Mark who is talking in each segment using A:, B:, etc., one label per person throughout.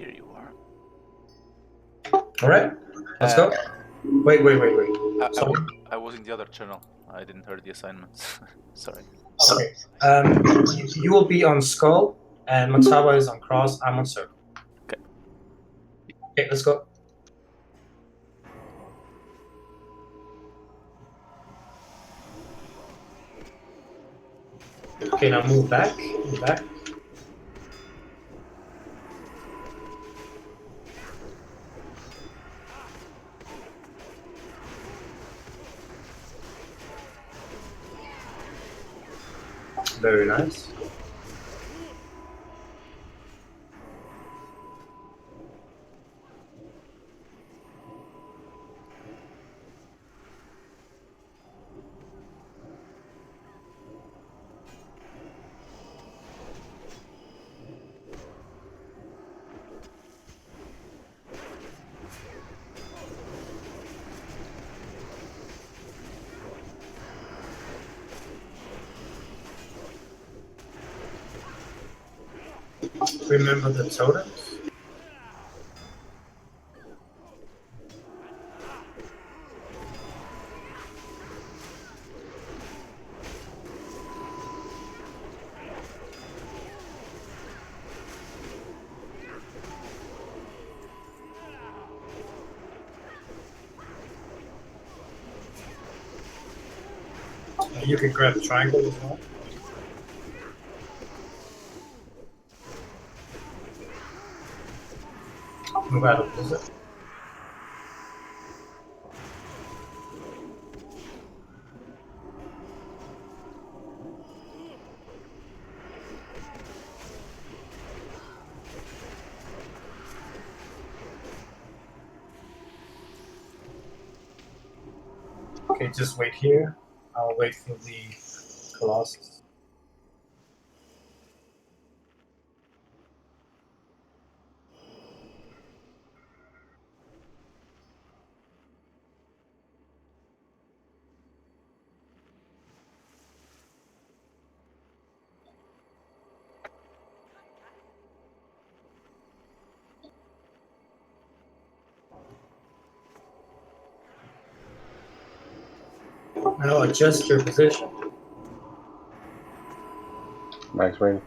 A: Here you are.
B: Alright, let's go. Wait.
A: I was in the other channel. I didn't hear the assignments. Sorry.
B: Okay. You will be on Skull, and Matsawa is on Cross. I'm on Circle.
A: Okay.
B: Okay, let's go. Okay, now move back. Move back. Very nice. Remember the totems? You can grab the triangle as well. Move out of blizzard. Okay, just wait here. I'll wait for the Colossus. Now adjust your position.
C: Max range.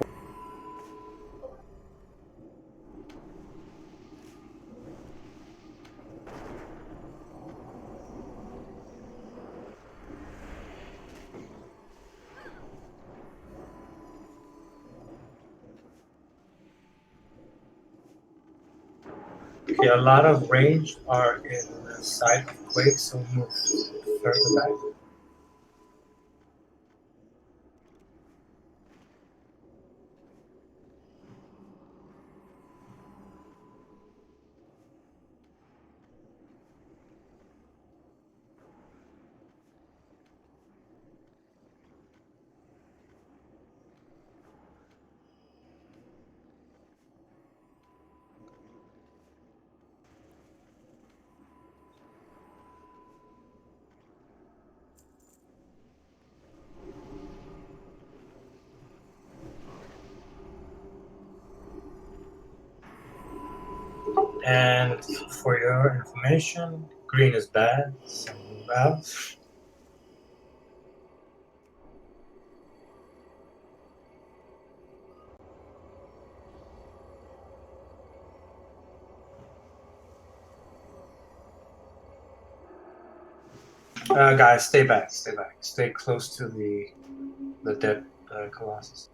B: Okay, a lot of range are in the side of Quake, so move further back. And for your information, green is bad, so move out. Guys, stay back, stay back. Stay close to the dead Colossus.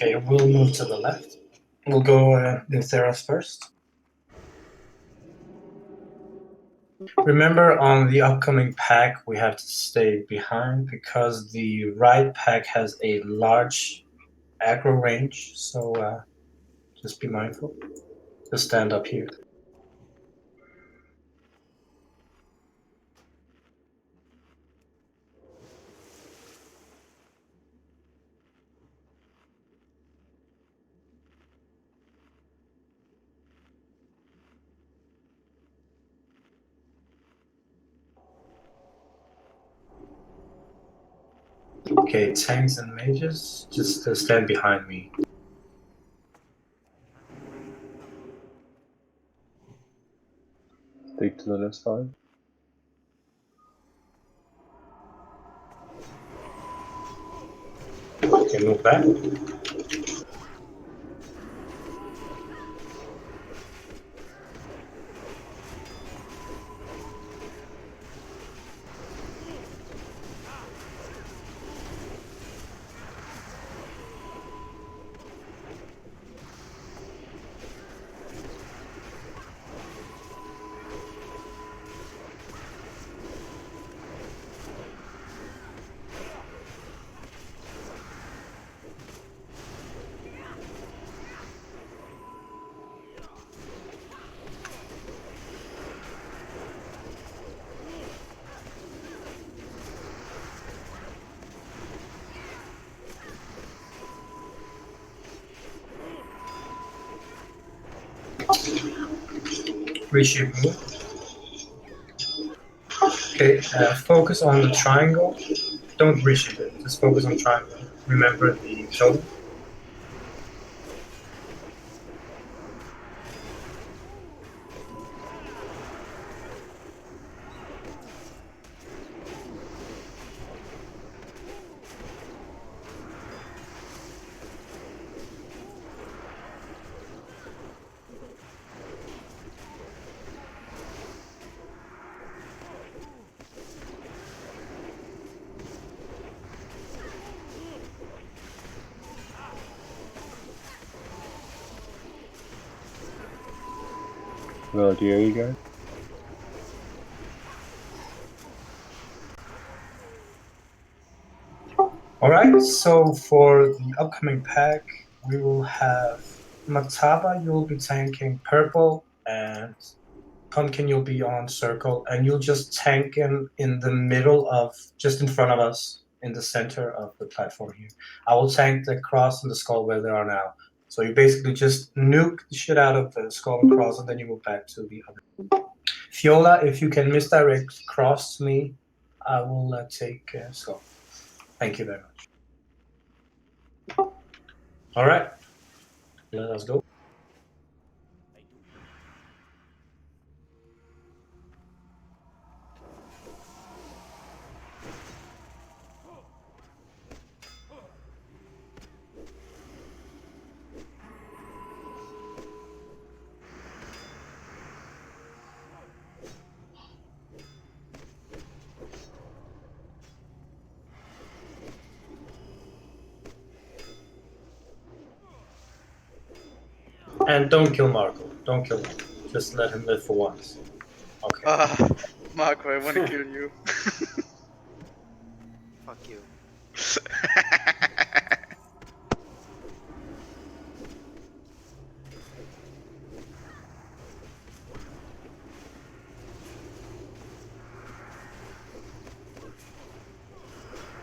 B: Okay, we'll move to the left. We'll go Nithera first. Remember, on the upcoming pack, we have to stay behind because the right pack has a large aggro range, so just be mindful. Just stand up here. Okay, tanks and mages, just stand behind me.
C: Stick to the left side.
B: Okay, move back. Reshape move. Okay, focus on the triangle. Don't reshape it, just focus on triangle. Remember the totem.
C: Well, do you guys?
B: Alright, so for the upcoming pack, we will have Mataba, you'll be tanking purple, and Pumpkin, you'll be on circle, and you'll just tank in the middle of, just in front of us, in the center of the platform here. I will tank the cross and the skull where they are now. So you basically just nuke the shit out of the skull and cross, and then you move back to the other. Fiola, if you can misdirect cross to me, I will take skull. Thank you very much. All right, let us go. And don't kill Marco. Don't kill him. Just let him live for once. Okay.
D: Marco, I want to kill you.
E: Fuck you.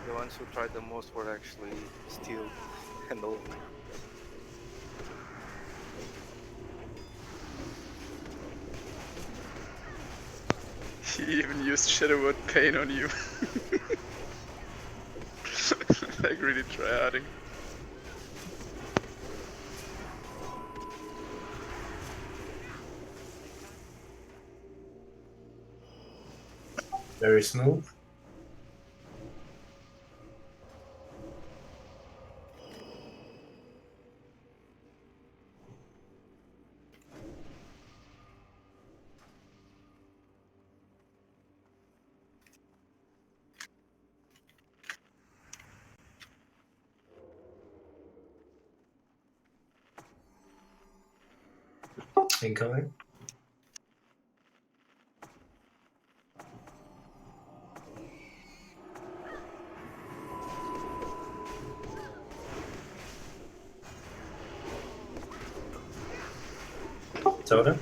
E: The ones who tried the most were actually Steel and Old.
D: He even used Shadow Word Pain on you. Like really tryharding.
B: Very smooth. Incoming. Totem.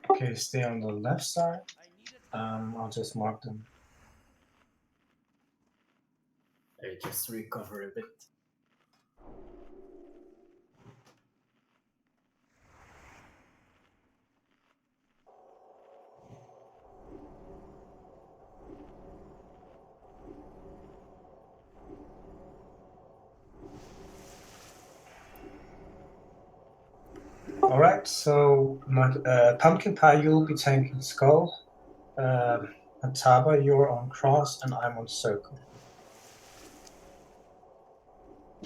B: Okay, stay on the left side. I'll just mark them. Just recover a bit. Alright, so Pumpkin Pie, you'll be tanking Skull. Mataba, you're on Cross, and I'm on Circle.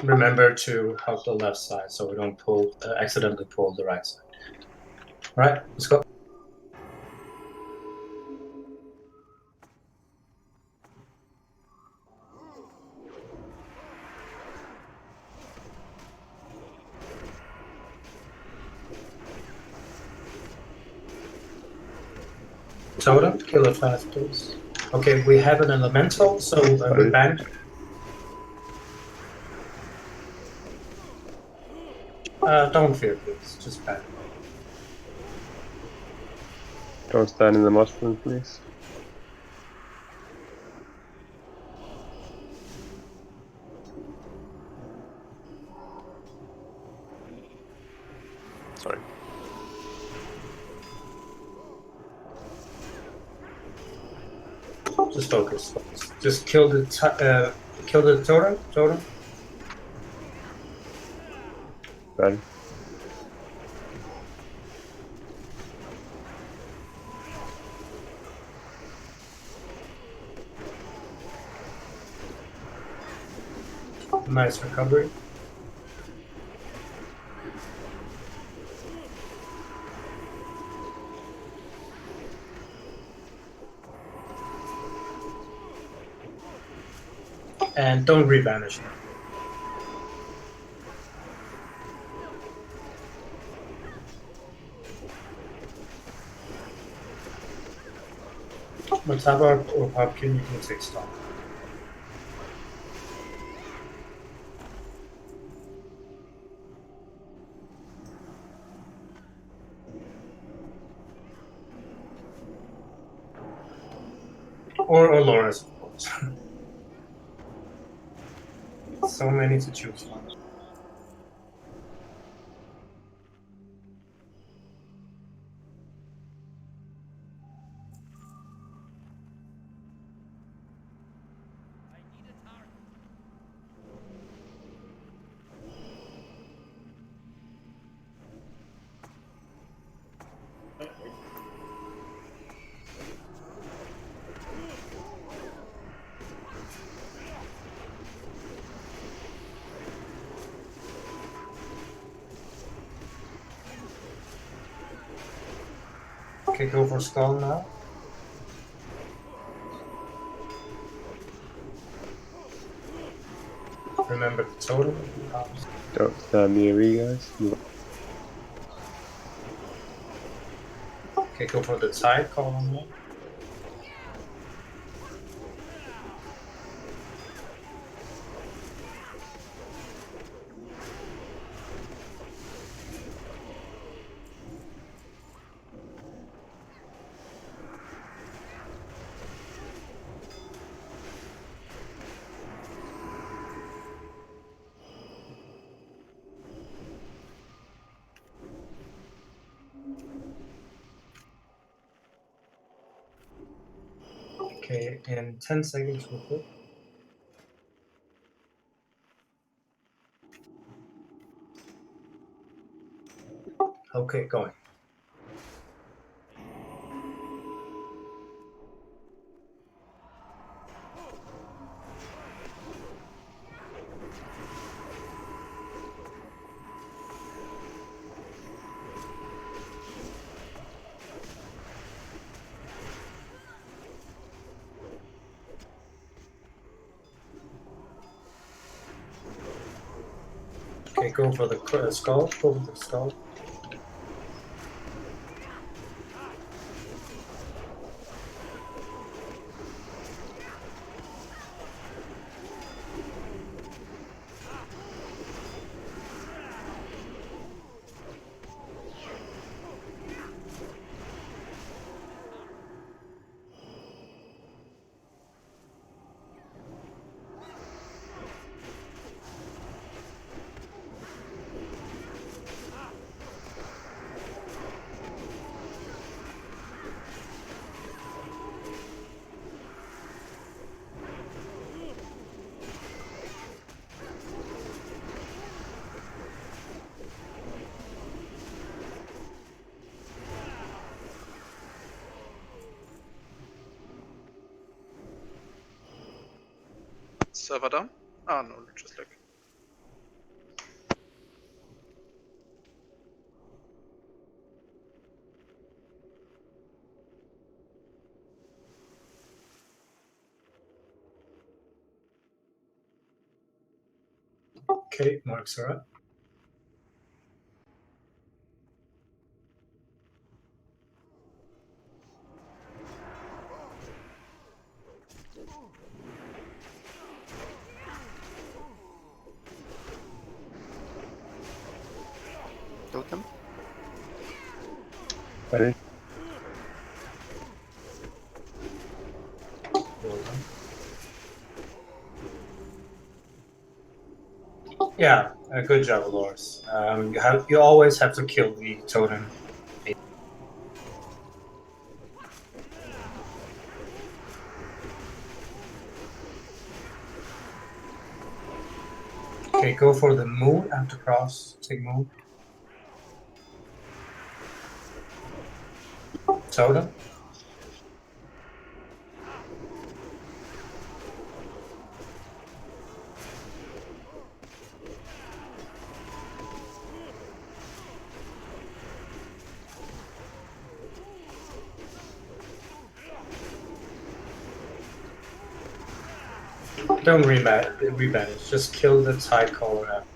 B: Remember to help the left side so we don't accidentally pull the right side. Alright, let's go. Totem, kill it fast, please. Okay, we have an elemental, so we banish. Don't fear, please. Just ban.
C: Don't stand in the mushroom, please.
A: Sorry.
B: Just focus. Just kill the totem. Totem.
C: Ready?
B: Nice recovery. And don't rebanish now. Mataba or Pumpkin, you can take stock. Or Loris, of course. So many to choose from. Okay, go for Skull now. Remember the totem.
C: Don't stand near me, guys.
B: Okay, go for the side column now. Okay, in 10 seconds we'll quit. Okay, going. Okay, go for the skull. Go for the skull.
D: Server down? Ah, no, just like.
B: Okay, marks are up.
F: Totem?
C: Ready?
B: Well done. Yeah, good job, Loris. You always have to kill the totem. Okay, go for the moon after cross. Take moon. Totem. Don't rebanish. Just kill the tide caller after.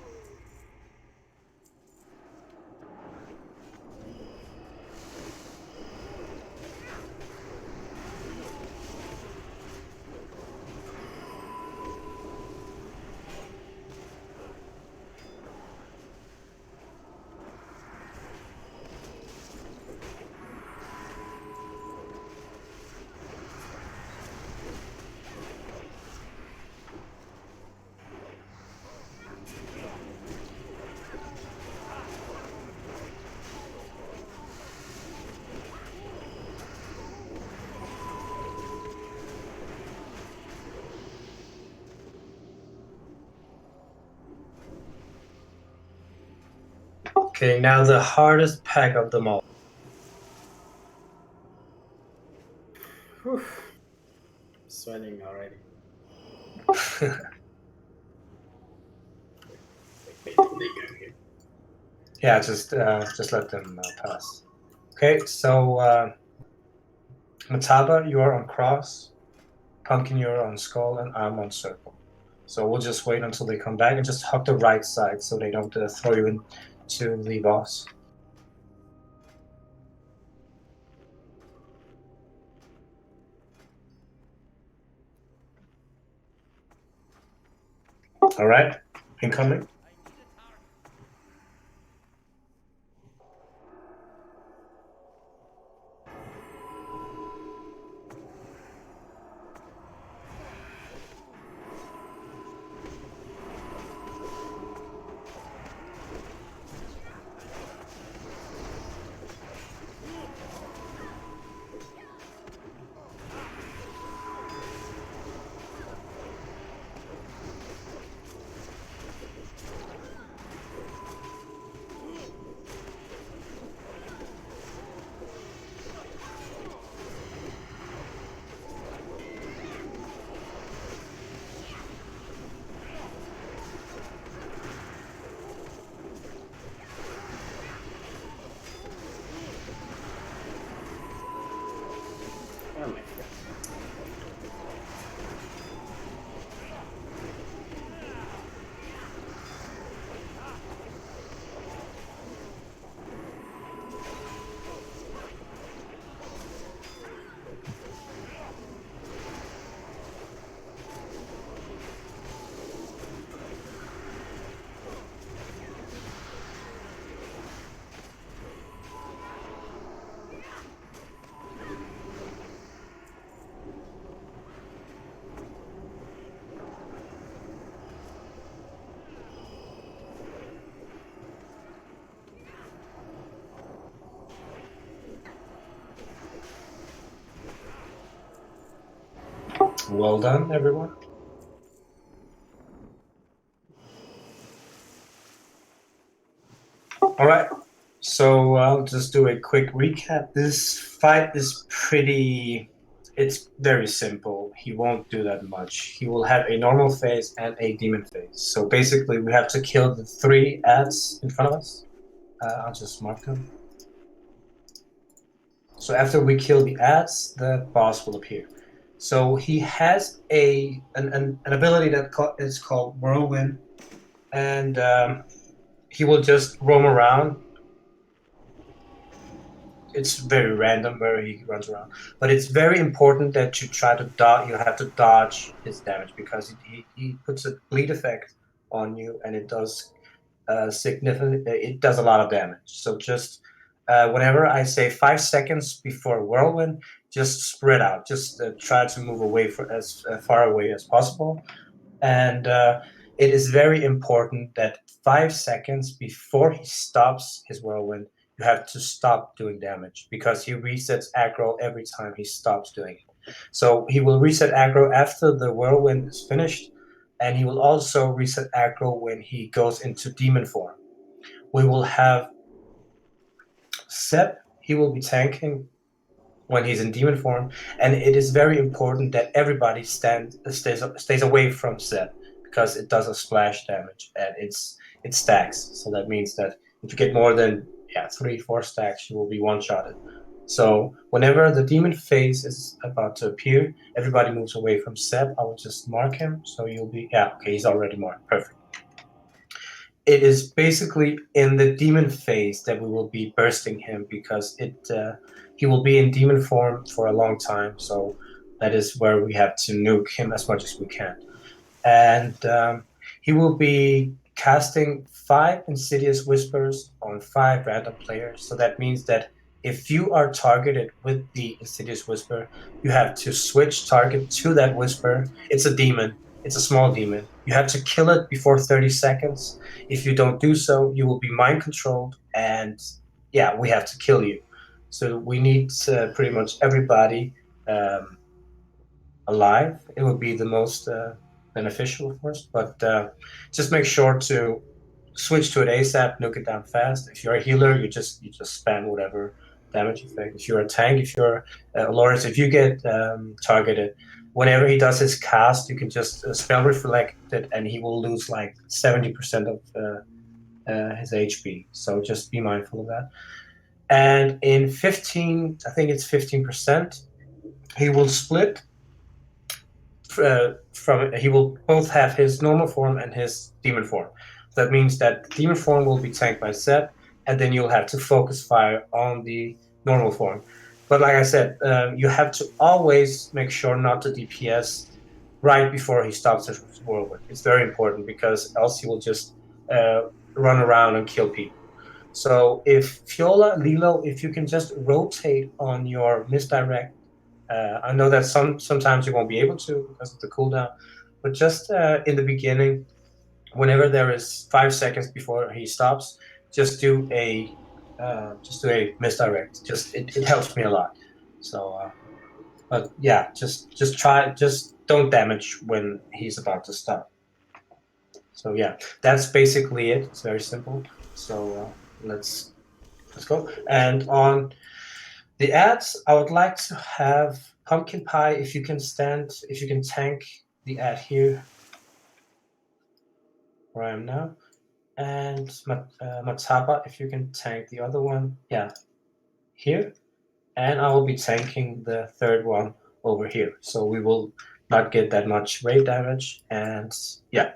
B: Okay, now the hardest pack of them all.
G: Whew. Sweating already.
B: Yeah, just let them pass. Okay, so Mataba, you are on cross. Pumpkin, you're on skull, and I'm on circle. So we'll just wait until they come back and just hug the right side so they don't throw you into the boss. All right, incoming. Well done, everyone. All right, so I'll just do a quick recap. This fight is it's very simple. He won't do that much. He will have a normal phase and a demon phase. So basically, we have to kill the 3 ads in front of us. I'll just mark them. So after we kill the ads, the boss will appear. So he has an ability that is called Whirlwind, and he will just roam around. It's very random where he runs around, but it's very important that you try to dodge. You have to dodge his damage because he puts a bleed effect on you, and it does significant. It does a lot of damage. So just whenever I say 5 seconds before whirlwind, just spread out. Just try to move away as far away as possible, and it is very important that 5 seconds before he stops his whirlwind, you have to stop doing damage because he resets aggro every time he stops doing it. So he will reset aggro after the whirlwind is finished, and he will also reset aggro when he goes into demon form. We will have Sep, he will be tanking when he's in demon form, and it is very important that everybody stays away from Sep because it does a splash damage and it stacks. So that means that if you get more than 3-4 stacks, you will be one-shotted. So whenever the demon phase is about to appear, everybody moves away from Sep. I will just mark him, so you'll be okay. He's already marked. Perfect. It is basically in the demon phase that we will be bursting him because he will be in demon form for a long time. So that is where we have to nuke him as much as we can. And he will be casting 5 Insidious Whispers on 5 random players. So that means that if you are targeted with the Insidious Whisper, you have to switch target to that Whisper. It's a demon. It's a small demon. You have to kill it before 30 seconds. If you don't do so, you will be mind controlled, and we have to kill you. So we need pretty much everybody alive. It would be the most beneficial, of course, but just make sure to switch to it ASAP, nuke it down fast. If you're a healer, you just spam whatever damage effect. If you're a tank, if you're Loris, if you get targeted, whenever he does his cast, you can just spell reflect it, and he will lose like 70% of his HP. So just be mindful of that. And in 15, I think it's 15%, he will split he will both have his normal form and his demon form. That means that the demon form will be tanked by Sep, and then you'll have to focus fire on the normal form. But like I said, you have to always make sure not to DPS right before he stops his whirlwind. It's very important because else he will just run around and kill people. So if Fiola, Lilo, if you can just rotate on your misdirect. I know that sometimes you won't be able to because of the cooldown, but just in the beginning, whenever there is 5 seconds before he stops, just do a misdirect. It helps me a lot. So, but yeah, just try. Just don't damage when he's about to stop. So yeah, that's basically it. It's very simple. So let's go. And on the ads, I would like to have Pumpkin Pie, if you can tank the ad here, where I am now. And Mataba, if you can tank the other one, here. And I will be tanking the third one over here. So we will not get that much rate damage, and yeah.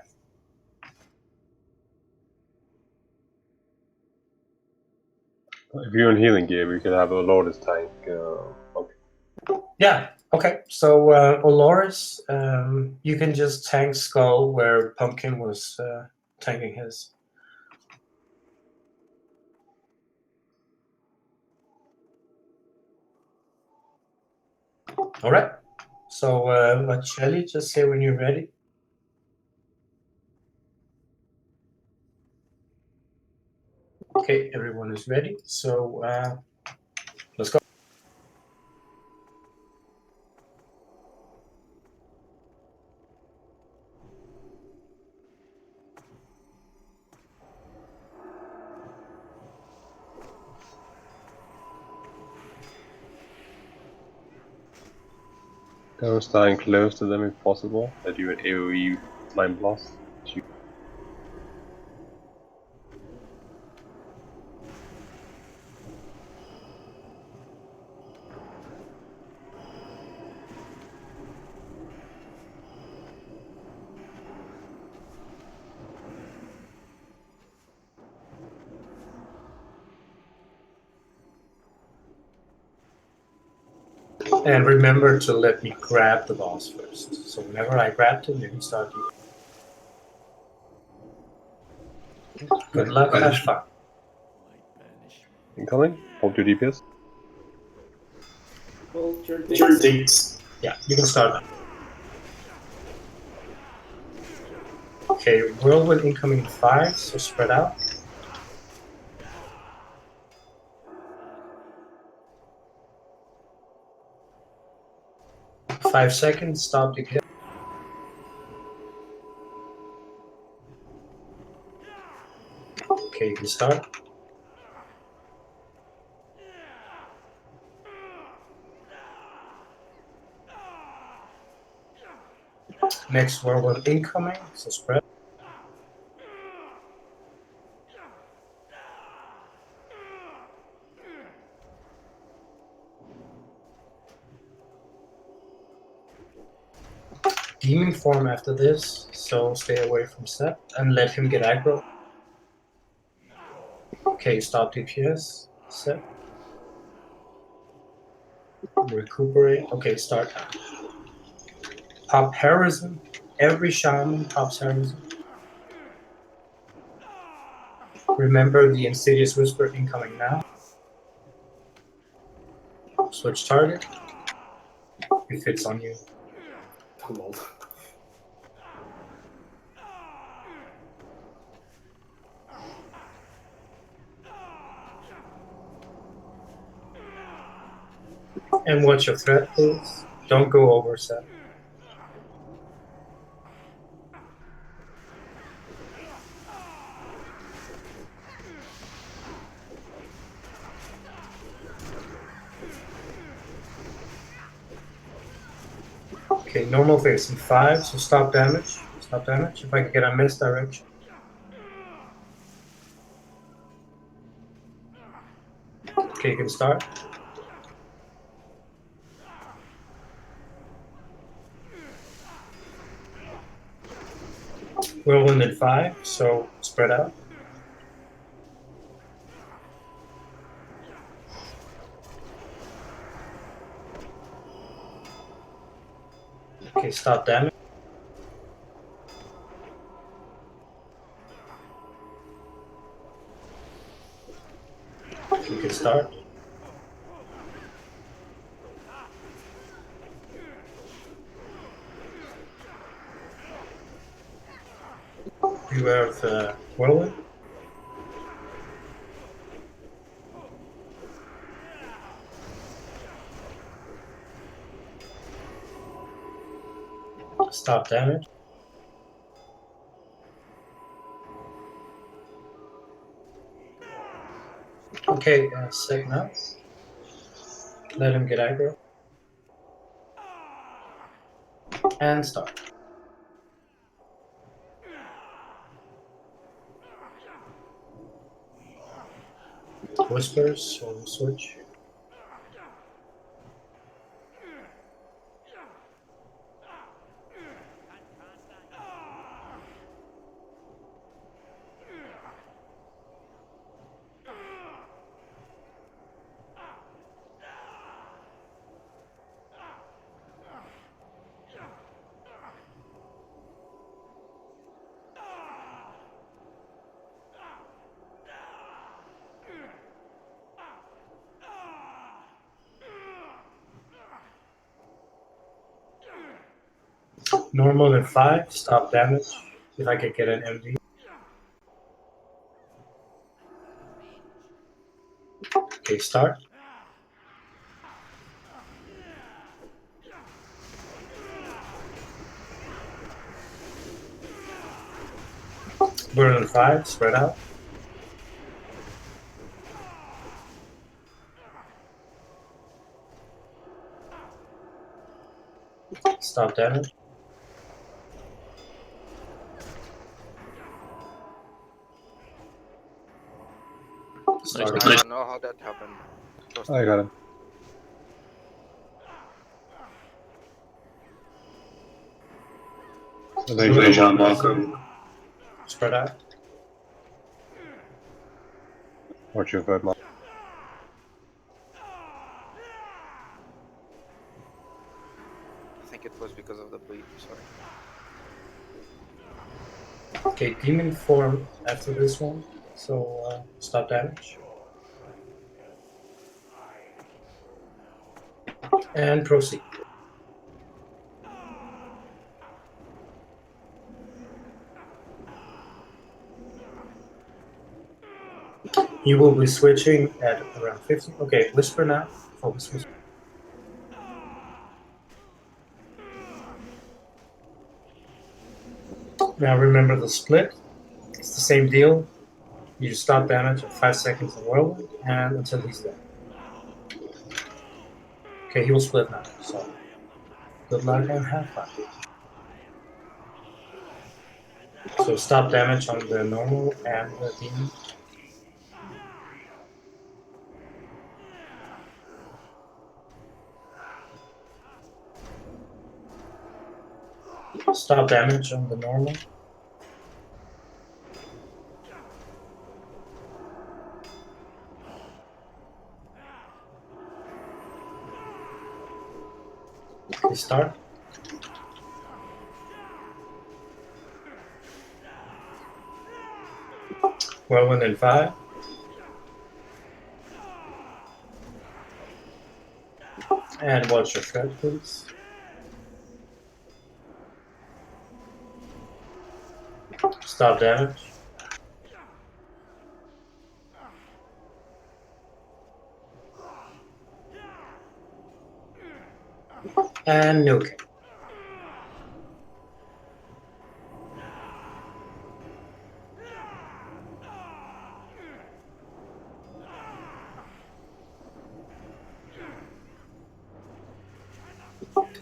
C: If you're in healing gear, we could have a Lotus tank.
B: Yeah, okay. So Oloris, you can just tank Skull where Pumpkin was tanking his. All right. So Marcelli, just say when you're ready. Okay, everyone is ready. So let's go.
C: Go stand close to them if possible. They do an AoE mind blast.
B: And remember to let me grab the boss first. So whenever I grabbed him, you can start using. Good luck, have fun.
C: Incoming. Hold 2 DPS.
G: Hold your
B: Sure,
G: dicks.
B: thanks. Yeah, you can start now. Okay, whirlwind incoming in 5, so spread out. Five seconds, stop DPS. Okay, you can start. Next whirlwind incoming, so spread. Demon form after this, so stay away from Seth and let him get aggro. Okay, stop DPS. Seth. Recuperate. Okay, start now. Pop Heroism. Every shaman pops Heroism. Remember the Insidious Whisper incoming now. Switch target. If it's on you.
G: Come on.
B: And watch your threat, please. Don't go over Seth. Okay, normal face in 5, so stop damage. Stop damage. If I can get a misdirection. Okay, you can start. Whirlwind in 5, so spread out. Okay, stop damage. You can start. Beware of whirlwind. Stop damage. Okay, second up. Let him get aggro. And start. Whispers, so switch. Normal in 5, stop damage. If I could get an MD. Okay, start. Burn in 5, spread out. Stop damage. Start
A: Nice.
E: I don't know how that happened. Trust
C: I
E: me.
C: got him.
B: Salvation, welcome. Spread out.
C: Watch your third mark.
E: I think it was because of the bleed. Sorry.
B: Okay, demon form after this one, so stop damage. And proceed. You will be switching at around 50. Okay, whisper now. Focus whisper. Now remember the split. It's the same deal. You just stop damage at 5 seconds in whirlwind and until he's dead. Okay, he will split now. So good luck and have fun. So stop damage on the normal and the demon. Stop damage on the normal. Okay, start. Whirlwind in 5. And watch your threat, please. Stop damage. And nuke it.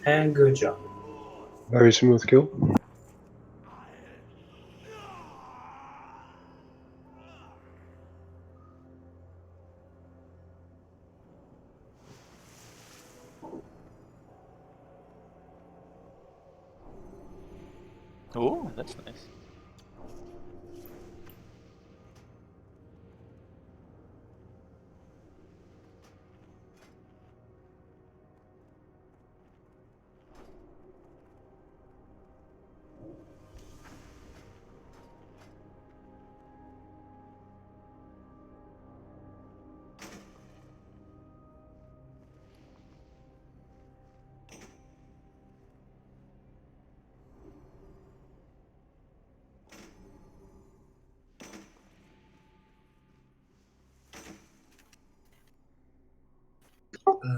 B: And good job.
C: Very smooth kill.
A: Oh, that's nice.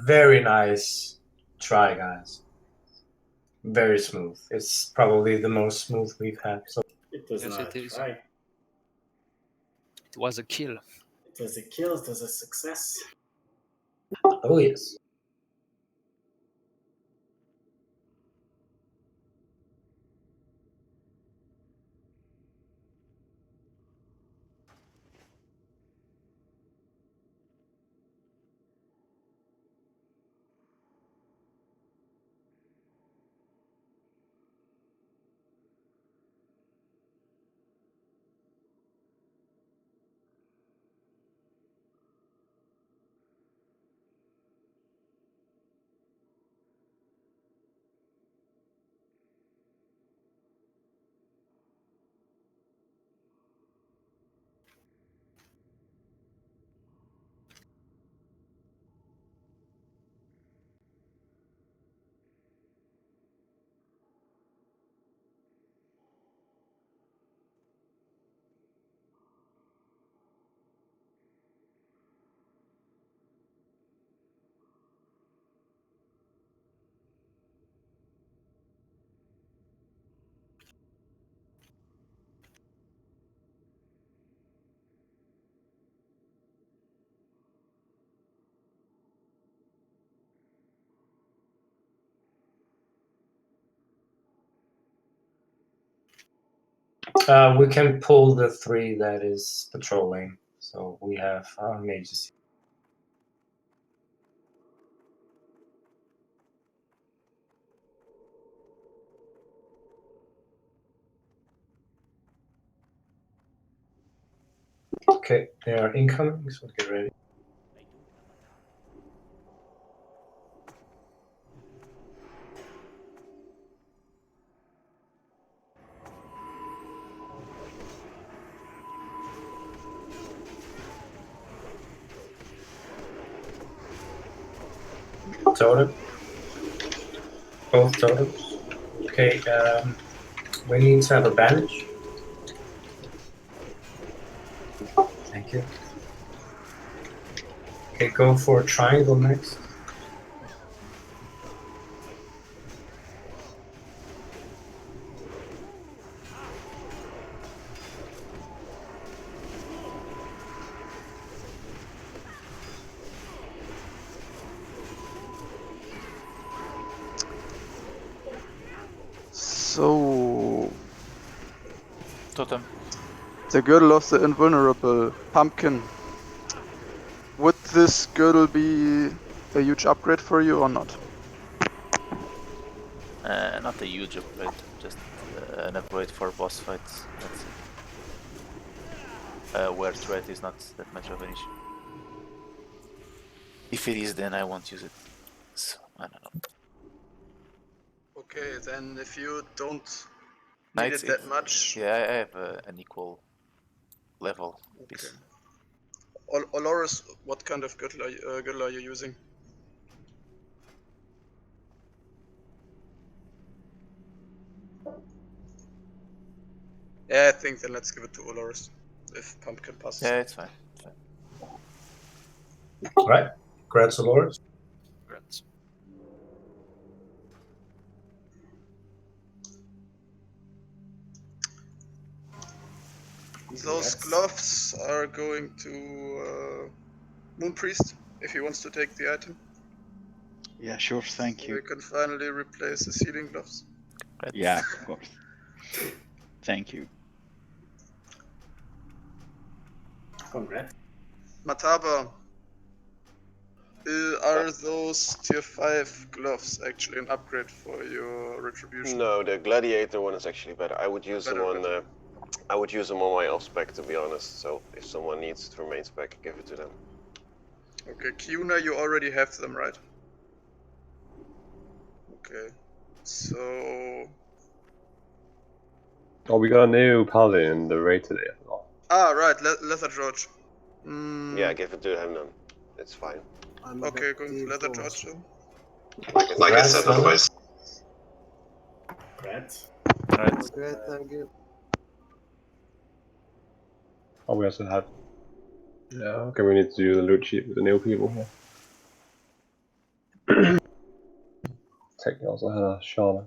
B: Very nice try, guys. Very smooth. It's probably the most smooth we've had. So
G: It was
F: Yes,
G: not
F: it
G: a
F: is.
G: try.
F: It was a kill.
G: It was a kill. It was a success.
B: oh yes. We can pull the 3 that is patrolling. So we have mages. Okay, they are incoming, so get ready. Totem. Both totems. Okay, we need to have a bandage. Thank you. Okay, go for triangle next.
F: So,
A: Totem.
F: the girdle of the invulnerable pumpkin. Would this girdle be a huge upgrade for you or not?
A: Not a huge upgrade, just an upgrade for boss fights. That's it. Where threat is not that much of an issue. If it is, then I won't use it. So, I don't know.
D: Okay, then if you don't
A: No,
D: need it that much,
A: Yeah, I have an equal level piece.
D: Olorus, what kind of girdle are you using? Yeah, I think then let's give it to Olorus, if Pumpkin passes.
A: Yeah, it's fine.
B: Right. Grats Dolores.
E: Congrats.
D: Those gloves are going to Moon Priest, if he wants to take the item.
H: Yeah, sure, thank
D: So
H: you.
D: we can finally replace the sealing gloves.
H: Yeah, of course. Thank you.
G: Congrats.
D: Mataba, are those tier 5 gloves actually an upgrade for your retribution?
I: No, the gladiator one is actually better. I would use them on.
D: Better.
I: I would use them on my elf spec, to be honest. So if someone needs it for main spec, give it to them.
D: Okay, Kiuna, you already have them, right? Okay, so
C: Oh, we got a new paladin in the raid today. I forgot.
D: right, Leather George.
I: Yeah, give it to him then. It's fine.
G: I'm
D: Okay,
G: about
D: going
G: to
D: to Leather
G: go
D: George
G: also.
D: then.
I: Like I said, otherwise.
G: Congrats.
A: Alright.
G: Good, thank you.
C: Oh, we also have. Yeah, okay, we need to do the loot sheet with the new people here. Tech also had a shaman.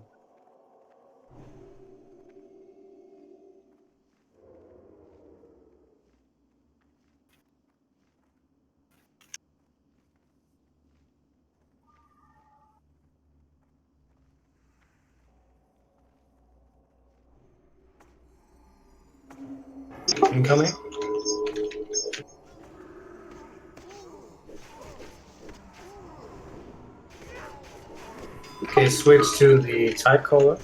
B: Incoming. Okay, switch to the tide collar.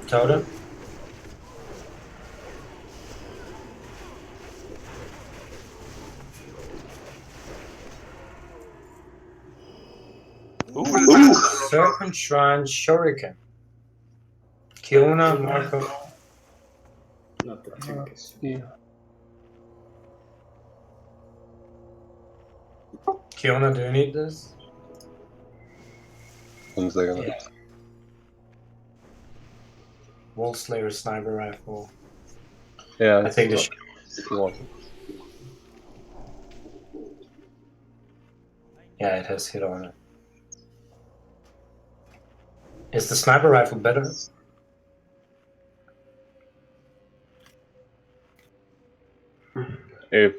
B: Totem.
D: Ooh.
B: Serpent Shrine Shuriken. Kiona, Marco.
G: Not the trinkets.
C: Yeah.
B: Kiona, do you need this?
C: 1 second.
B: Yeah. Wolf Slayer sniper rifle.
C: Yeah,
B: I think
C: it's
B: the
C: if you want it.
B: yeah, it has hit on it. Is the sniper rifle better?
C: If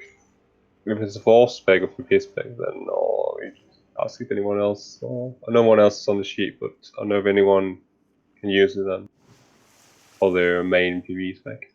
C: it's a false spec of his spec, then no, you just ask if anyone else. No one else is on the sheet, but I know if anyone can use it then for their main PV spec.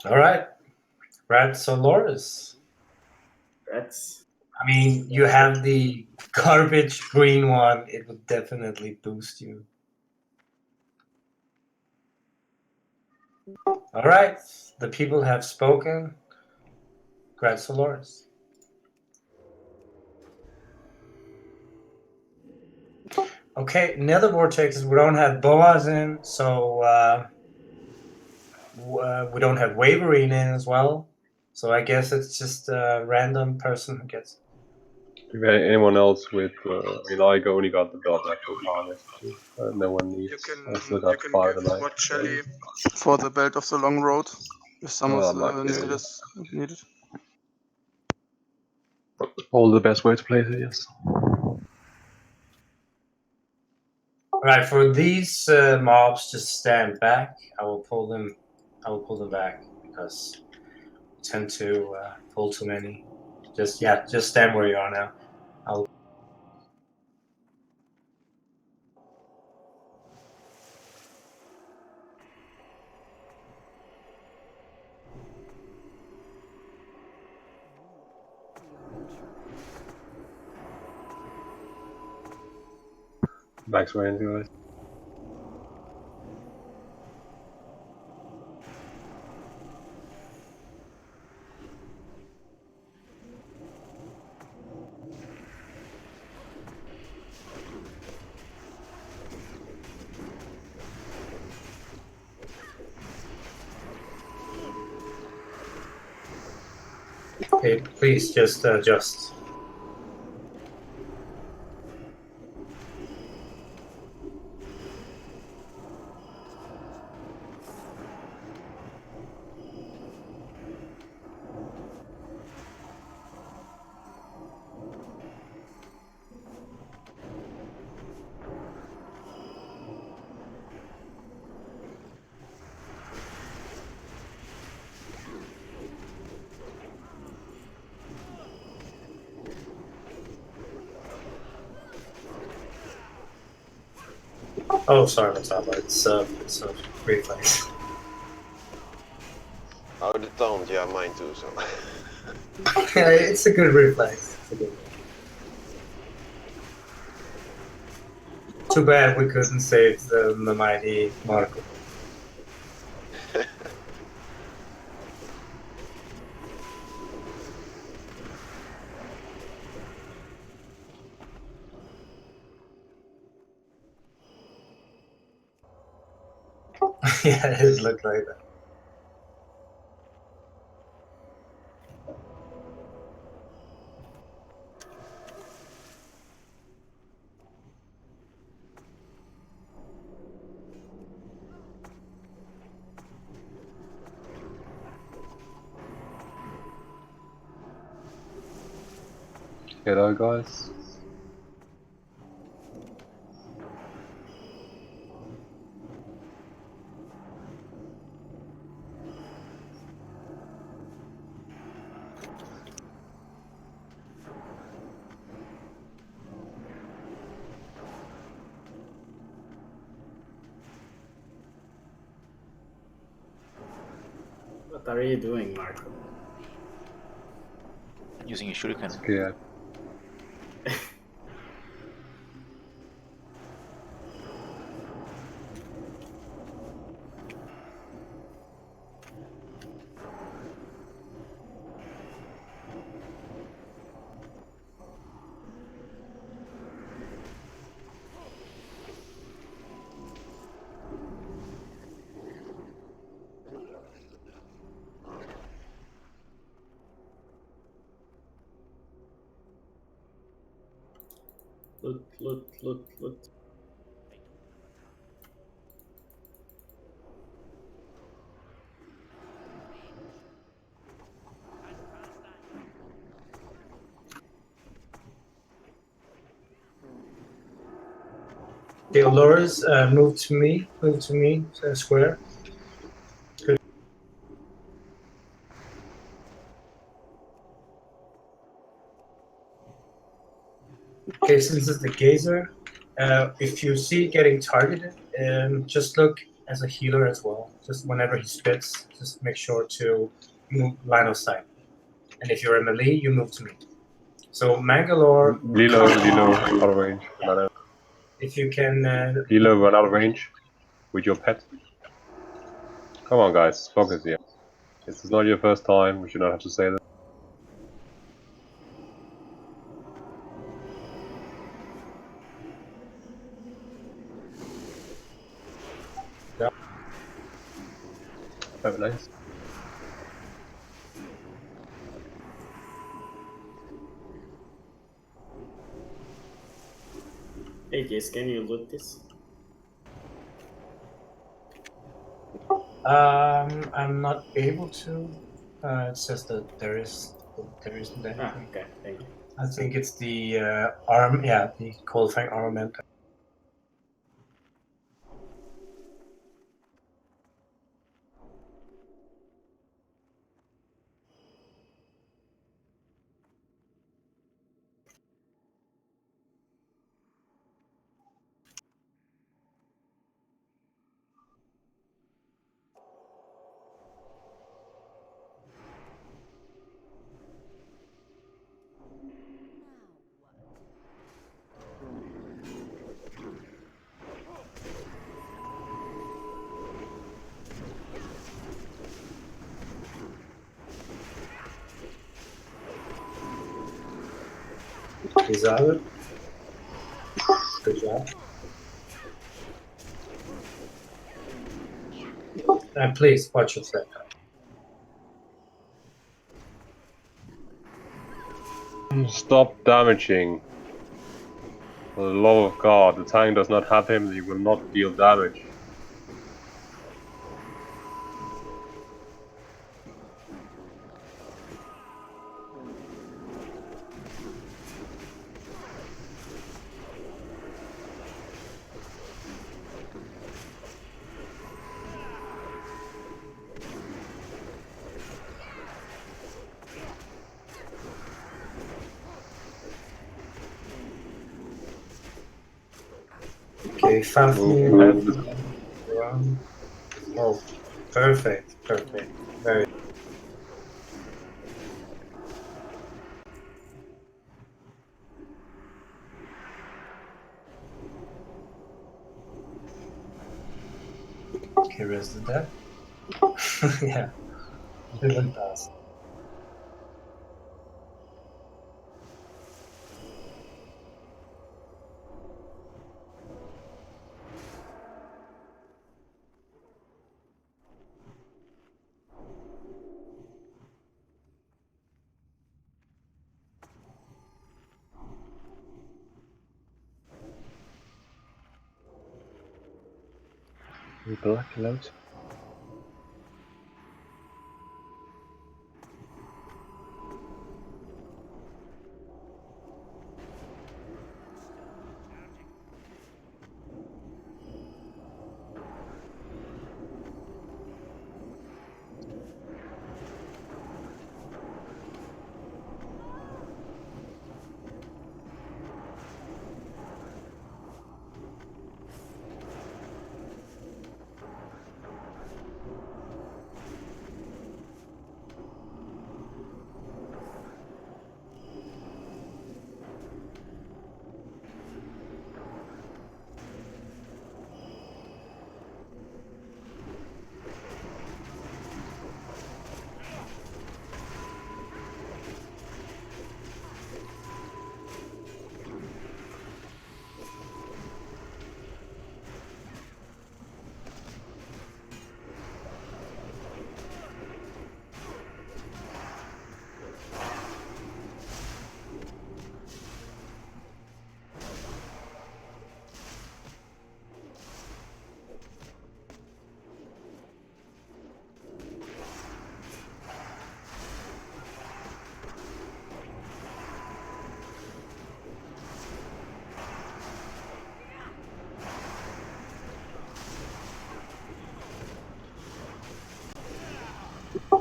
B: All right, Rats or Loris?
G: Rats.
B: I mean, you have the garbage green one. It would definitely boost you. All right, the people have spoken. Rats or Loris? Okay, Nether Vortexes, we don't have Boaz in, so we don't have Waverine in as well. So I guess it's just a random person who gets.
C: If anyone else with, I mean, I only got the belt actual harness. No one needs. I still got
D: You can
C: 5
D: give
C: tonight.
D: what Shelly.
F: For the belt of the long road, if someone's
C: I'm not
F: needed,
C: kidding.
F: is needed.
C: All the best way to play it, yes.
B: All right, for these mobs, just stand back. I will pull them back because I tend to pull too many. Just stand where you are now.
C: Back's way into it.
B: Okay, please just adjust. Oh, sorry, Mataba. It's a reflex.
I: Oh, the taunt, yeah, mine too, so.
B: Yeah, it's a good reflex. It's a good one. Too bad we couldn't save the mighty Marco. Yeah, it looked like that.
C: Hello, guys.
G: What are you doing, Marco?
A: Using a shuriken.
C: Yeah.
G: Loot.
B: The Allures, move to me, square. Good. Okay, since it's the Gazer, if you see it getting targeted, just look as a healer as well. Just whenever he spits, just make sure to move line of sight. And if you're a melee, you move to me. So Mangalore,
C: Lilo, out of range.
B: Yeah. If you can...
C: Lilo, run out of range with your pet. Come on, guys, focus here. This is not your first time, we should not have to say that.
B: Yeah.
C: Very nice.
G: Hey, Jace, can you loot this?
B: I'm not able to. It says that there isn't anything.
G: Ah, okay, thank you.
B: I think it's the arm, yeah, the qualifying armament. Is that it? Good job. And please watch your step.
C: Stop damaging. For the love of God, the tank does not have him, he will not deal damage.
B: Okay, Fafnir. Oh, perfect. Very. Okay, rest of that. Yeah, didn't pass.
C: Black load.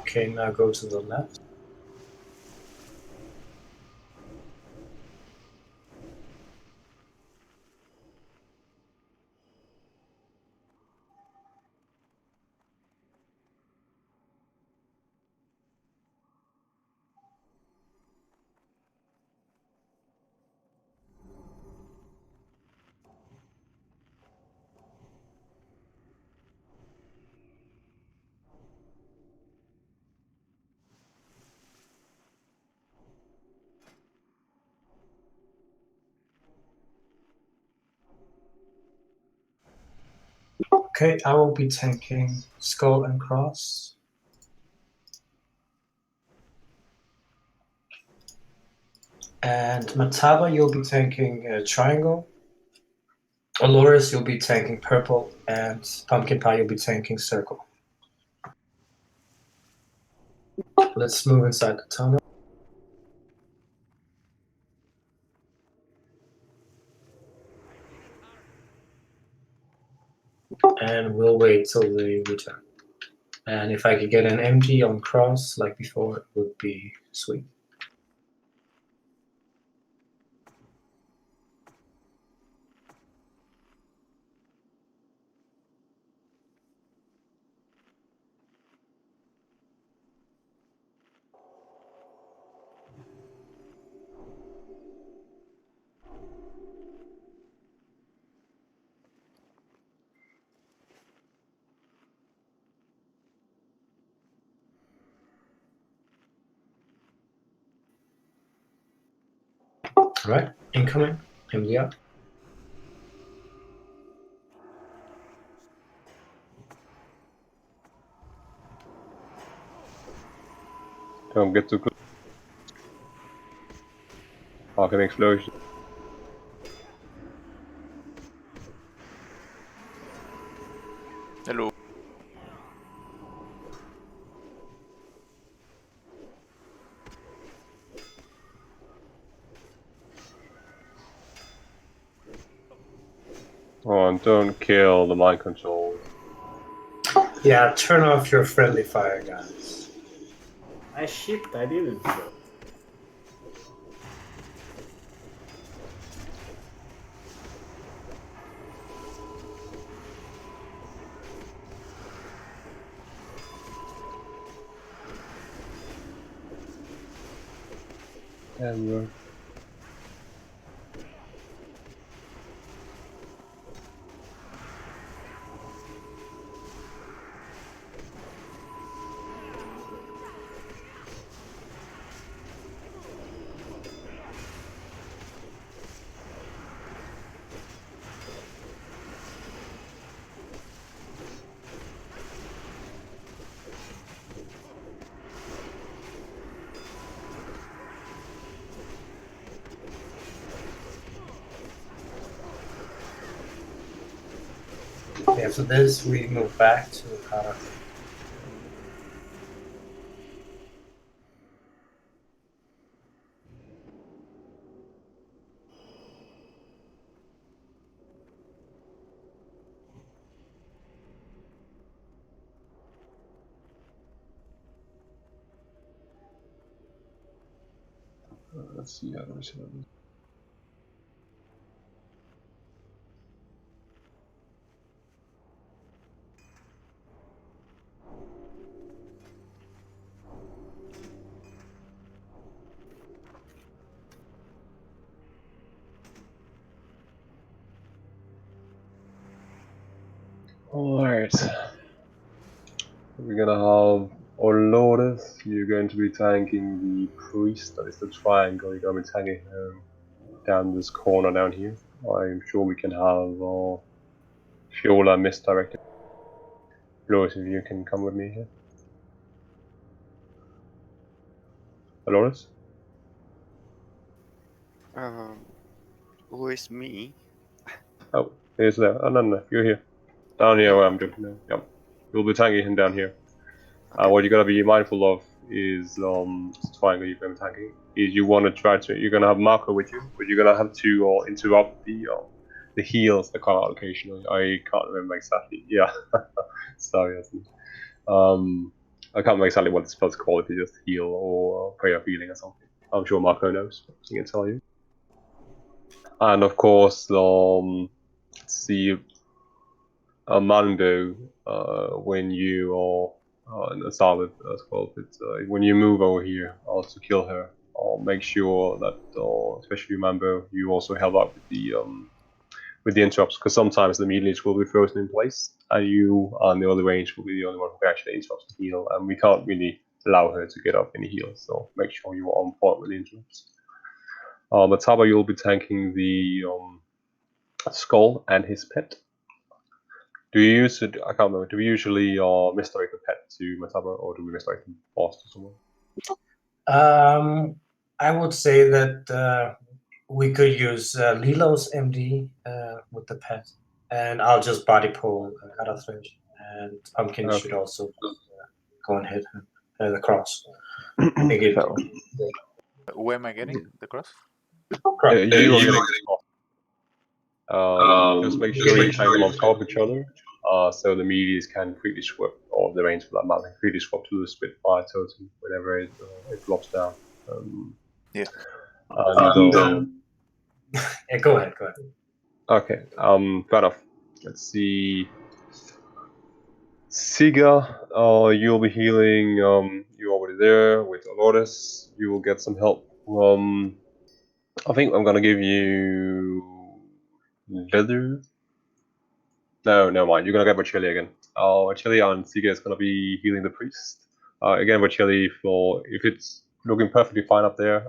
B: Okay, now go to the left. Okay, I will be tanking Skull and Cross. And Mataba, you'll be tanking Triangle. Aloris, you'll be tanking Purple. And Pumpkin Pie, you'll be tanking Circle. Let's move inside the tunnel. And we'll wait till they return. And if I could get an MG on Cross like before, it would be sweet. Alright, incoming, MG up.
C: Don't get too close. Fucking explosion.
A: Hello.
C: Oh, and don't kill the mind control.
B: Yeah, turn off your friendly fire, guys.
G: I shipped, I didn't.
C: Damn, bro.
B: After this, we move back to the car.
C: Let's see how do we set up this. Alright. We're gonna have Oloris. You're going to be tanking the priest, that is the triangle. You're gonna be tanking him down this corner down here. I'm sure we can have Fiola misdirected. Oloris, if you can come with me here. Oloris?
E: Who is me?
C: Oh, he's there. Oh, no, you're here. Down here where I'm jumping now. Yep. You'll be tanking him down here.
E: Okay.
C: What you gotta be mindful of is triangle you're gonna be tanking. Is you wanna try to you're gonna have Marco with you, but you're gonna have to interrupt the heals, the card allocation. I can't remember exactly. Yeah. Sorry, I can't remember exactly what the spell's called, if you just heal or prayer of healing or something. I'm sure Marco knows, so he can tell you. And of course, let's see, Mando, when you are Solid as well, when you move over here to kill her, make sure that, especially Mando, you also help out with the interrupts, because sometimes the melee will be frozen in place, and you on the other range will be the only one who can actually interrupt the heal, and we can't really allow her to get up any heals, so make sure you are on point with the interrupts. Mataba, you'll be tanking the skull and his pet. Do you use it? I can't remember. Do we usually misdirect the pet to Mataba, or do we misdirect the boss to someone?
B: I would say that we could use Lilo's MD with the pet, and I'll just body pull Adafresh, and Pumpkin should also go and hit the cross.
A: Who am I getting? The cross?
C: You are getting just make sure you tank them on top of each other, so the meteors can freely swap, or the range for that matter, freely swap to the Spitfire totem whenever it drops down.
A: Yeah.
B: Yeah, go ahead.
C: Okay, fair enough. Let's see. Siga, you'll be healing. You're already there with Lourdes. You will get some help. I think I'm gonna give you Leather. No, never mind. You're gonna get Bocelli again. Bocelli and Siga is gonna be healing the priest. Again, Bocelli, if it's looking perfectly fine up there,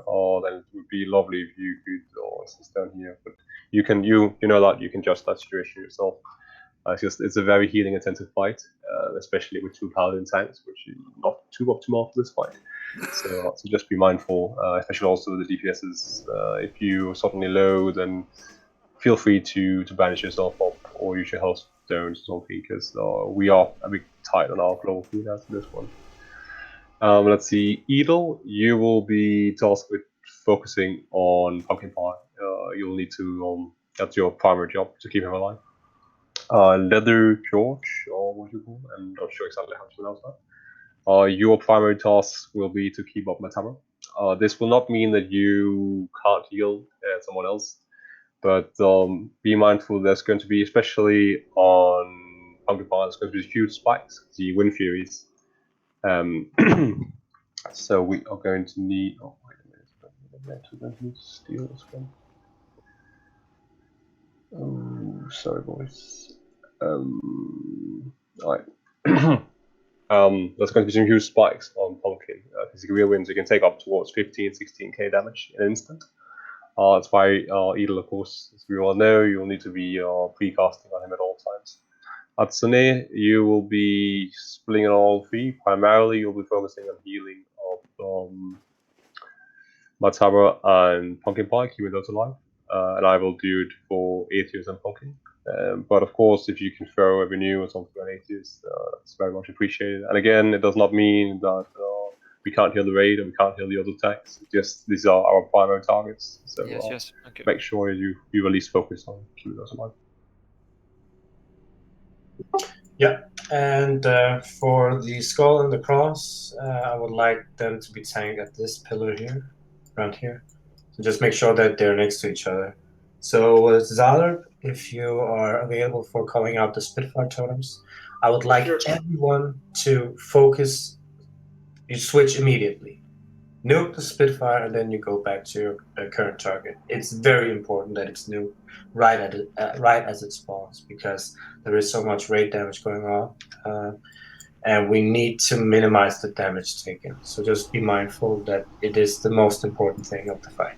C: then it would be lovely if you could assist down here. But you know that you can judge that situation yourself. It's a very healing intensive fight, especially with 2 paladin tanks, which is not too optimal for this fight. So just be mindful, especially also with the DPSs. If you suddenly low, then feel free to banish yourself up or use your health stones or something, because we are a bit tight on our global food after this one. Let's see, Edel, you will be tasked with focusing on Pumpkin Pie. You'll need to, that's your primary job, to keep him alive. Leather George, or what you call it, I'm not sure exactly how to pronounce that. Your primary task will be to keep up Matama. This will not mean that you can't heal someone else, but be mindful there's going to be, especially on Pumpkin Pie, there's going to be huge spikes, the Wind Furies. So we are going to need, oh wait a minute, we're going to need to steal this one. Oh, sorry boys. Alright. There's going to be some huge spikes on Pumpkin. Physical real wins, you can take up towards 15-16k damage in an instant. That's why Edel, of course, as we all know, you'll need to be pre-casting on him at all times. Hatsune, you will be splitting on all 3. Primarily, you'll be focusing on healing of Matsaba and Pumpkin Pie, keeping those alive. And I will do it for Atheus and Pumpkin. But of course, if you can throw a renew or something on Atheus, it's very much appreciated. And again, it does not mean that we can't heal the raid and we can't heal the other tanks. Just these are our primary targets. So
J: yes. Okay.
C: Make sure you at least focus on keeping those alive.
B: Yeah, and for the skull and the cross, I would like them to be tanked at this pillar here, around here. So just make sure that they're next to each other. So Zalard, if you are available for calling out the Spitfire totems, I would like everyone to focus. You switch immediately. Nuke the Spitfire, and then you go back to your current target. It's very important that it's nuked right as it spawns, because there is so much raid damage going on, and we need to minimize the damage taken. So just be mindful that it is the most important thing of the fight.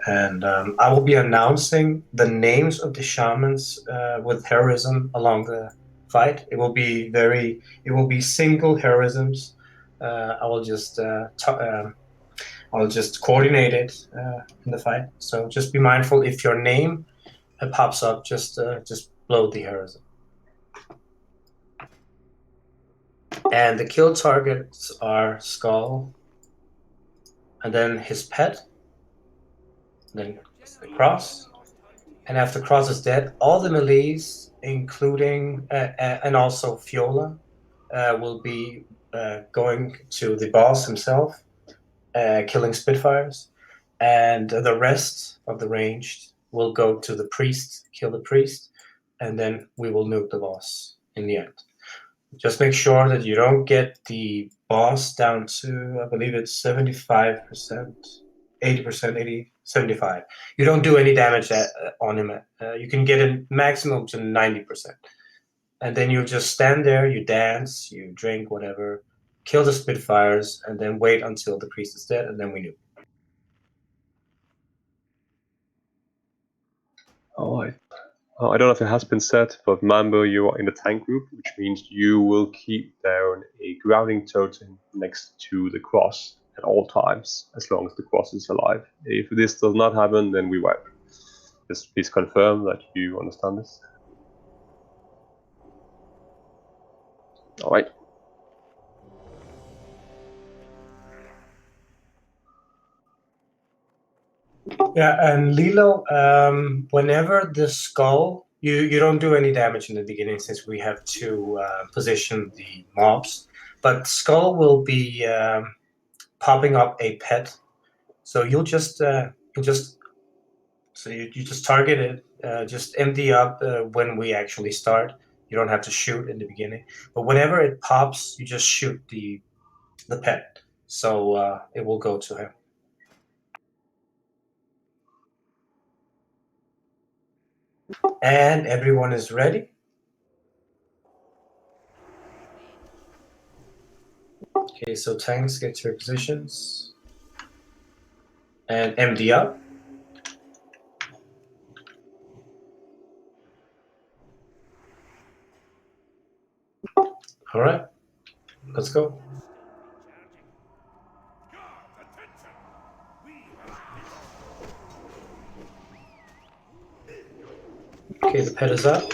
B: And I will be announcing the names of the shamans with heroism along the fight. It will be single heroisms. I will just I'll just coordinate it in the fight. So just be mindful if your name pops up, just blow the heroism. And the kill targets are Skull, and then his pet, then the cross, and after cross is dead, all the melees, including and also Fiola, will be going to the boss himself, killing Spitfires, and the rest of the ranged will go to the priest, kill the priest, and then we will nuke the boss in the end. Just make sure that you don't get the boss down to, I believe it's 75%, 80%, 80, 75. You don't do any damage on him. You can get a maximum to 90%. And then you just stand there, you dance, you drink, whatever, kill the Spitfires, and then wait until the priest is dead, and then we nuke.
C: Alright. I don't know if it has been said, but remember you are in the tank group, which means you will keep down a grounding totem next to the cross at all times, as long as the cross is alive. If this does not happen, then we wipe. Just please confirm that you understand this. Alright.
B: Yeah, and Lilo, whenever the skull, you don't do any damage in the beginning since we have to position the mobs, but skull will be popping up a pet, so you just target it, just empty up when we actually start. You don't have to shoot in the beginning, but whenever it pops, you just shoot the pet, so it will go to him. And everyone is ready. Okay, so tanks, get to your positions. And MD up. All right, let's go. Okay, the pet is up.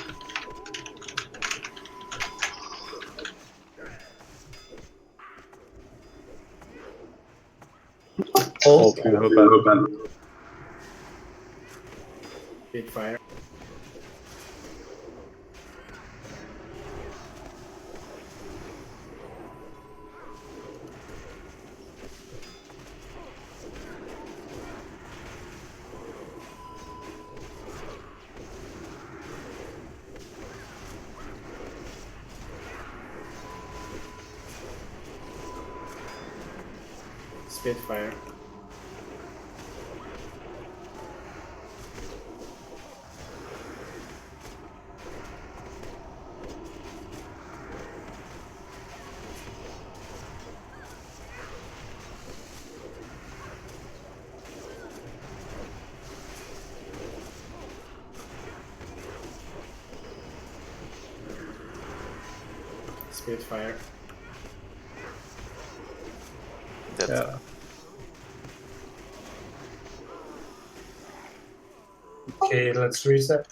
B: Ult.
G: Big fire. Spitfire. Spitfire.
C: Yeah.
B: Okay, let's reset.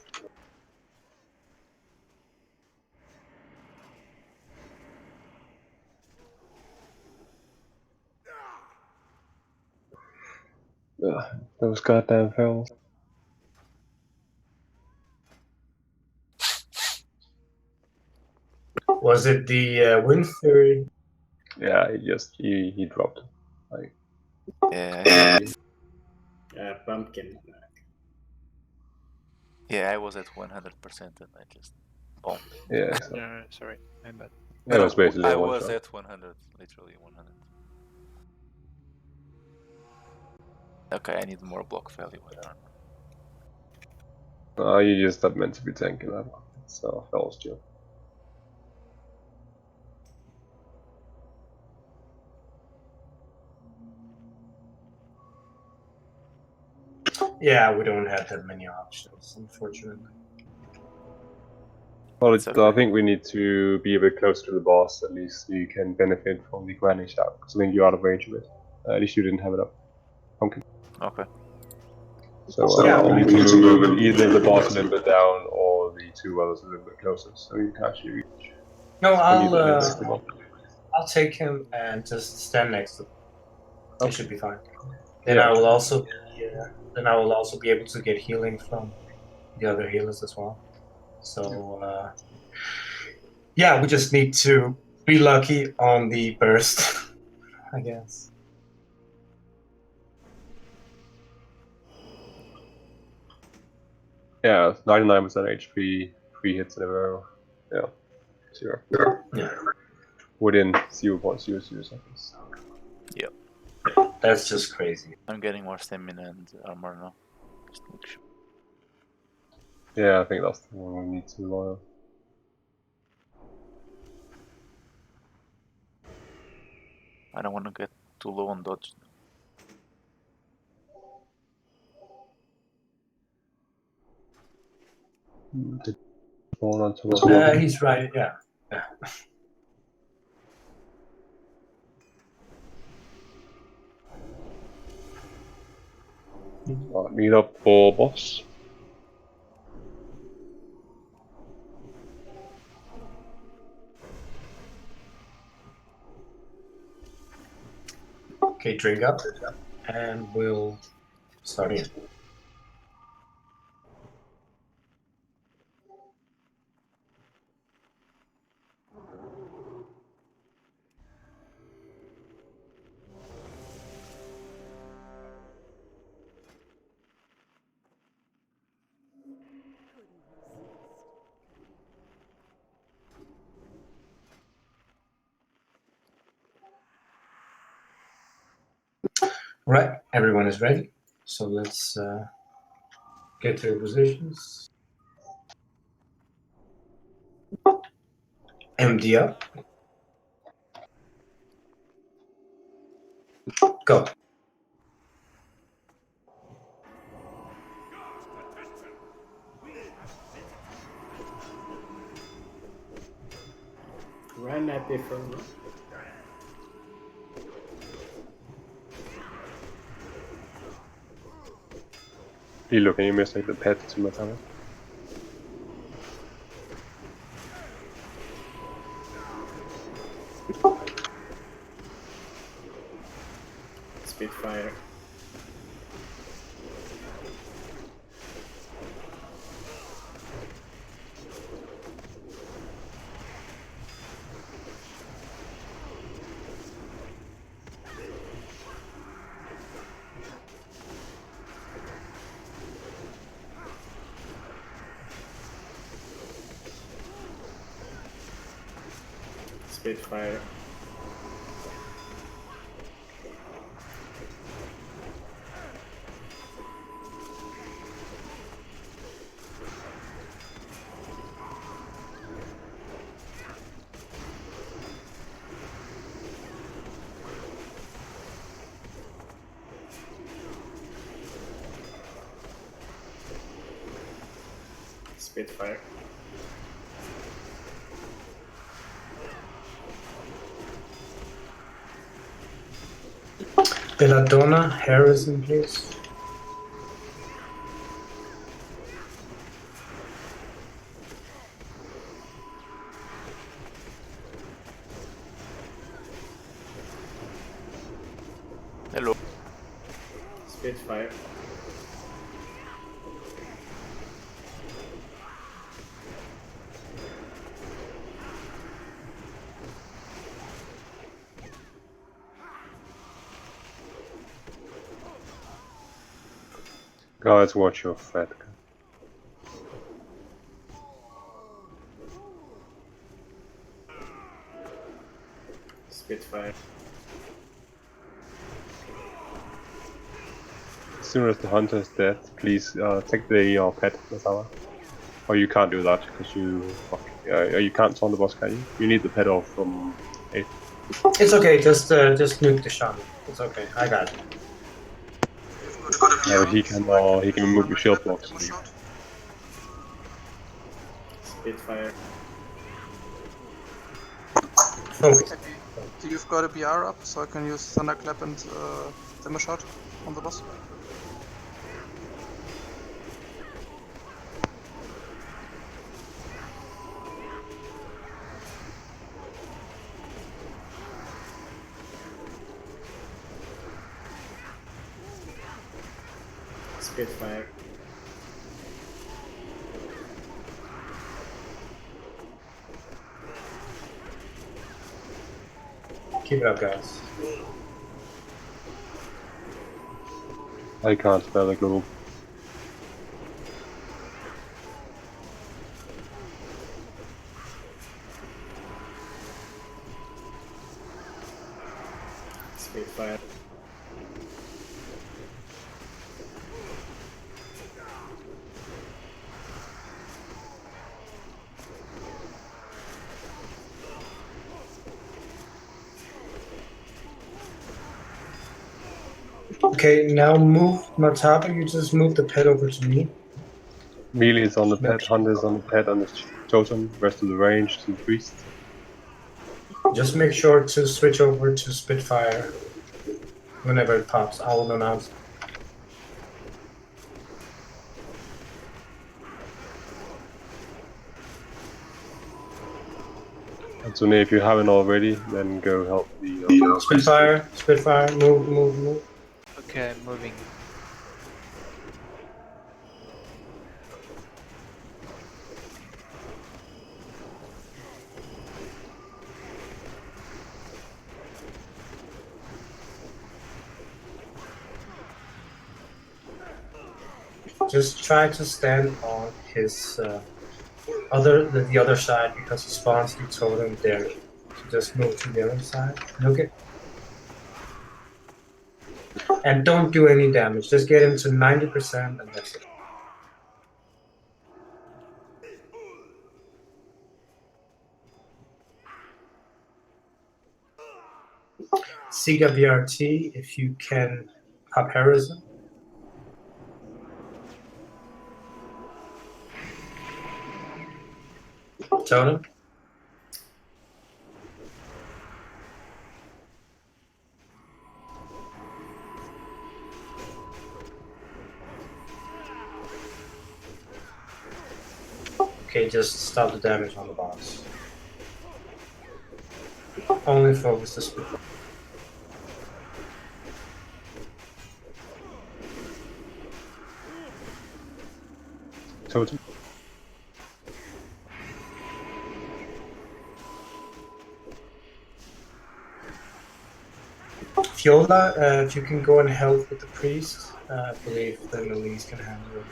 C: Those goddamn fellas.
B: Was it the Wind Fury?
C: Yeah, he dropped. Like,
A: Yeah,
G: Pumpkin.
A: yeah, I was at 100% and I just boom.
C: yeah, so
E: Sorry, my bad.
C: it was basically
A: I
C: a one
A: was
C: shot.
A: at 100, literally 100. Okay, I need more block value. I don't know.
C: You just not meant to be tanking that one. So fellas chill.
B: Yeah, we don't have that many options, unfortunately.
C: Well,
A: It's okay.
C: I think we need to be a bit closer to the boss, at least so you can benefit from the grinding shout, because I think you're out of range of it. At least you didn't have it up. Pumpkin.
A: Okay.
C: So
B: Yeah,
C: we need to move either the boss a little bit down or the two others a little bit closer, so you can actually reach.
B: No,
C: I'll
B: I'll take him and just stand next to him.
C: Okay.
B: It should be fine. Then
C: Yeah.
B: I will also be able to get healing from the other healers as well. So yeah, we just need to Be lucky on the burst, I guess.
C: Yeah, 99% HP, 3 hits in a row. Yeah, 0.
B: Yeah.
C: Within 0.00 seconds.
A: Yep.
B: That's just crazy.
A: I'm getting more stamina and armor now. Just make sure.
C: Yeah, I think that's the one we need to.
A: I don't want to get too low on dodge.
C: Fall onto us.
B: He's right, yeah.
C: Right, meet up for boss.
B: Okay, drink up, and we'll start in. Right, everyone is ready. So let's get to your positions. MD up. Go.
G: Run at the front.
C: Lilo, can you mistake the pet to Matana?
G: Spitfire. Spitfire. Spitfire.
B: Belladonna, Harrison, please.
A: Hello.
G: Spitfire.
C: Guys, watch your fat.
G: Spitfire.
C: As soon as the hunter is dead, please take the pet, Matana. Or you can't do that because you can't taunt the boss, can you? You need the pet off from 8.
B: It's okay, just nuke the shaman. It's okay, I got it.
C: Yeah, he can remove your shield blocks.
G: Spitfire.
B: Focus.
F: You've got a BR up, so I can use Thunderclap and Demo Shot on the boss.
G: Spitfire.
B: Keep it up, guys.
C: I can't spell the globe.
G: Spitfire.
B: Okay, now move Mataba. You just move the pet over to me.
C: Melee is on the pet, Hunter is on the pet on the totem, rest of the range to the priest.
B: Just make sure to switch over to Spitfire whenever it pops. I will announce.
C: And so if you haven't already, then go help the
B: Spitfire, Spitfire, move.
E: Okay, I'm moving.
B: Just try to stand on his the other side because he spawns the totem there. So just move to the other side. Okay. And don't do any damage. Just get him to 90% and that's it. Siga VRT if you can pop Harrison. Totem. Okay, just stop the damage on the boss. Only focus the speed.
C: totem.
B: Fiola, if you can go and help with the priest, I believe the Elise can handle it.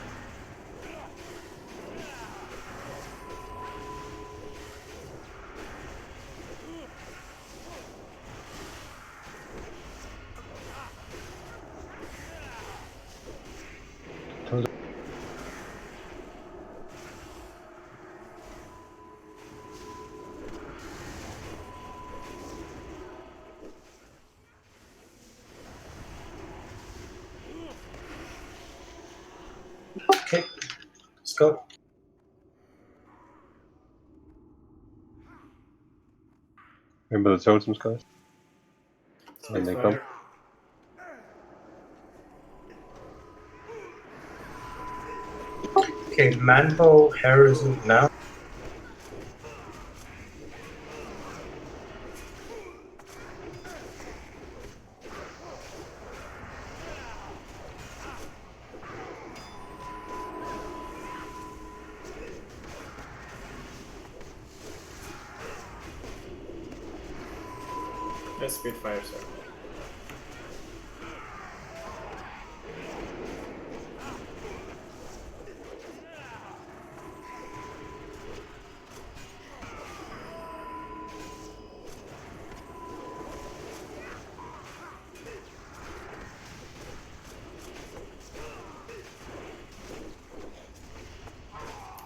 B: Okay, let's go.
C: Remember the totems, guys? When they come.
G: Spitfire.
B: Okay, Manbo, Harrison now.
G: That's Spitfire, sir.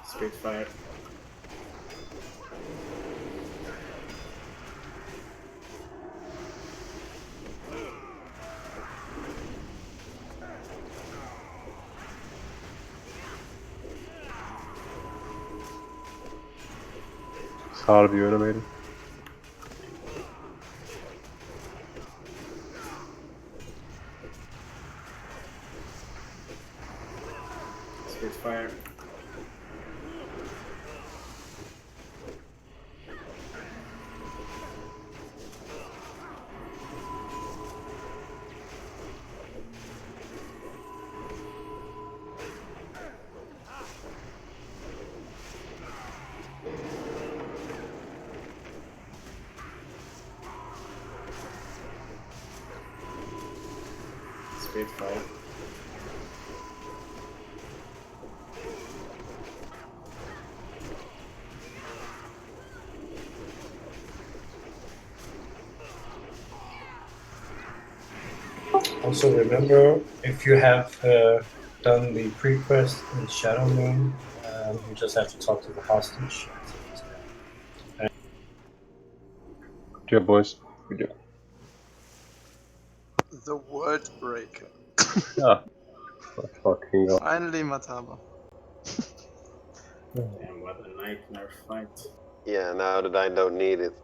G: Spitfire.
C: It's hard to be animated.
G: Spitfire. Spitfire.
B: Also remember, if you have done the pre-quest in Shadow Moon, you just have to talk to the hostage.
C: Good job, boys. Good job.
F: The World Breaker.
C: Ah, fucking god.
F: Finally, Mataba.
G: Damn, what a nightmare fight.
I: Yeah, now that I don't need it.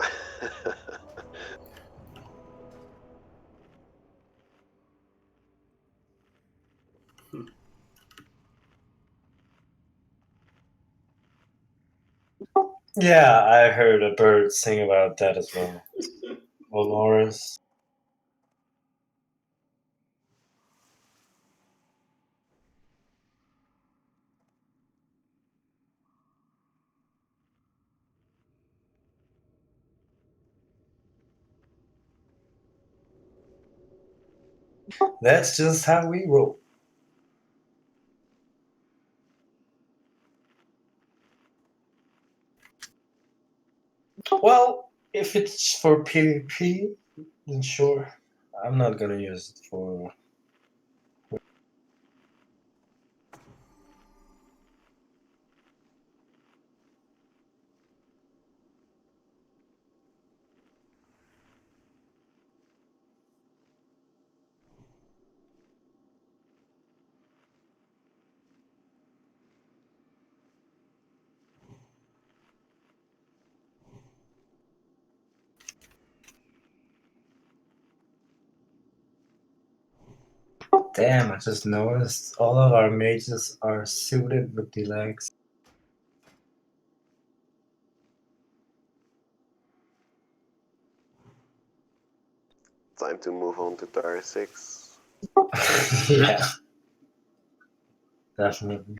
B: Yeah, I heard a bird sing about that as well. Dolores. That's just how we roll. Well, if it's for PvP, then sure. I'm not gonna use it for. Damn, I just noticed all of our mages are suited with the legs.
I: Time to move on to Tier 6.
B: Yeah, definitely.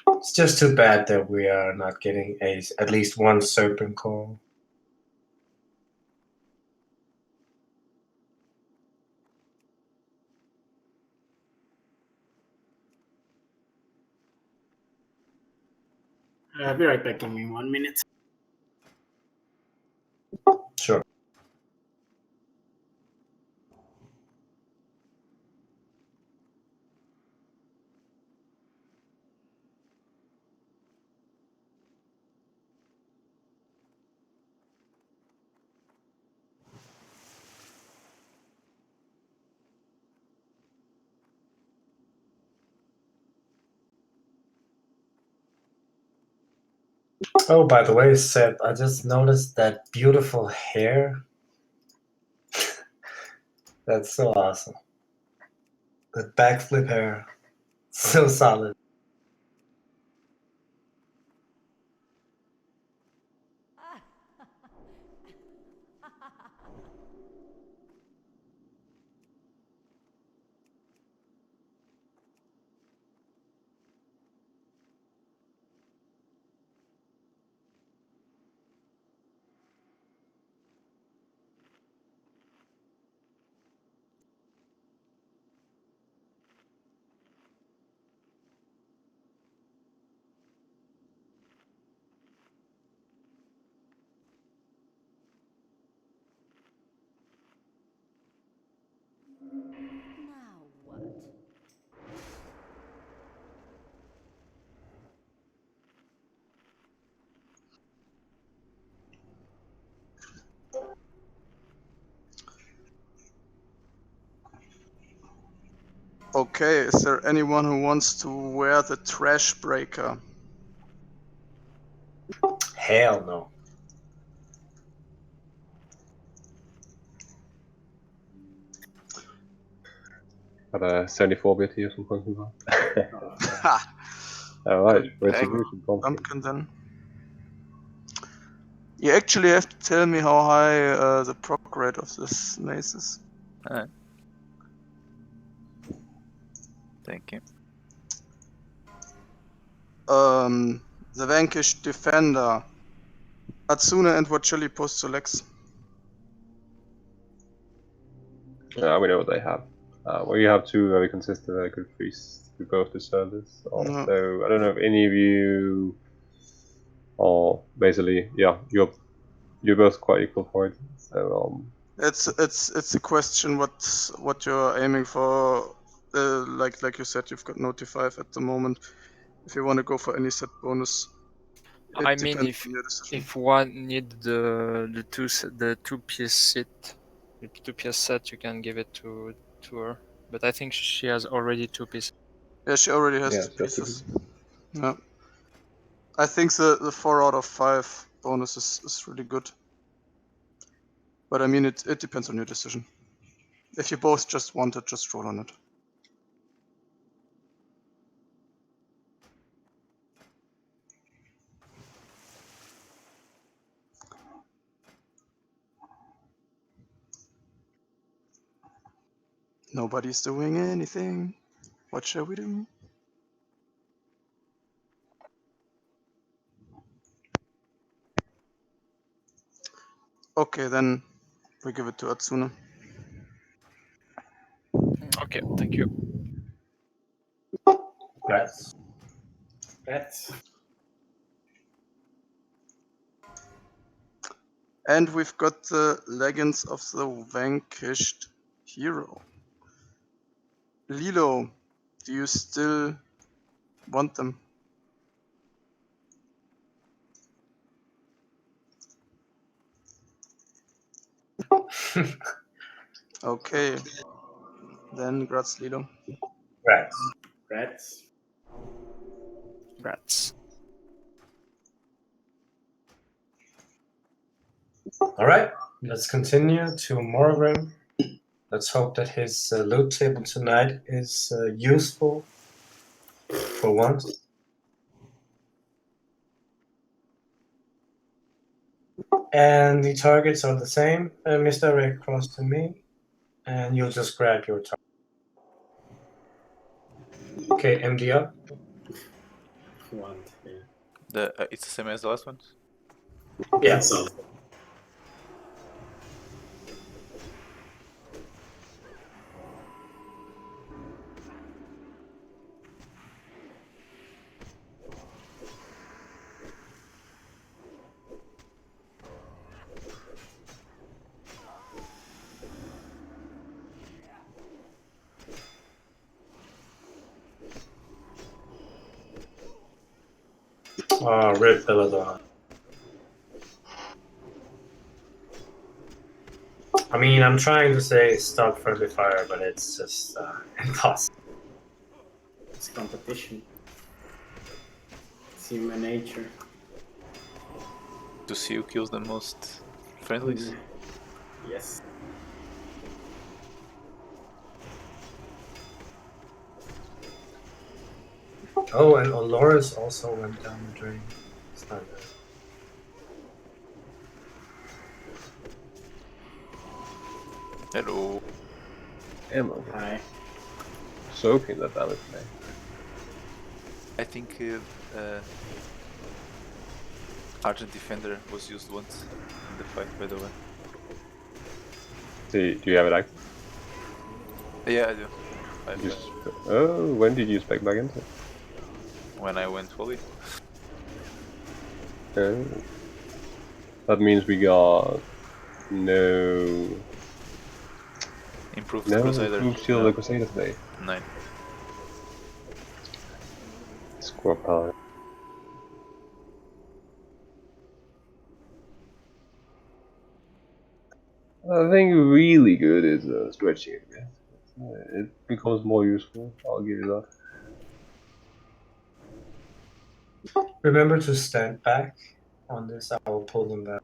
B: It's just too bad that we are not getting at least one serpent call.
G: I'll be right back in 1 minute.
B: Sure. Oh, by the way, Seb, I just noticed that beautiful hair. That's so awesome. The backflip hair. So solid.
J: Now what?
F: Okay, is there anyone who wants to wear the Trash Breaker?
B: Hell no.
C: Got a 74 bit here, some points.
F: Ha!
C: Alright,
F: Good
C: retribution pumpkin.
F: Pumpkin then. You actually have to tell me how high the proc rate of this mace is.
A: Alright. Thank you.
F: The Vanquished Defender. Hatsune and what Chili post selects.
C: We know what they have. We have two very consistent, very good priests who both deserve this.
F: No.
C: So I don't know if any of you, or basically, yeah, you're both quite equal for it. So
F: It's a question what you're aiming for. Like you said, you've got no T5 at the moment. If you want to go for any set bonus, it
E: I mean,
F: depends on your decision.
E: if one need the two piece set, the 2 piece set, you can give it to her. But I think she has already 2 pieces.
F: Yeah, she already has
C: yeah,
F: 2
C: just
F: pieces. Yeah. I think the 4 out of 5 bonus is really good. But I mean, it depends on your decision. If you both just want it, just roll on it. Nobody's doing anything. What shall we do? Okay, then we give it to Atsuna.
E: Okay, thank you.
B: Rats.
G: Rats.
F: And we've got the leggings of the vanquished hero. Lilo, do you still want them? Okay. Then grats, Lilo.
B: Rats.
G: Rats.
E: Rats.
B: Alright, let's continue to Morgrim. Let's hope that his loot table tonight is useful for once. And the targets are the same. Misdirect across to me, and you'll just grab your target. Okay, MD up.
G: Want, yeah.
A: It's the same as the last one.
B: Yeah.
G: So,
B: Rip Belladon. I mean, I'm trying to say stop friendly fire, but it's just impossible.
G: it's competition. It's human nature.
A: To see who kills the most friendlies.
G: Yes.
B: Oh, and Oloris also went down the drain. It's not good.
A: Hello.
C: ammo.
G: Hi.
C: Soaking that damage, man.
A: I think Argent Defender was used once in the fight, by the way.
C: Do you have it active?
A: Yeah, I do.
C: Oh, when did you spec back into it?
A: When I went fully.
C: Oh. That means we got no
A: Improved Crusader.
C: improved Shield of the Crusader today.
A: 9.
C: Score power. I think really good is stretching it. It becomes more useful. I'll give you that.
B: Remember to stand back on this. I will pull them back.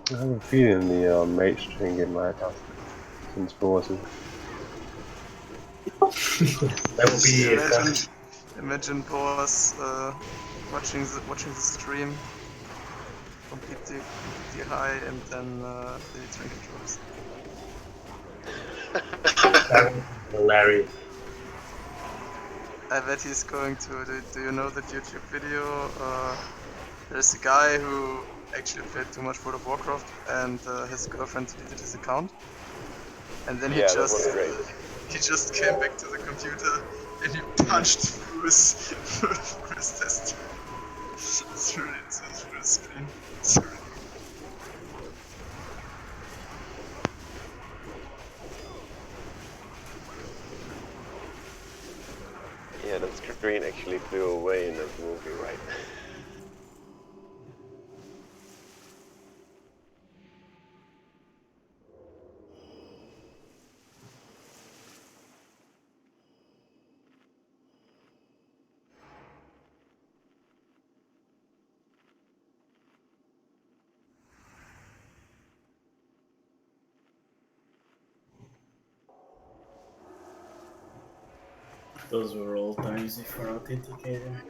C: I have a feeling the mage train might have since Boas is.
B: That would be fun.
F: Imagine Boas watching the stream completely high, and then the trinket drops.
B: That would be hilarious.
F: I bet he's going to. Do you know that YouTube video? There's a guy who actually played too much World of Warcraft, and his girlfriend deleted his account. And then he
I: Yeah, that was great.
F: just came back to the computer and he punched through his test through the screen. It's really good.
I: Yeah, that screen actually flew away in that movie, right?
G: Those were all times for authenticator.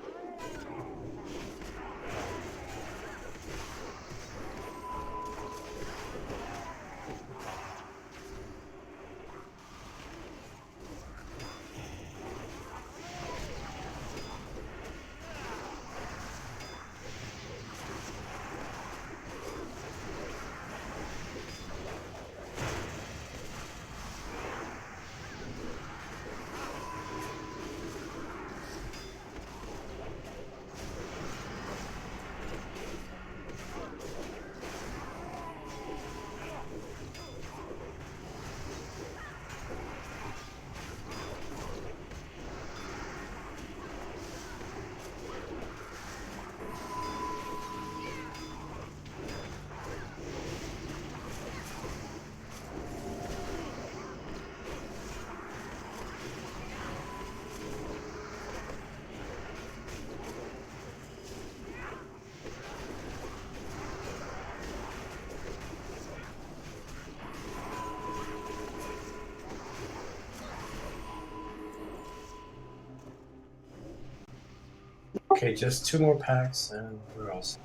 B: Okay, just 2 more packs and we're all set.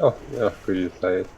C: Oh, yeah, pretty decided.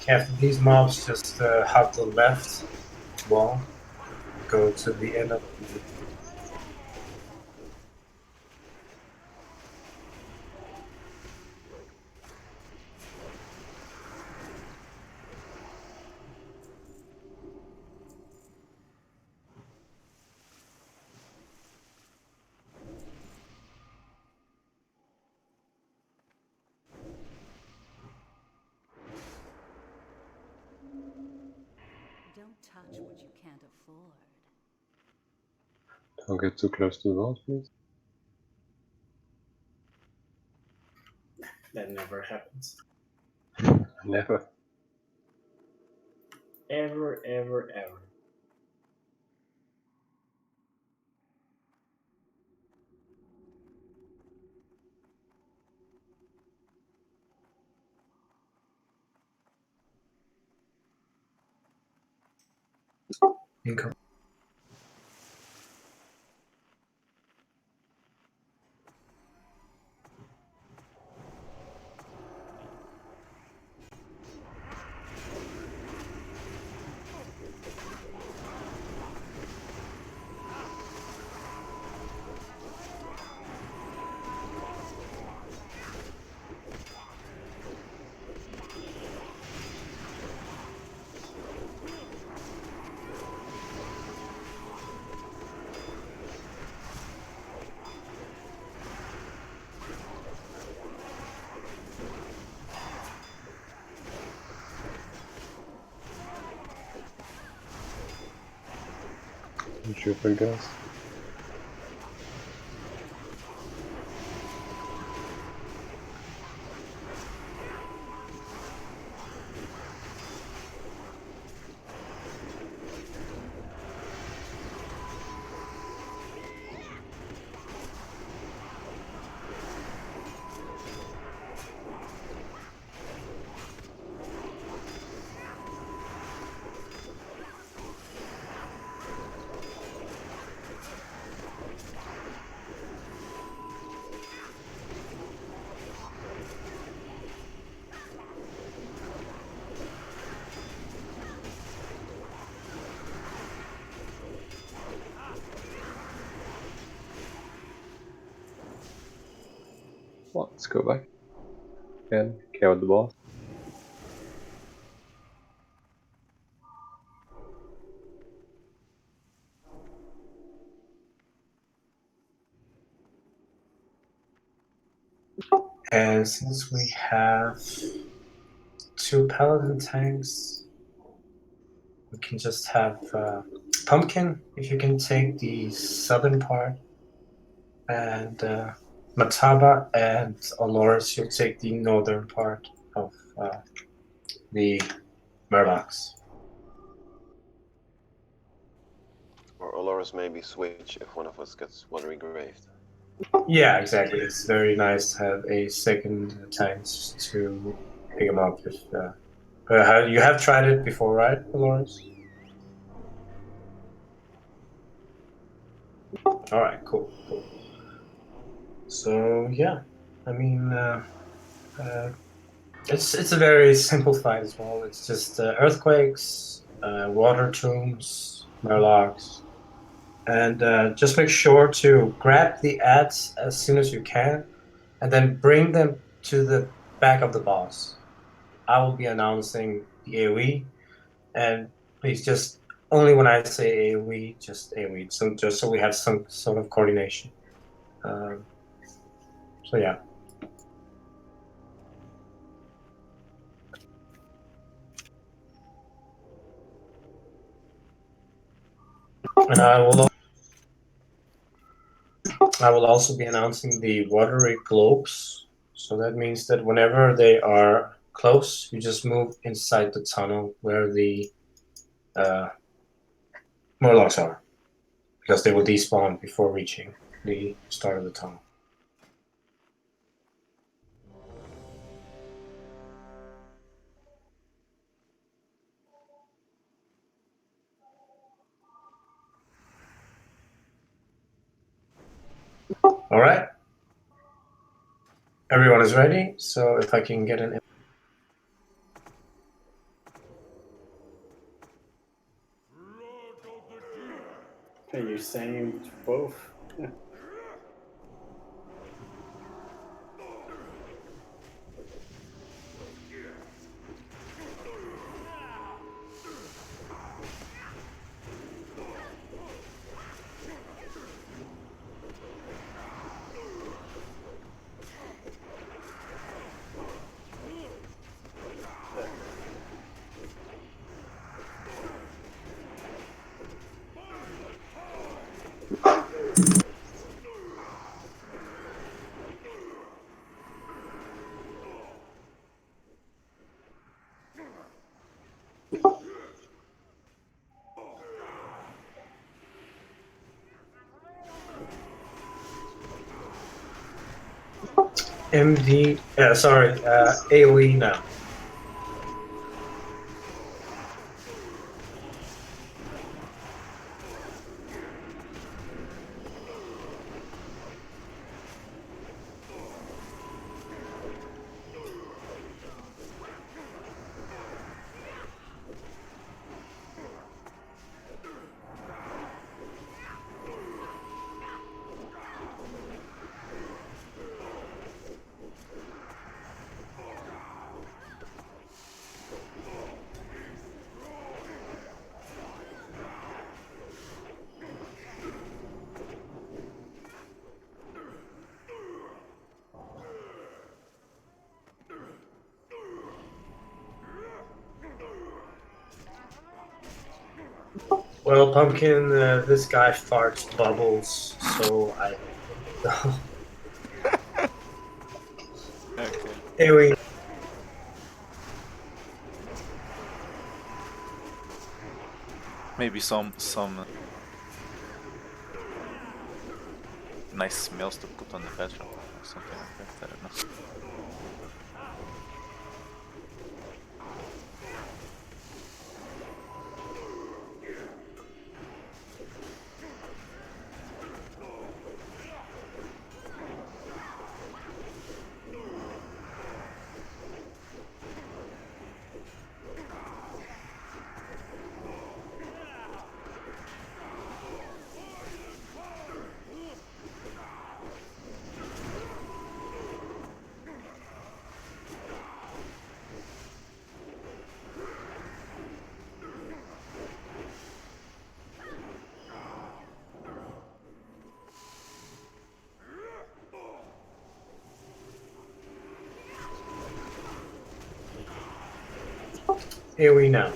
B: After these mobs, just hop to the left wall, go to the end of the.
J: Don't touch what you can't afford.
C: Don't get too close to the walls, please.
G: That never happens.
C: Never.
G: Ever, ever, ever.
B: Incorrect.
C: Shoot for guys. Well, let's go back. And care with the boss.
B: And since we have 2 paladin tanks, we can just have Pumpkin, if you can take the southern part, and Mataba and Oloris, you'll take the northern part of the Murlocs.
I: Or Oloris maybe switch if one of us gets watery graved.
B: Yeah, exactly. It's very nice to have a second tank to pick them up. If you have tried it before, right, Lawrence? All right, cool. So yeah, I mean, it's a very simple fight as well. It's just earthquakes, water tombs, Murlocs, and just make sure to grab the ads as soon as you can, and then bring them to the back of the boss. I will be announcing the AoE, and please just only when I say AoE, just AoE. So just so we have some sort of coordination. So yeah. And I will also be announcing the watery globes. So that means that whenever they are close, you just move inside the tunnel where the Murlocs are, because they will despawn before reaching the start of the tunnel. All right. Everyone is ready. So if I can get an
G: Are you saying both?
B: AoE now. Well, Pumpkin, this guy farts bubbles, so I.
A: Okay.
B: Anyway,
A: Maybe some nice smells to put on the bedroom or something like that. I don't know.
B: here we know.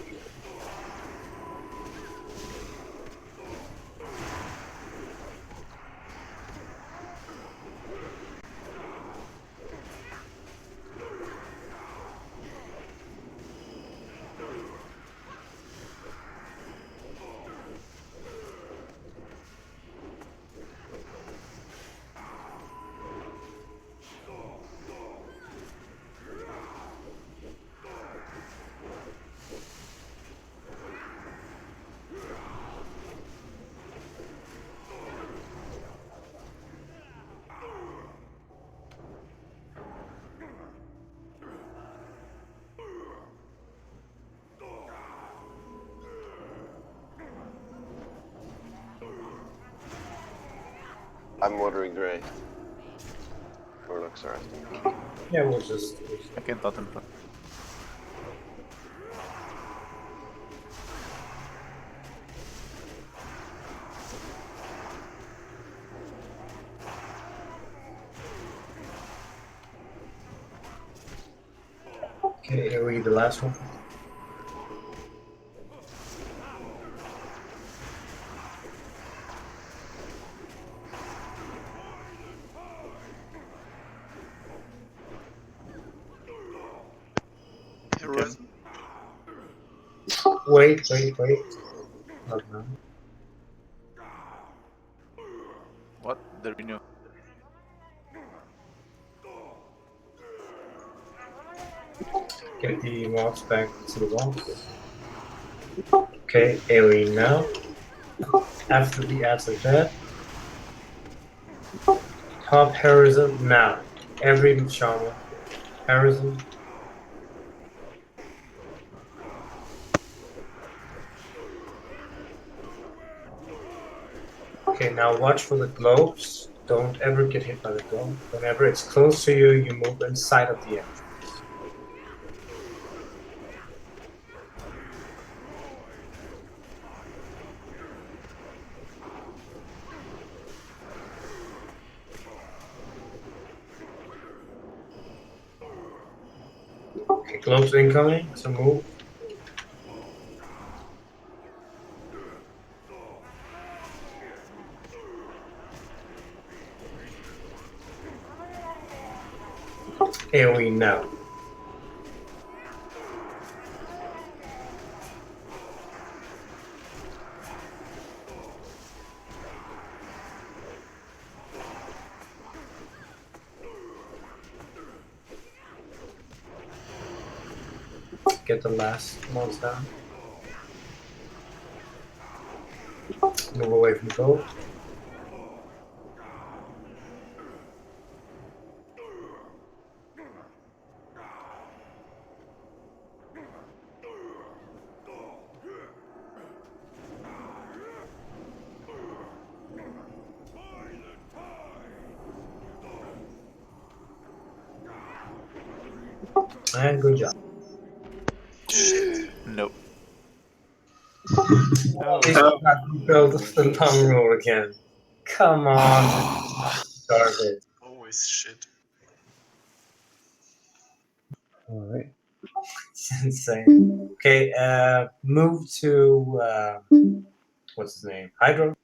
I: I'm ordering Gray. Warlocks are after me.
B: Yeah, we'll just.
A: I can totem plant.
B: Okay, here we the last one.
D: Horizon.
B: Wait. Not now.
A: What? The renew.
B: Get the mobs back to the wall. Okay, AoE now. After the ads like that. Top Harrison now. Every shaman. Harrison. Okay, now watch for the globes. Don't ever get hit by the globe. Whenever it's close to you, you move inside of the entrance. Okay, globes incoming, so move. AoE now. Get the last ones down. Move away from gold. And good job.
A: No.
B: He's got to build the long roll again. Come on, garbage.
D: Always shit.
C: Alright.
B: It's insane. Okay, move to what's his name? Hydro.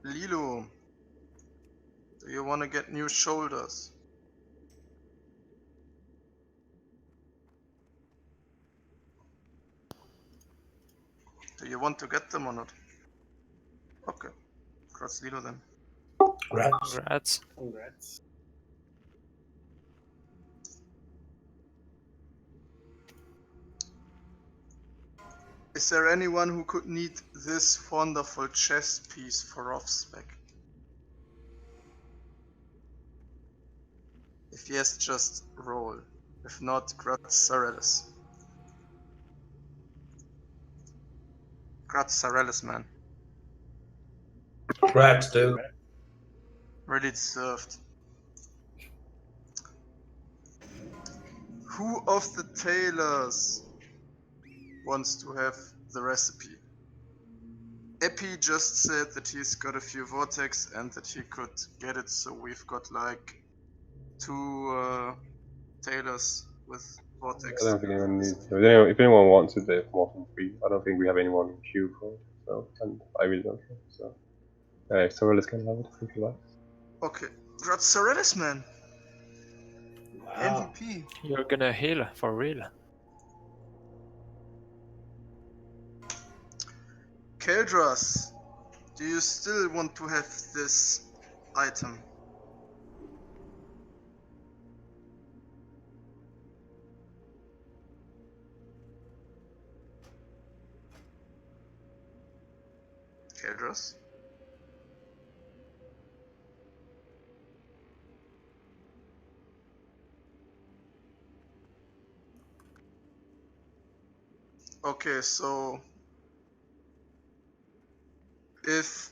F: Lilo, do you want to get new shoulders? Do you want to get them or not? Okay, cross Lilo then.
B: Rats.
E: Rats.
G: Congrats.
F: Is there anyone who could need this wonderful chess piece for off spec? If yes, just roll. If not, Gratsarelis. Gratsarelis, man.
B: Rats, dude.
F: Really deserved. Who of the tailors wants to have the recipe? Epi just said that he's got a few vortex and that he could get it, so we've got like 2 tailors with vortex.
C: I don't think anyone needs. If anyone wants it, they're more than free. I don't think we have anyone in queue for it. So, and I really don't care. So, Sorellis can have it if you like.
F: Okay, Gratsarelis, man.
G: Wow.
F: MVP.
E: You're gonna heal for real.
F: Keldras, do you still want to have this item? Keldras? Okay, so if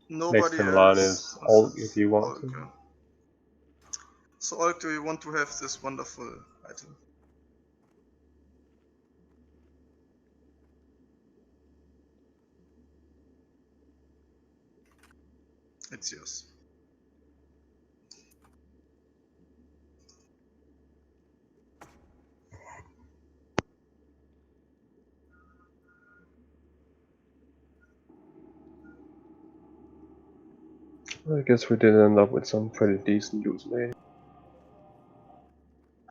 F: nobody
C: Next in line
F: else
C: is Olk if you want
F: okay.
C: to.
F: So Olk, do you want to have this wonderful item? It's yours.
C: I guess we did end up with some pretty decent loot maybe.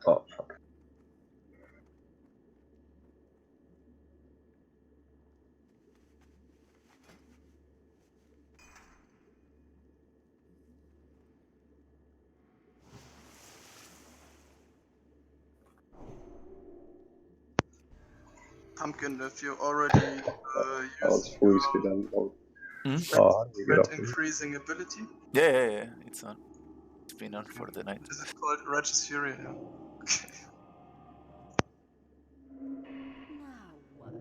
C: Oh fuck.
F: Pumpkin, if you already
C: I was
F: used
C: full
F: your
C: speed and oh,
A: Hmm?
C: how do you get
F: red
C: up here?
F: increasing ability,
A: Yeah, it's on. It's been on for the night.
F: is it called Regis Fury? Yeah. Okay.
J: Now what?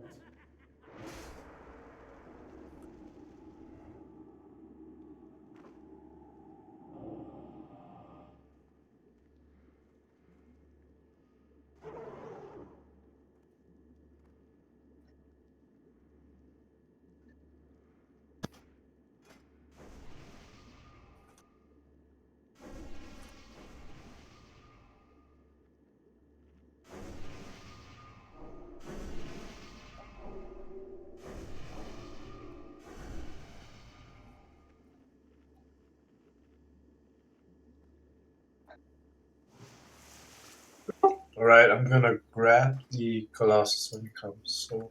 B: Alright, I'm gonna grab the Colossus when it comes. So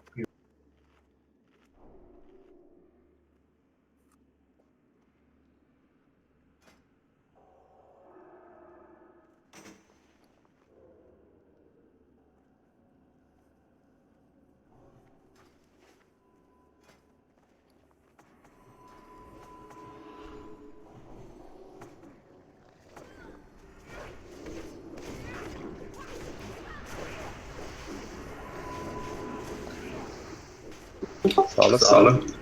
C: Solid.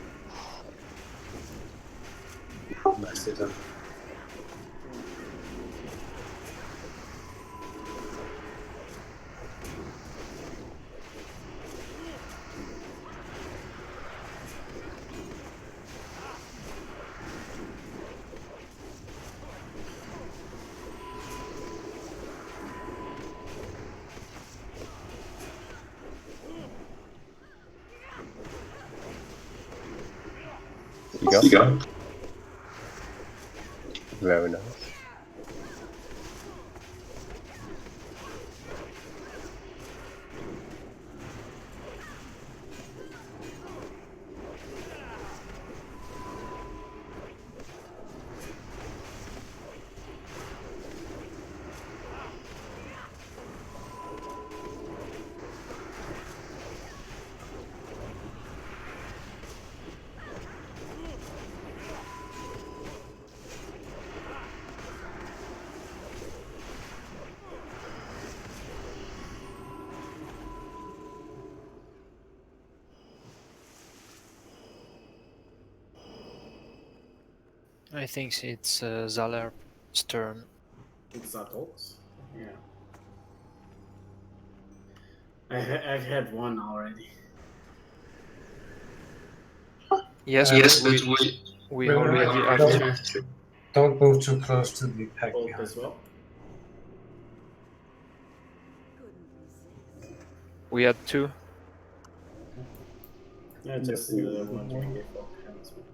B: nicely done.
C: You go. Very nice.
E: I think it's Zaler's turn.
G: It's adults. Yeah. I've had one already.
E: Yes, but we already have two.
B: Don't move too close to the pack
G: Bolt
B: behind.
G: as well.
J: Couldn't resist.
E: We had two.
G: Yeah, just one to give for him as well.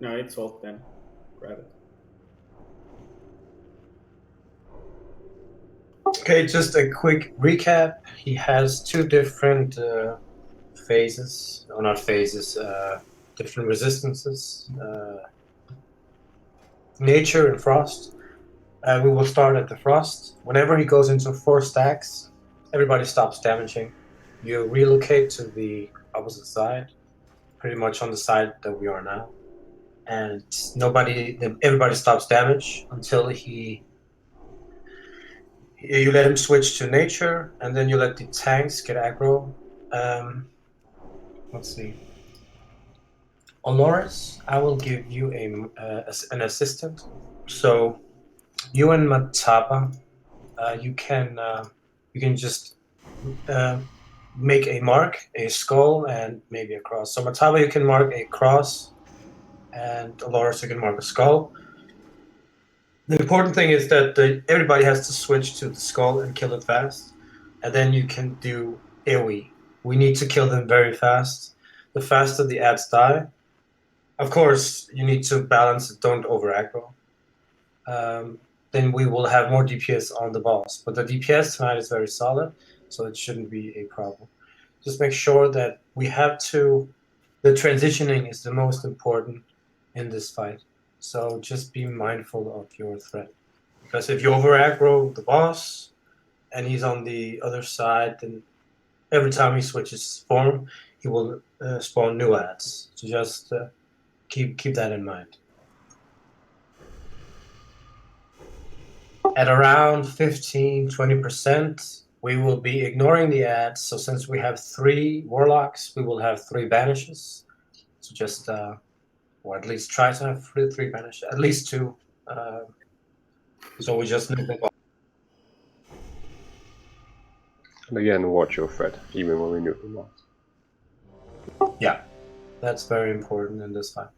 G: No, it's all then. Grab it.
B: Okay, just a quick recap. He has two different phases, or not phases, different resistances. Nature and frost. We will start at the frost. Whenever he goes into 4 stacks, everybody stops damaging. You relocate to the opposite side, pretty much on the side that we are now, and everybody stops damage until he You let him switch to nature, and then you let the tanks get aggro. Let's see. Oloris, I will give you an assistant. So you and Mataba, you can just make a mark, a skull, and maybe a cross. So Mataba, you can mark a cross, and Oloris, you can mark a skull. The important thing is that everybody has to switch to the skull and kill it fast, and then you can do AoE. We need to kill them very fast. The faster the ads die, of course, you need to balance it. Don't over aggro. Then we will have more DPS on the boss. But the DPS tonight is very solid, so it shouldn't be a problem. Just make sure that we have to. The transitioning is the most important in this fight. So just be mindful of your threat. Because if you over aggro the boss and he's on the other side, then every time he switches form, he will spawn new ads. So just keep that in mind. At around 15-20%, we will be ignoring the ads. So since we have 3 warlocks, we will have 3 banishes. So just, or at least try to have 3 banishes, at least 2. So we just need the.
C: And again, watch your threat, even when we nuke them out.
B: Yeah, that's very important in this fight.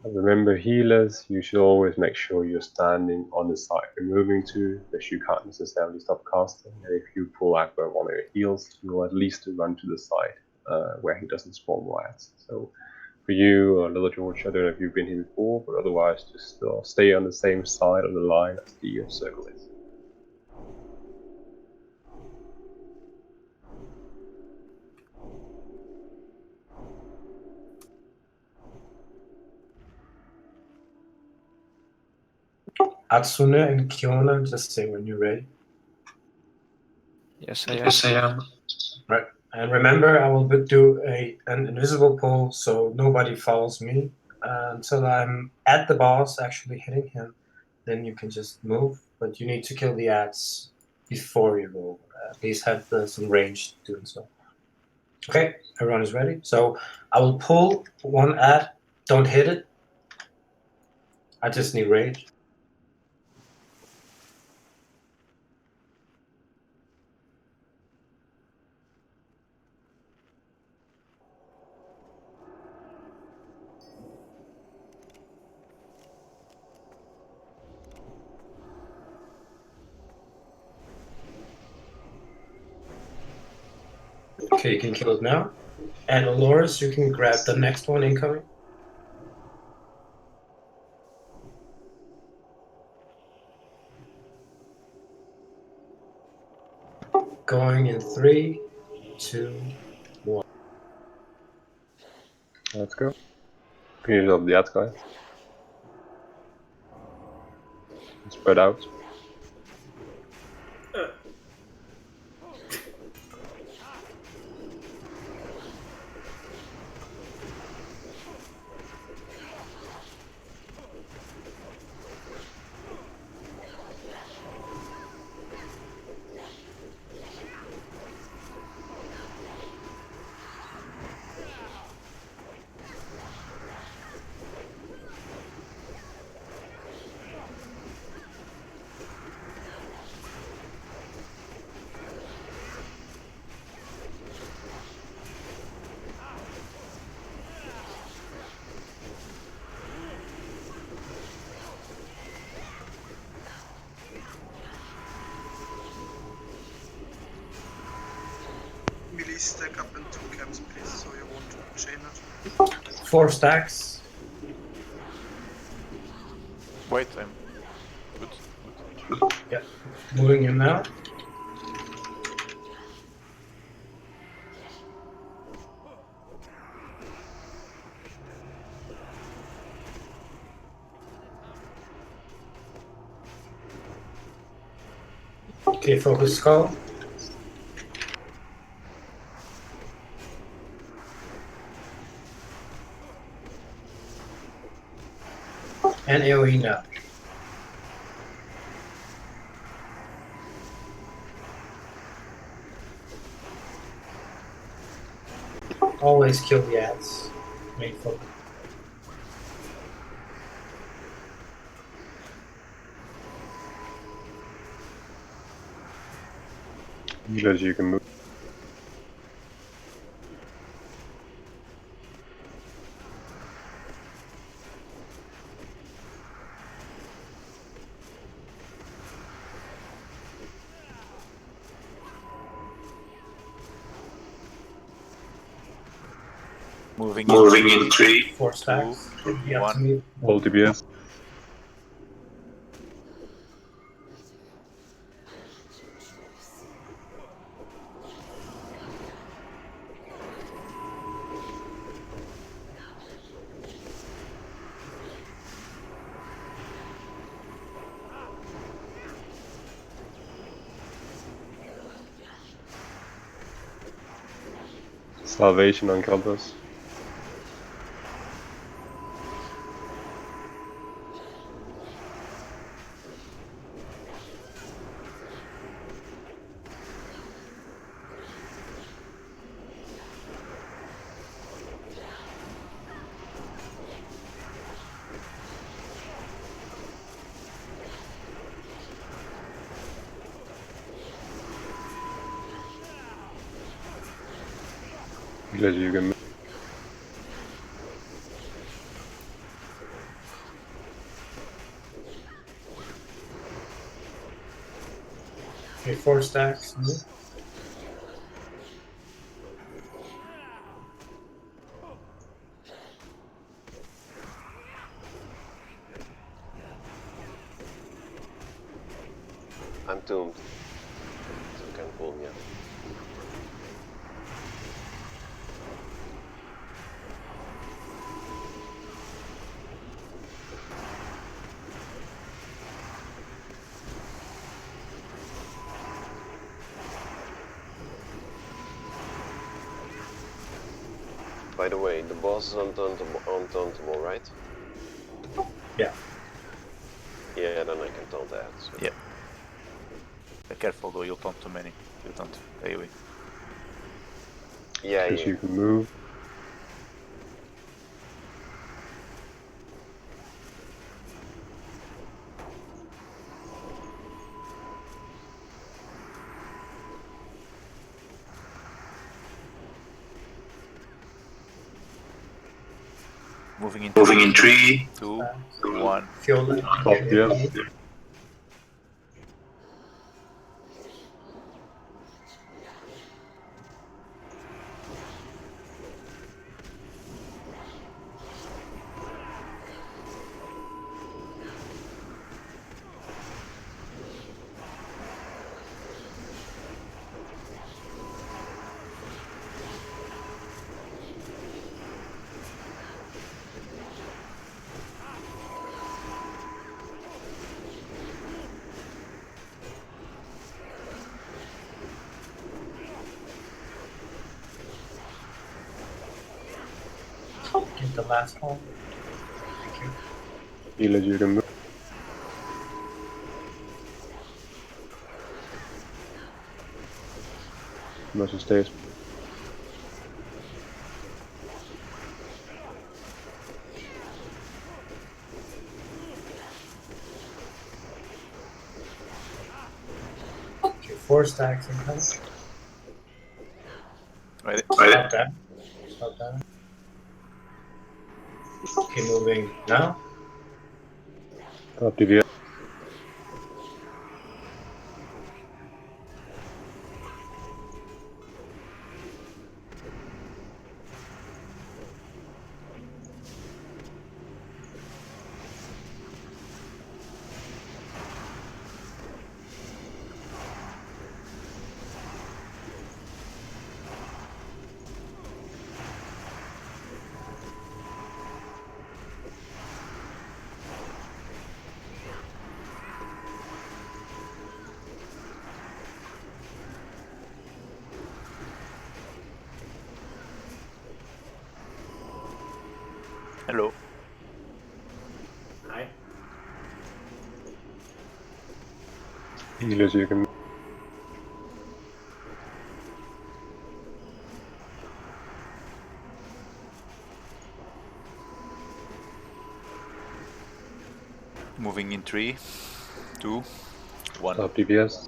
C: Remember, healers, you should always make sure you're standing on the side you're moving to, that you can't necessarily stop casting. And if you pull aggro on one of your heals, you'll at least run to the side where he doesn't spawn more ads. So for you, Little George, I don't know if you've been here before, but otherwise just stay on the same side of the line as the circle is.
B: Atsune and Kiona, just say when you're ready.
E: Yes, I am.
B: Right. And remember, I will do an invisible pull so nobody follows me until I'm at the boss, actually hitting him. Then you can just move, but you need to kill the ads before you go. At least have some range doing so. Okay, everyone is ready. So I will pull one ad. Don't hit it. I just need rage. Okay, you can kill it now. And Oloris, you can grab the next one incoming. Going in 3, 2, 1.
C: Let's go. Finish up the ads, guys. Spread out.
D: Melee stack up in 2 camps, please, so you won't chain it.
B: 4 stacks.
A: Wait, I'm good.
B: Yeah, moving in now. Okay, focus skull. And AoE now. Always kill the ads. Wait for them.
C: Healers, you can move.
A: Moving
B: in
A: in
B: 3, 4 stacks. You have to
A: 1.
B: move.
C: All DBS. Salvation on Krampus. Healers, you can move.
B: Okay, 4 stacks. Move.
I: I'm doomed. So you can pull me up. By the way, the boss is untauntable, right?
B: Yeah.
I: Yeah, then I can taunt that. So.
A: Yeah. Be careful though, you'll taunt too many. You taunt AoE.
I: Yeah,
C: Healers,
I: yeah.
C: you can move.
A: Moving in
B: Moving
A: 3,
B: in
A: 2, 1.
B: Feel that.
C: Top DBS.
B: Get the last one. Thank you.
C: Healers, you can move. Must stay.
B: Okay, 4 stacks in hand.
A: Ready?
B: Stop that. Stop that. Okay, moving now.
C: Top DBS.
A: Hello.
G: Hi.
C: Healers, you can.
A: Moving in 3, 2, 1.
C: Stop DPS.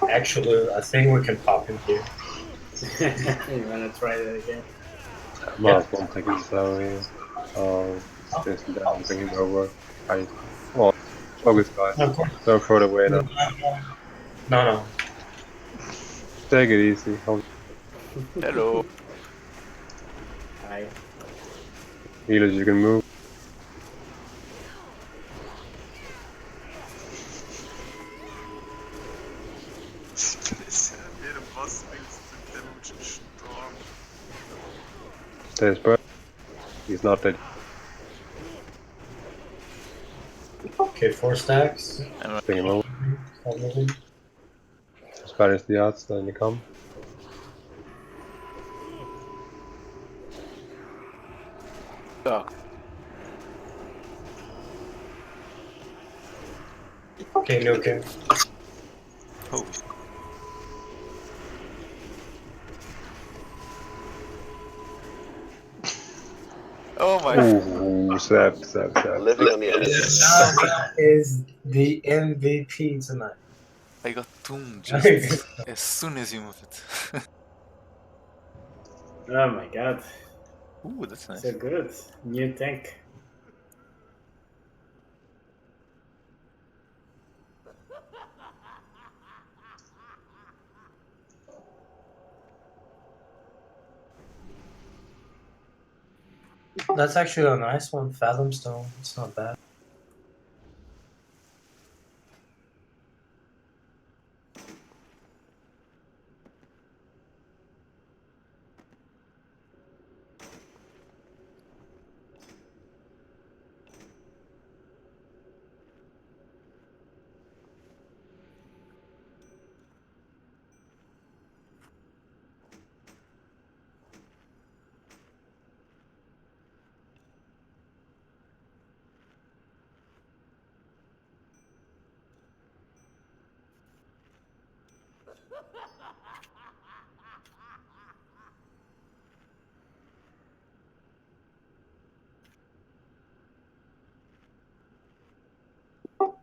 B: Actually, I think we can pop in here.
G: You wanna try that again?
C: Might as well take it slow here. Chase him down, bring him over. Come on, focus guys.
B: No, of course.
C: Don't throw it away now.
B: No.
C: Take it easy.
A: Hello.
G: Hi.
C: Healers, you can move.
F: Jeder Boss brings the damage in Storm.
C: There's Bert. He's not dead.
B: Okay, 4 stacks.
C: Bring him over.
B: Start moving.
C: Spanish the odds, then you come.
A: Oh,
B: Okay, nuking.
A: oh. Oh my.
C: Ooh, sap.
I: Living on the edge.
B: That is the MVP tonight.
A: I got doomed just as soon as you move it.
G: Oh my god.
A: Ooh, that's nice.
G: So good. New tank.
B: That's actually a nice one. Fathom Stone. It's not bad.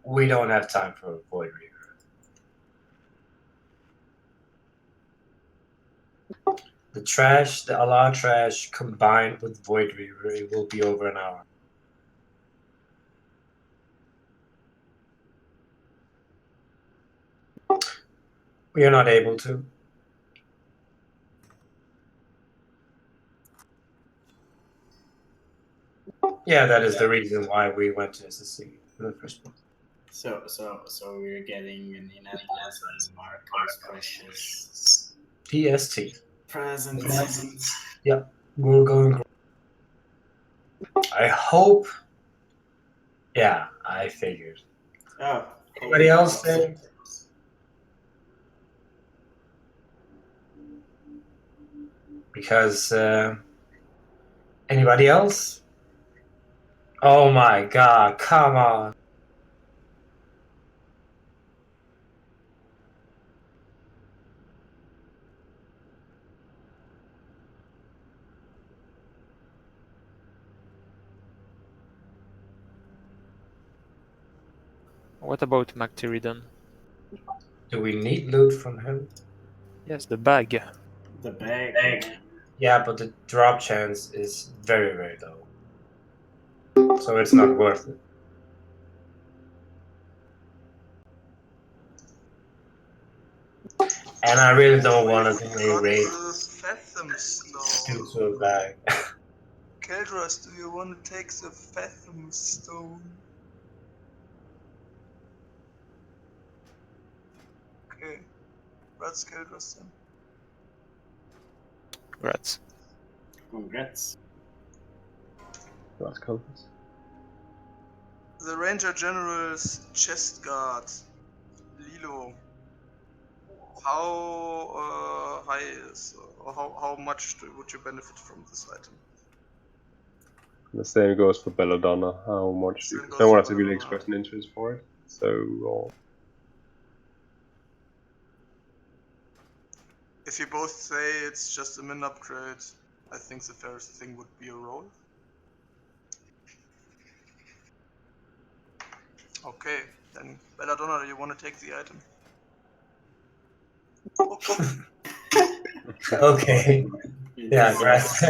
B: We don't have time for a Void Reaver. The trash, the Allah trash combined with Void Reaver, it will be over an hour. We are not able to. Yeah, that is the reason why we went to SSC in the first place.
G: So we're getting an inadequate and Marco's precious
B: PST.
G: present.
B: Yep, we're going. I hope. Yeah, I figured.
G: Oh.
B: Anybody else think? Because anybody else? Oh my god, come on.
E: What about Mactiridon?
B: Do we need loot from him?
E: Yes, the bag.
G: The bag.
B: Yeah, but the drop chance is very, very low. So it's not worth it. And I really don't want to do a raid
F: Fathom
B: due
F: Stone.
B: to a bag.
F: Keldros, do you want to take the Fathom Stone? Okay. Rats Keldros then.
E: Rats.
G: Congrats.
C: That's compass.
F: The Ranger General's chest guard, Lilo. How high is, or how much would you benefit from this item?
C: The same goes for Belladonna. How much?
F: Same
C: Because
F: goes
C: no one
F: for
C: has really
F: Belladonna.
C: expressed an interest for it. So
F: If you both say it's just a min upgrade, I think the fairest thing would be a roll. Okay, then Belladonna, do you want to take the item?
B: Okay. Yeah, grass.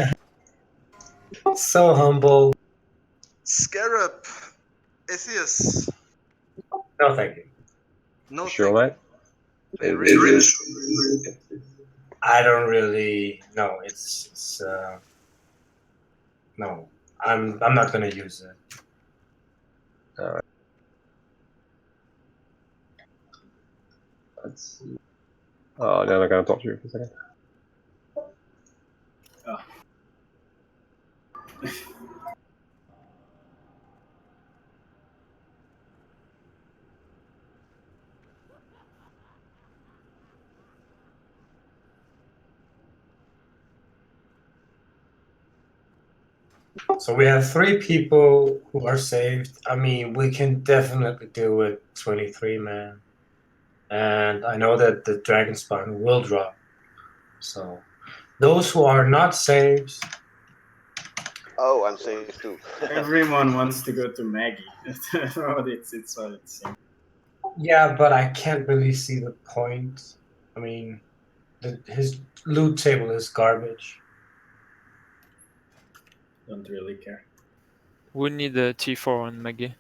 B: So humble.
F: Scarab, Atheus.
B: No, thank you.
F: No,
C: sure,
F: thank
C: mate.
F: you. Very rich.
B: I don't really. No, it's no. I'm not gonna use it.
C: Alright. Let's see. Oh, now I'm gonna talk to you for a second.
B: So we have 3 people who are saved. I mean, we can definitely do it 23 man. And I know that the Dragon Spawn will drop. So those who are not saved.
I: Oh, I'm safe too.
G: Everyone wants to go to Maggie. it's what it seems.
B: Yeah, but I can't really see the point. I mean, his loot table is garbage.
G: Don't really care.
E: We need a T4 on Maggie.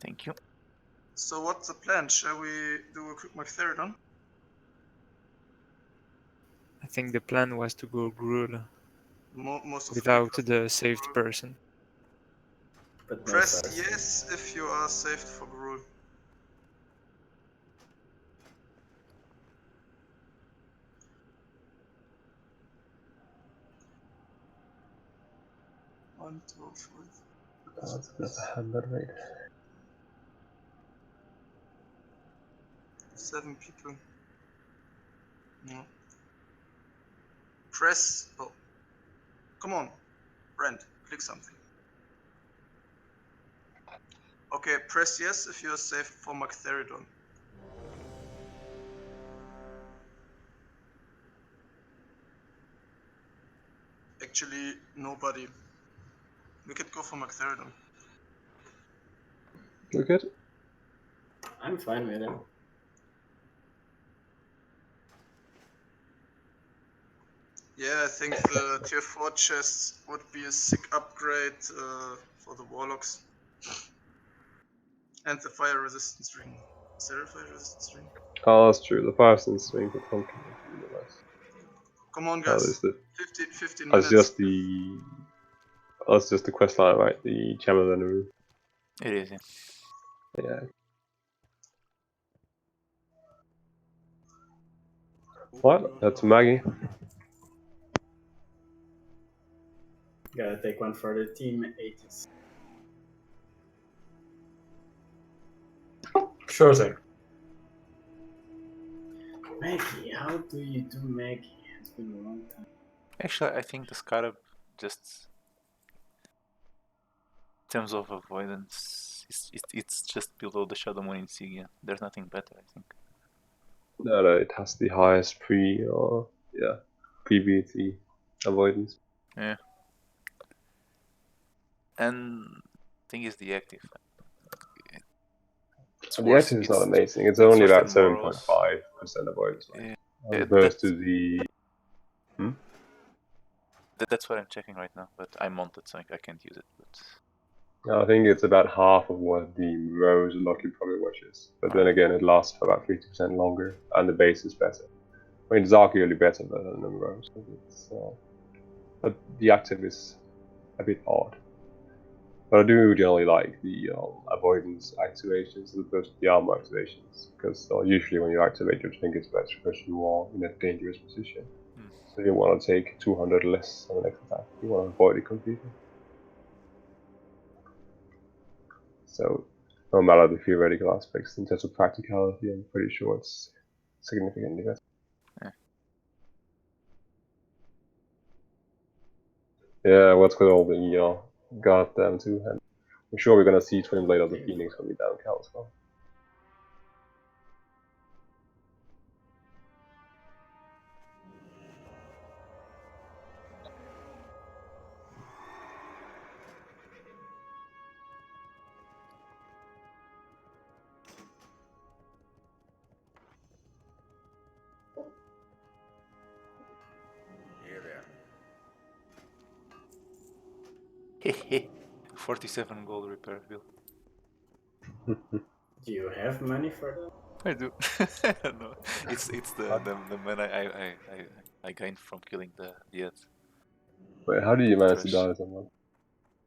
A: Thank you.
F: So what's the plan? Shall we do a quick Machtheridon?
E: I think the plan was to go Gruul
F: Most of
E: without
F: the
E: the saved person.
G: But no
F: Press
G: first.
F: yes if you are saved for Gruul. One, two, three.
C: Oh, that's another hammer, right?
F: 7 people. No. Press. Oh. Come on. Brent, click something. Okay, press yes if you are saved for Machtheridon. Actually, nobody. We could go for Machtheridon.
C: You good?
G: I'm fine with it.
F: Yeah, I think the tier 4 chests would be a sick upgrade for the Warlocks. And the fire resistance ring. Is there a fire resistance ring?
C: Oh, that's true. The Firesense swing for pumpkin is really nice.
F: Come on,
C: Oh,
F: guys.
C: there's the.
F: 15
C: That's
F: minutes.
C: just the. That's just the quest line, right? The Chamberlain room.
A: It is. Yeah.
C: Yeah. What? That's Maggie.
G: Gotta take one for the team 80s.
B: Sure thing.
G: Maggie, how do you do Maggie? It's been a long time.
A: Actually, I think the Scarab just in terms of avoidance, it's just below the Shadow Moon Insignia. There's nothing better, I think.
C: No, it has the highest pre-BT avoidance.
A: Yeah. And thing is the active.
C: The active is not amazing. It's only
A: worse
C: about
A: than Moros.
C: 7.5% avoidance, right?
A: Yeah,
C: As opposed to the.
A: That's what I'm checking right now, but I'm mounted, so I can't use it. But
C: I think it's about half of what the Rose Lucky Pocket Watch is. But then again, it lasts for about 50% longer, and the base is better. I mean, it's arguably better than the Rose. It's, but the active is a bit odd. But I do generally like the avoidance activations as opposed to the armor activations, because usually when you activate your trinkets, that's because you are in a dangerous position. So you want to take 200 less on the next attack. You want to avoid it completely. So no matter the theoretical aspects, in terms of practicality, I'm pretty sure it's significantly better. Yeah, what's with all the goddamn two-hand? I'm sure we're gonna see Twin Blade of the Phoenix when we down Cal as well.
A: Hehe. 47 gold repair bill.
G: Do you have money for that?
A: I do. No, it's the mana I gained from killing the ads.
C: Wait, how do you manage to
A: Trash.
C: die someone?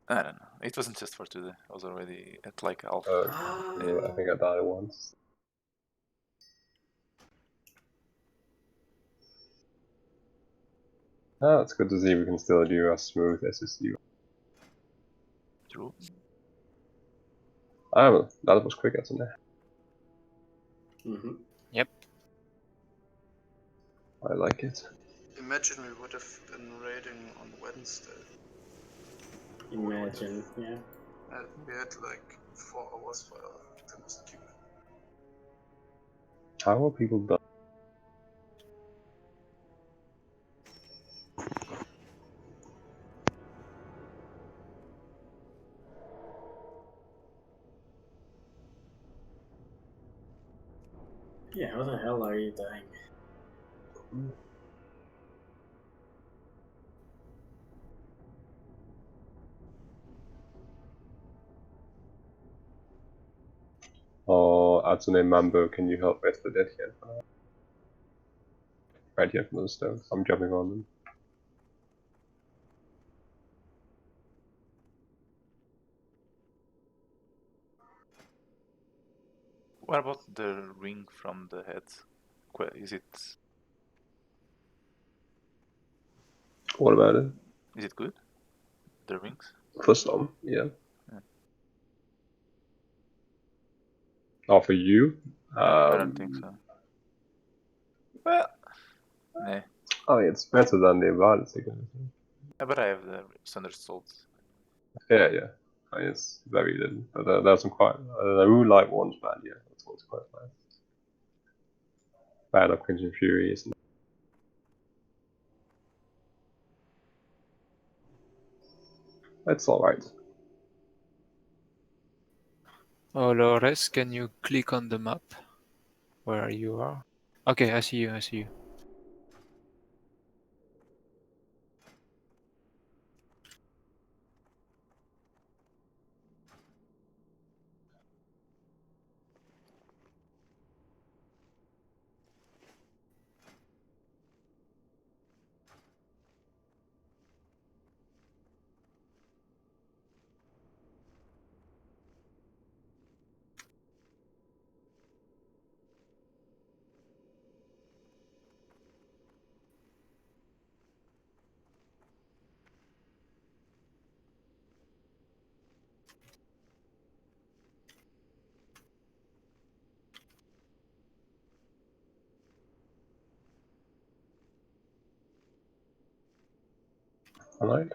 A: I don't know. It wasn't just for today. I was already at like half.
C: Yeah, I think I died once. Ah, it's good to see we can still do a smooth SSC.
A: True.
C: Ah, that was quick, isn't it?
G: Mm-hmm.
E: Yep.
C: I like it.
D: Imagine we would have been raiding on Wednesday.
G: Imagine, yeah.
D: We had like 4 hours for Optimus Q.
C: How are people done?
G: Yeah, how the hell are you dying?
C: Or Atsune Mambo, can you help rest the dead here? Right here from those stones. I'm jumping on them.
A: What about the ring from the head? Is
C: What about it?
A: it good? The rings?
C: For some, yeah.
A: Yeah.
C: Oh, for you?
A: I don't think so. Well, nah.
C: Oh, it's better than the Avada signature.
A: Yeah, but I have the Sundered Souls.
C: Yeah, yeah. Oh, it's very little. But there's some quite. The Moonlight one's bad, yeah. That's one's quite bad. Bad of Crimson Fury, isn't it? It's alright.
E: Oh, Lores, can you click on the map where you are? Okay, I see you, I see you.
C: Alright.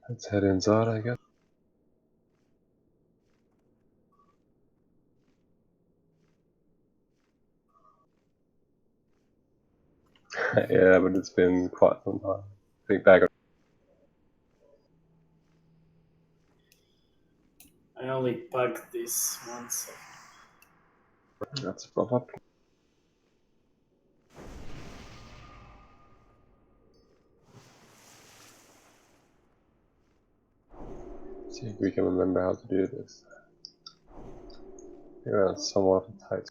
C: Let's head inside, I guess. Yeah, but it's been quite some time. Think back.
G: I only packed this once.
C: That's a proper. See if we can remember how to do this. Yeah, somewhat tight.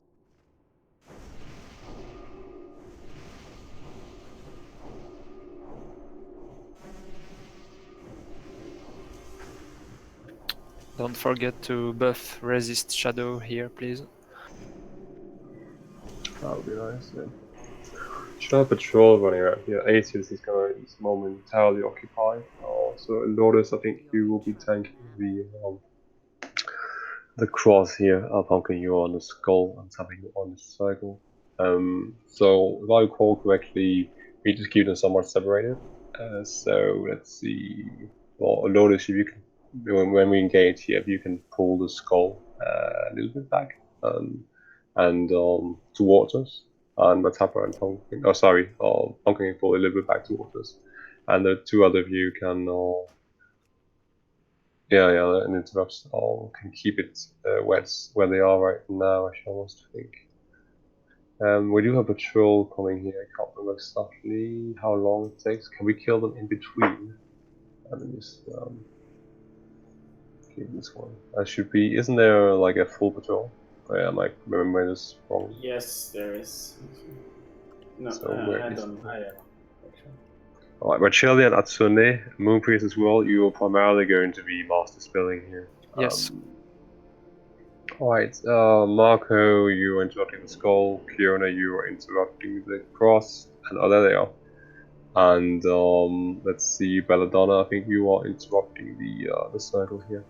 E: Don't forget to buff resist shadow here, please.
C: That would be nice, yeah. Should have a patrol running around here. Aetius is going to momentarily occupied. So Lotus, I think you will be tanking the cross here. I'll pumpkin you on the skull and tapping you on the circle. So if I recall correctly, we just keep them somewhat separated. So let's see. Well, Lotus, if you can, when we engage here, if you can pull the skull a little bit back and towards us, and Matapa and Pumpkin. Oh, sorry, Pumpkin can pull a little bit back towards us, and the two other of you can. And interrupts can keep it where they are right now. I should almost think. We do have a patrol coming here. I can't remember exactly how long it takes. Can we kill them in between? Let me just keep this one. I should be. Isn't there like a full patrol? Oh, yeah, I might remember this wrong.
G: Yes, there is. No,
C: So where
G: I
C: is
G: don't. I don't.
C: Alright, Marcelli and Atsune, Moon Priest as well, you are primarily going to be master spelling here.
E: Yes.
C: Alright, Marco, you are interrupting the skull, Kiona, you are interrupting the cross, and oh, there they are. And let's see, Belladonna, I think you are interrupting the circle here.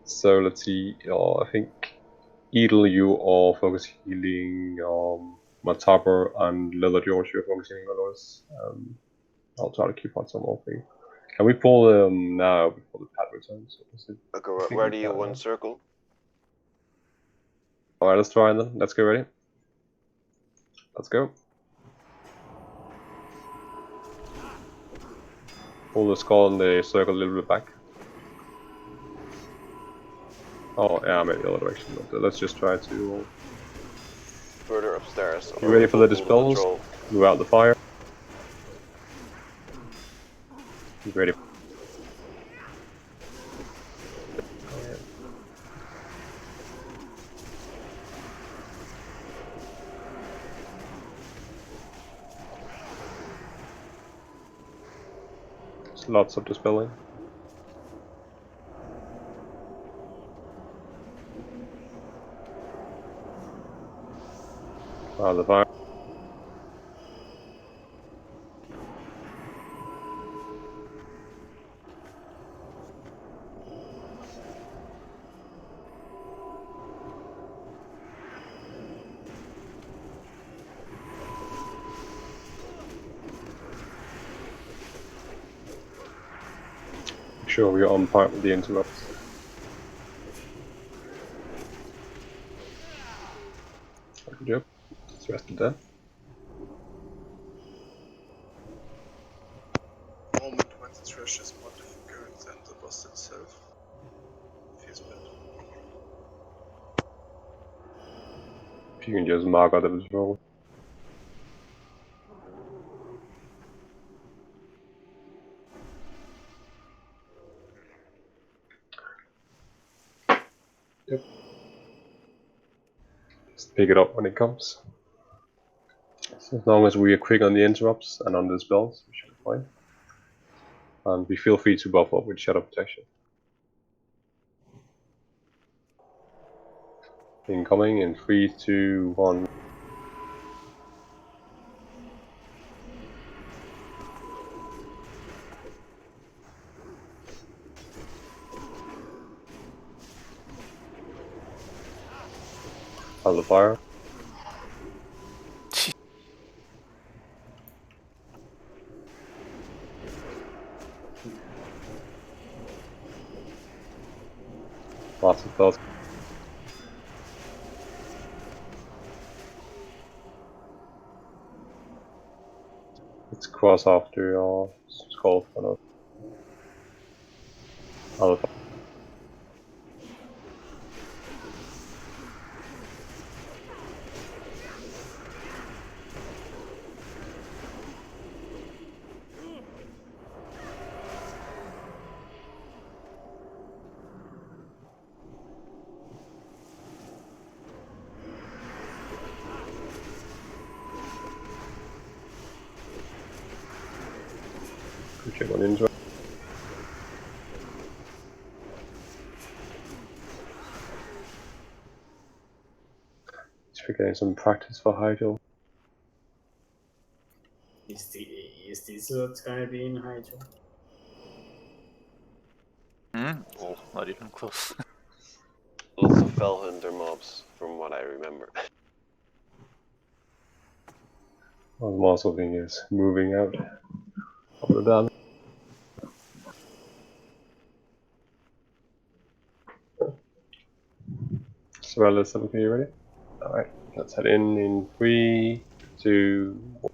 C: So let's see, I think Edel, you are focus healing Matapper, and Leather George, you're focusing on Lois. I'll try to keep on some more thing. Can we pull them now before the pad returns?
I: Okay, where do you want circle?
C: Alright, let's try them. Let's get ready. Let's go. Pull the skull and the circle a little bit back. Oh, yeah, maybe the other direction. But let's just try to.
I: Further upstairs.
C: You ready for the dispels? Move out the fire. You ready? There's lots of dispelling. Out of the fire. Sure, we are on point with the interrupts. Good job. It's rested there.
D: Moment when the trash is more difficult than the boss itself. Feels bad.
C: If you can just mark out the visual. Yep. Just pick it up when it comes. So as long as we are quick on the interrupts and on the spells, we should be fine. And we feel free to buff up with Shadow Protection. Incoming in 3, 2, 1. Out of the fire. Lots of thoughts. Let's cross after skull for now. Out of the fire. Check on injury. Actually getting some practice for Hydro.
G: Is this what's gonna be in Hydro?
A: Oh, not even close.
I: Lots of Fell Hunter mobs, from what I remember.
C: Well, the muscle thing is moving out of the dam. So let's have a look. Are you ready? Alright, let's head in 3, 2, 1.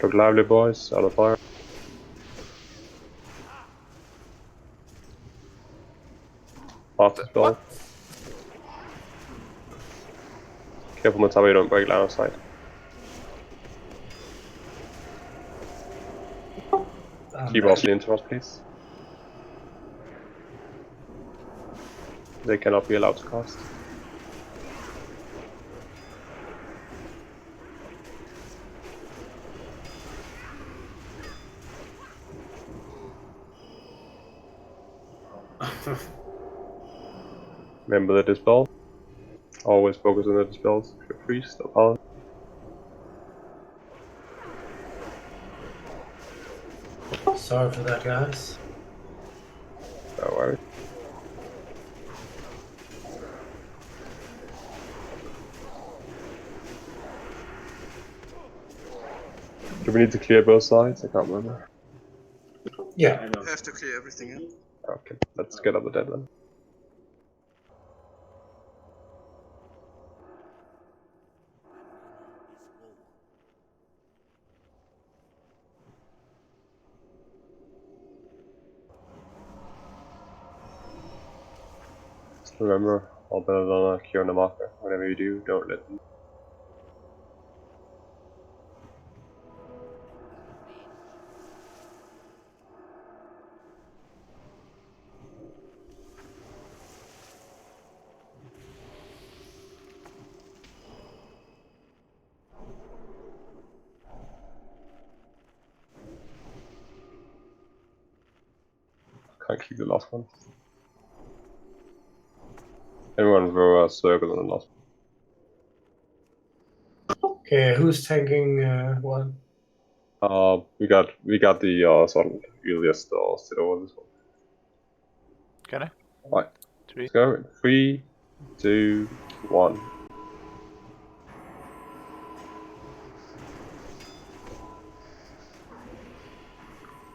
C: Look lively, boys, out of fire. Off the spell. Careful, Mataba, you don't break line of sight. Keep off the interrupt, please. They cannot be allowed to cast. Remember the dispel. Always focus on the dispels. If you're priest or paladin.
B: Sorry for that, guys.
C: No worries. Do we need to clear both sides? I can't remember.
B: Yeah.
G: I
D: You
G: don't.
D: have to clear everything, yeah?
C: Okay, let's get up the dead then. Just remember, all Belladonna, cure on the marker. Whatever you do, don't let them. Can't keep the last one. Everyone throw a circle on the last one.
B: Okay, who's tanking what?
C: We got the son. You'll just sit over this one.
A: Can I?
C: Right.
A: 3.
C: Let's go. 3, 2, 1.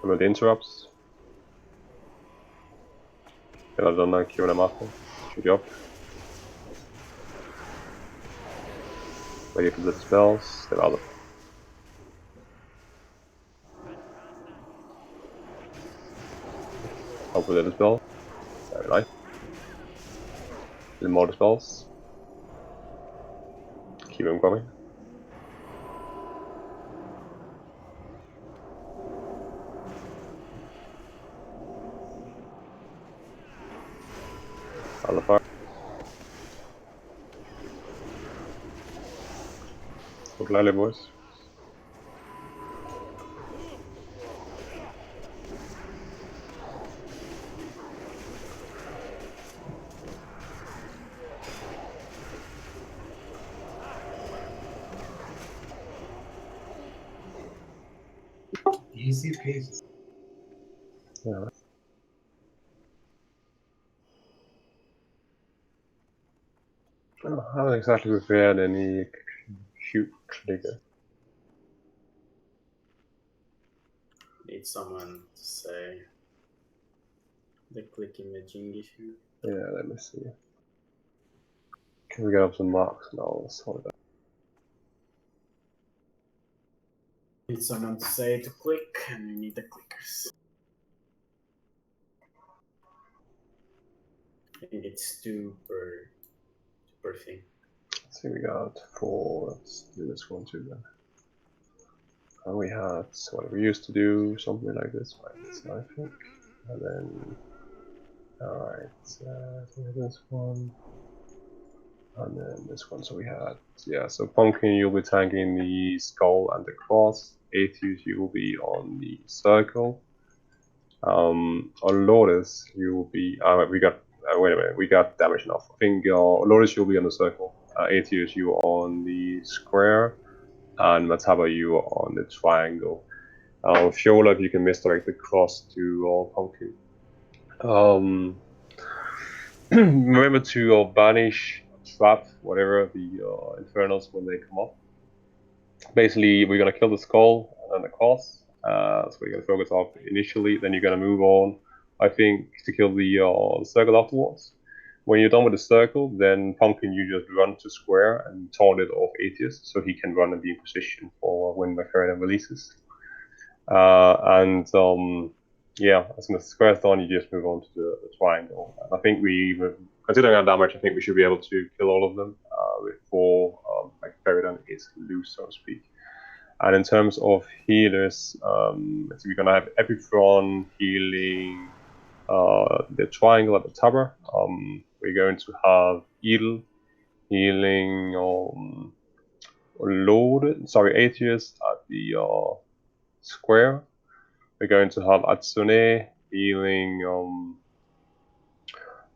C: Remember the interrupts. Belladonna, cure them after. Shoot you up. Ready for the spells. Step out of. Up with the spell. Very nice. Little more dispels. Keep them coming. Out of fire. Look lively, boys.
B: Easy peasy.
C: Yeah. I haven't exactly prepared any shoot clicker.
G: Need someone to say the click imaging issue.
C: Yeah, let me see. Can we get up some marks and I'll sort it out.
G: Need someone to say to click, and we need the clickers. I think it's 2 per thing.
C: Let's see, we got 4. Let's do this one too then. And we had what we used to do, something like this, right? So I think. And then. Alright, so this one. And then this one, so we had, yeah, so Pumpkin, you'll be tanking the skull and the cross. Atheus, you will be on the circle. On Lotus, you will be, wait a minute, we got damage enough. I think Lotus, you'll be on the circle. Atheus, you are on the square. And Mataba, you are on the triangle. Fiola, if you can misdirect the cross to Pumpkin. Remember to banish, trap, whatever the infernals when they come up. Basically, we're gonna kill the skull and the cross. So we're gonna focus off initially. Then you're gonna move on, I think, to kill the circle afterwards. When you're done with the circle, then Pumpkin, you just run to square and taunt it off Atheus, so he can run and be in position for when Macaria releases. Yeah, as soon as the square is done, you just move on to the triangle. And I think considering our damage, I think we should be able to kill all of them before Macaria is loose, so to speak. And in terms of healers, so we're gonna have Epithron healing the triangle at the tower. We're going to have Edel healing Atheus at the square. We're going to have Atsune healing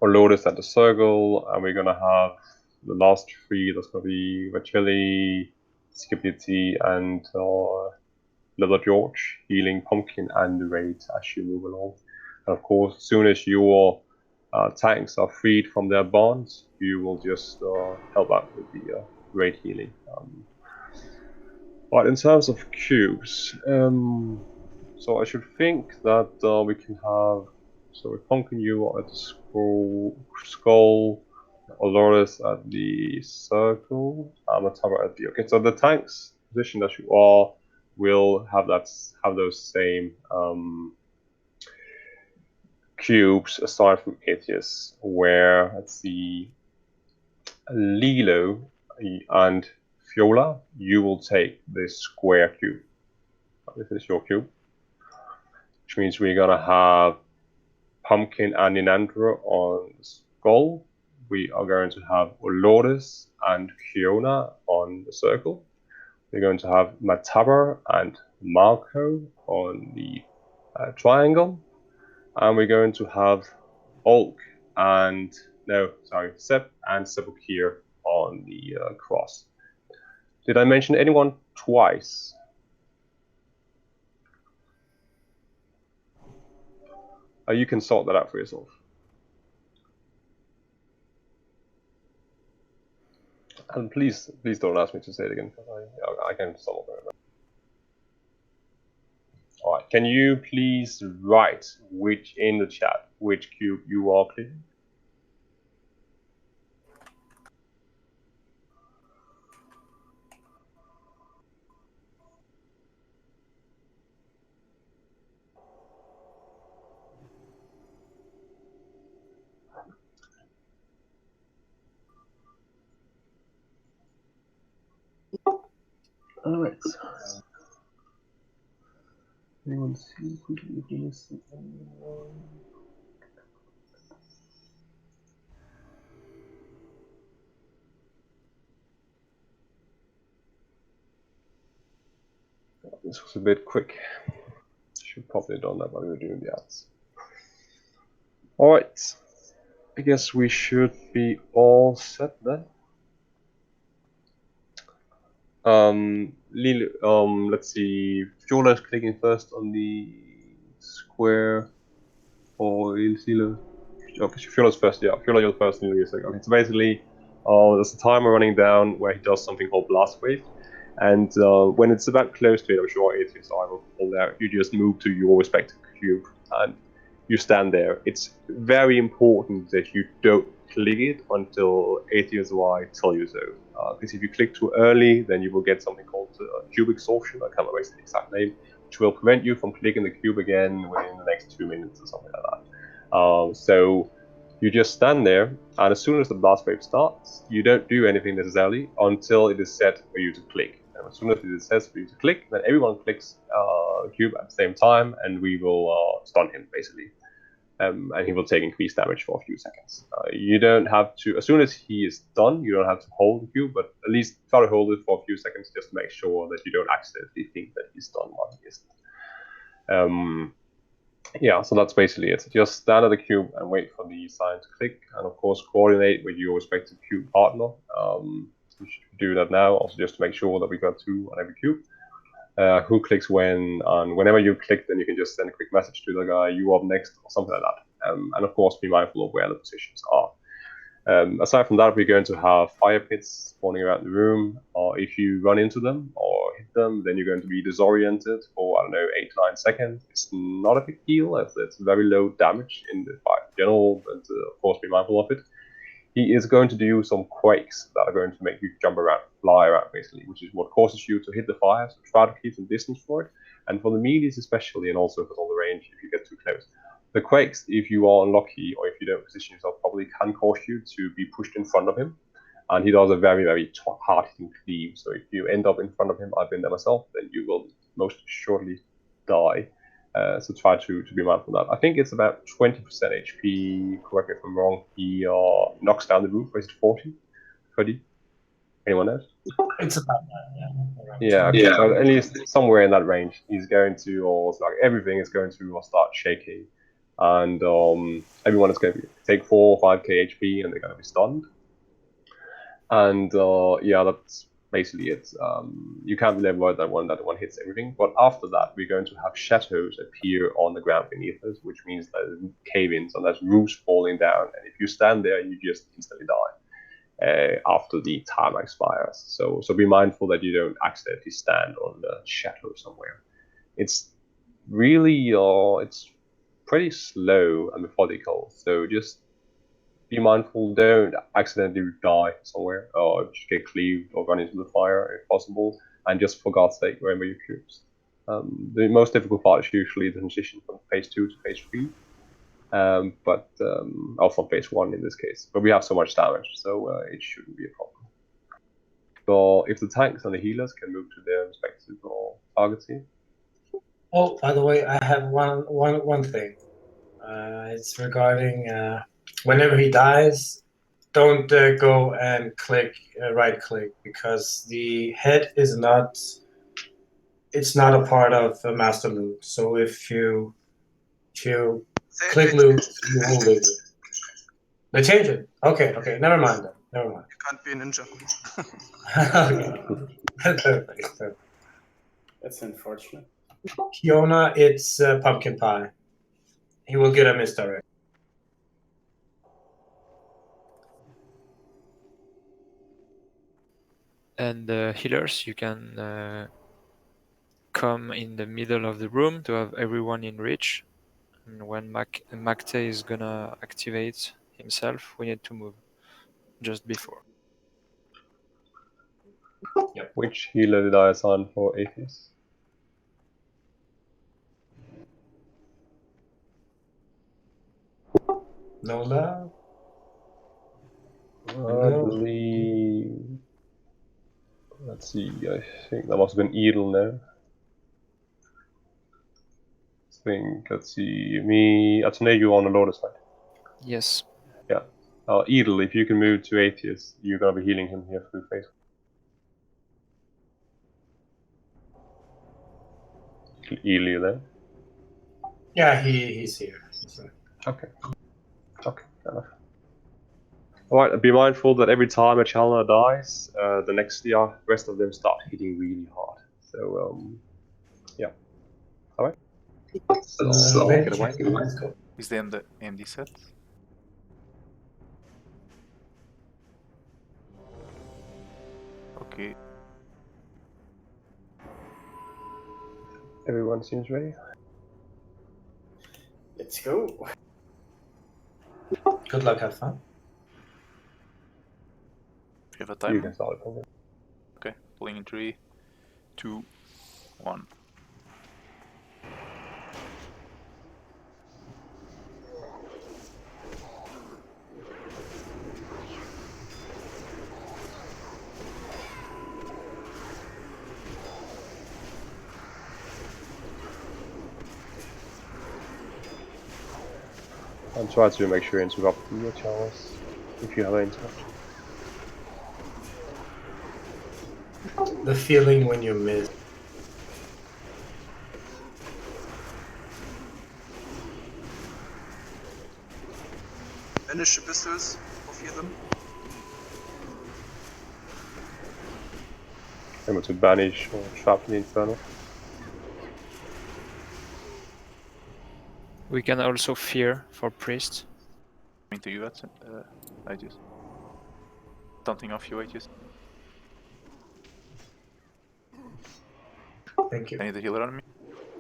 C: Lotus at the circle, and we're gonna have the last three. That's gonna be Vacheli, Skipity, and Little George healing Pumpkin and the raid as you move along. And of course, as soon as your tanks are freed from their bonds, you will just help out with the raid healing. But in terms of cubes, so I should think that we can have. So with Pumpkin, you are at the skull, Oloris at the circle, Amatara at the. Okay, so the tanks position that you are will have those same cubes aside from Atheus, where let's see, Lilo and Fiola, you will take this square cube. This is your cube, which means we're gonna have Pumpkin and Ninandra on the skull. We are going to have Lourdes and Fiona on the circle. We're going to have Matabar and Marco on the triangle. And we're going to have Ulk and, Sep and Sepulchre on the cross. Did I mention anyone twice? You can sort that out for yourself. And please don't ask me to say it again, because I can solve it. Alright, can you please write in the chat which cube you are clicking? Alright. Anyone see quickly this? This was a bit quick. Should probably have done that while we were doing the ads. Alright. I guess we should be all set then. Let's see. Fiola's clicking first on the square, or Lilo. Okay, Fiola's first. Yeah, Fiola, you're first. And you're second. Okay, so basically, there's a timer running down where he does something called Blast Wave, and when it's about close to it, I'm sure Atheus I will pull out. You just move to your respective cube and you stand there. It's very important that you don't click it until Atheus I tell you so. Because if you click too early, then you will get something called cube exhaustion. I can't remember the exact name, which will prevent you from clicking the cube again within the next 2 minutes or something like that. So you just stand there, and as soon as the blast wave starts, you don't do anything necessarily until it is set for you to click. And as soon as it is set for you to click, then everyone clicks cube at the same time, and we will stun him basically. and he will take increased damage for a few seconds. You don't have to, as soon as he is done, you don't have to hold the cube, but at least try to hold it for a few seconds just to make sure that you don't accidentally think that he's done while he isn't. Yeah, so that's basically it. Just stand at the cube and wait for the sign to click, and of course coordinate with your respective cube partner. You should do that now, also just to make sure that we got 2 on every cube. Who clicks when, and whenever you click, then you can just send a quick message to the guy, you up next, or something like that. And of course, be mindful of where the positions are. Aside from that, we're going to have fire pits spawning around the room, or if you run into them or hit them, then you're going to be disoriented for, I don't know, 8 to 9 seconds. It's not a big deal, as it's very low damage in the fight in general, but of course, be mindful of it. He is going to do some quakes that are going to make you jump around, fly around basically, which is what causes you to hit the fire, so try to keep some distance for it. And for the melees especially, and also for all the range if you get too close. The quakes, if you are unlucky or if you don't position yourself properly, can cause you to be pushed in front of him. And he does a very, very hard-hitting cleave, so if you end up in front of him, I've been there myself, then you will most surely die. So try to be mindful of that. I think it's about 20% HP, correct me if I'm wrong. He knocks down the roof, or is it 40? 30? Anyone else?
B: It's about that,
C: yeah. Okay. Yeah. So at least somewhere in that range, he's going to, or like everything is going to start shaking. And everyone is going to take 4 or 5k HP, and they're going to be stunned. And yeah, that's basically it. You can't really avoid that one hits everything, but after that we're going to have shadows appear on the ground beneath us, which means there's cave-ins and there's roofs falling down, and if you stand there you just instantly die after the time expires. So be mindful that you don't accidentally stand on the shadow somewhere. It's really it's pretty slow and methodical, so just be mindful, don't accidentally die somewhere, or just get cleaved or run into the fire if possible, and just for God's sake, remember your cubes. The most difficult part is usually the transition from phase 2 to phase 3, or from phase 1 in this case, but we have so much damage, so it shouldn't be a problem. So if the tanks and the healers can move to their respective targets here.
B: Oh, by the way, I have one thing. It's regarding whenever he dies, don't go and click right click, because the head is not. It's not a part of the master loot. So if you click loot, you will lose it. They change it. Okay. Never mind then. Never mind.
D: You can't be a ninja.
B: Okay. Perfect.
G: That's unfortunate.
B: Fiona, it's pumpkin pie. He will get a misdirect.
E: And the healers, you can come in the middle of the room to have everyone in reach. And when Macte is gonna activate himself, we need to move just before.
B: Yep.
C: Which healer did I assign for Atheist?
B: No love.
C: I believe. Let's see. I think that must have been Edel now. Let's see. Atene, you on the Lotus side.
E: Yes.
C: Yeah. Edel, if you can move to Atheist, you're gonna be healing him here through phase. Edel, you there?
B: Yeah, he's here.
C: Okay. Okay, fair enough. Alright, be mindful that every time a challenger dies, the rest of them start hitting really hard. So, yeah. Alright. So, take it away.
A: Is the MD set? Okay.
C: Everyone seems ready.
G: Let's go.
B: Good luck, have fun.
A: You have a timer?
C: You can start it.
A: Okay, pulling in 3, 2, 1.
C: And try to make sure you interrupt the channels if you have any interruption.
B: The feeling when you miss.
D: Banish the pistols, both of them.
C: Able to banish or trap the Inferno.
E: We can also fear for priest.
A: Coming to you, I just something off you, I just.
B: Thank you.
A: I need a healer on me.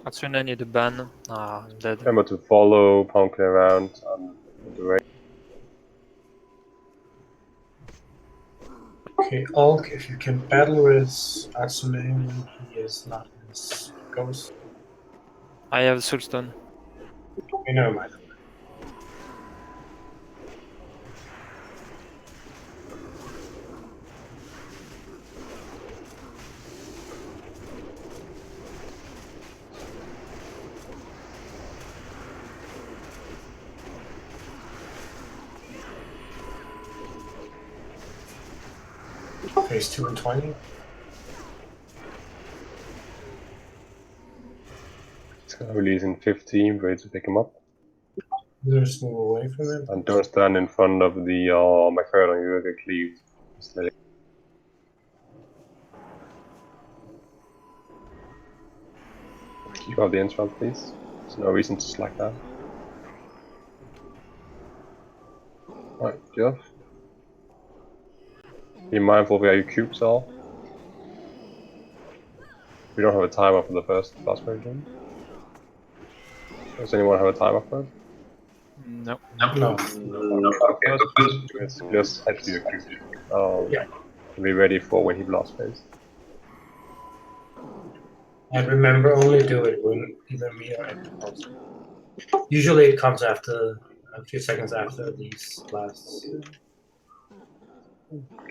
E: Hatsune need a ban. Ah, I'm dead.
C: Remember to follow Pumpkin around and the raid.
B: Okay, Ulk, if you can battle with Hatsune when he is not in his ghost.
E: I have Soulstone.
B: Okay, never mind. Phase 2 and 20.
C: It's gonna release in 15, ready to pick him up.
B: Just move away from it.
C: And don't stand in front of the Macron, you will get cleaved. Keep out the entrance, please. There's no reason to slack down. Right, Jeff. Be mindful of where your cubes are. We don't have a timer for the first blast version. Does anyone have a timer for it?
E: No.
B: No.
C: Okay, just head to your cube.
B: Yeah.
C: Be ready for when he blast phase.
B: And remember, only do it when either me or Ed calls. Usually it comes after a few seconds after these blasts.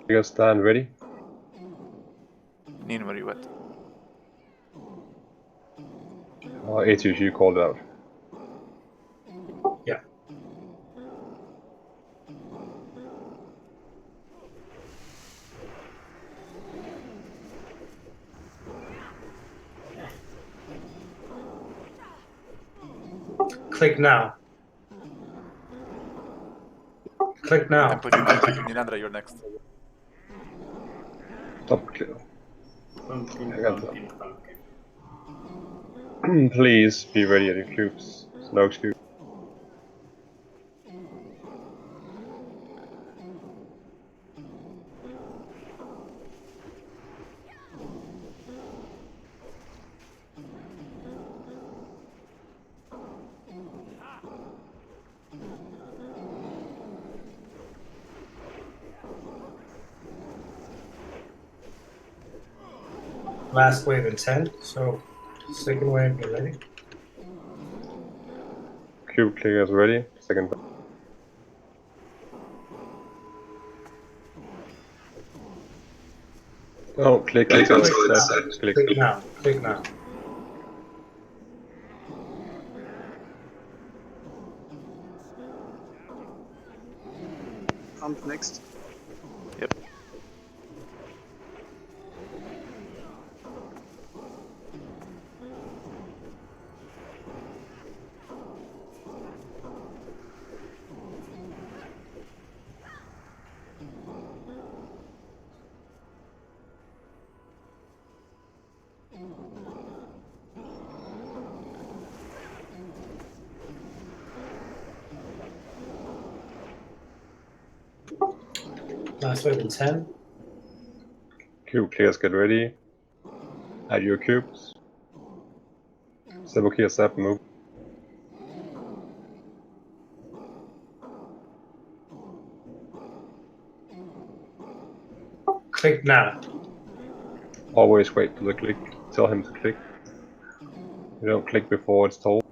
C: You guys stand ready?
A: Neen, where you at?
C: Atius, you called out.
B: Yeah. Click now. Click now.
A: Then put you Ninandra, you're next.
C: Top kill.
G: Pumpkin,
C: I got
G: pumpkin, pumpkin.
C: Please be ready at your cubes. There's no excuse.
B: Last wave in 10, so second wave, get ready.
C: Cube clickers ready. Second. Oh, click.
B: Click now. Click now.
D: Pump next.
A: Yep.
B: Last wave in 10.
C: Cube clears, get ready. Add your cubes. Sebo step move.
B: Click now.
C: Always wait for the click. Tell him to click. You don't click before it's told.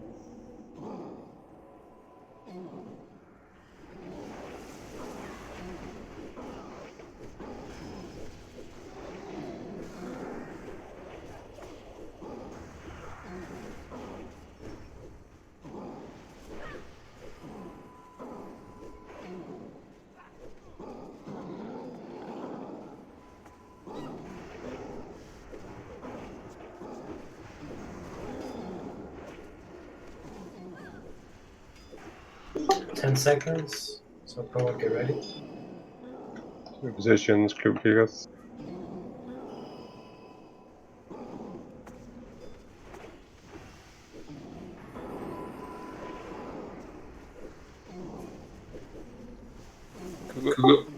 B: 10 seconds. So go get ready.
C: Positions, clue clickers.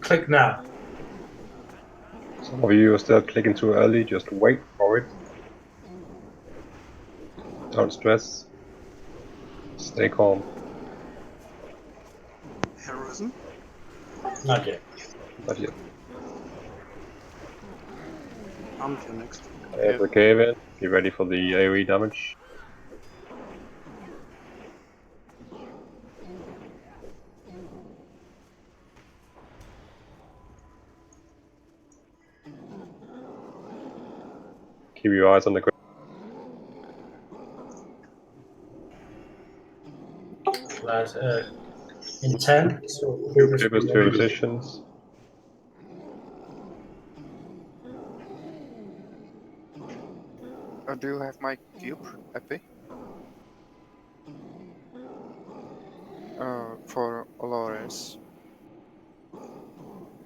B: Click now.
C: Some of you are still clicking too early, just wait for it. Don't stress. Stay calm.
F: Heroism?
B: Not yet.
C: Not yet.
F: You're next.
C: Have the cave in. Be ready for the AoE damage. Keep your eyes on the ground.
B: Last, in 10. So
C: Clippers to positions.
K: Do you have my cube, Epi? For Olores.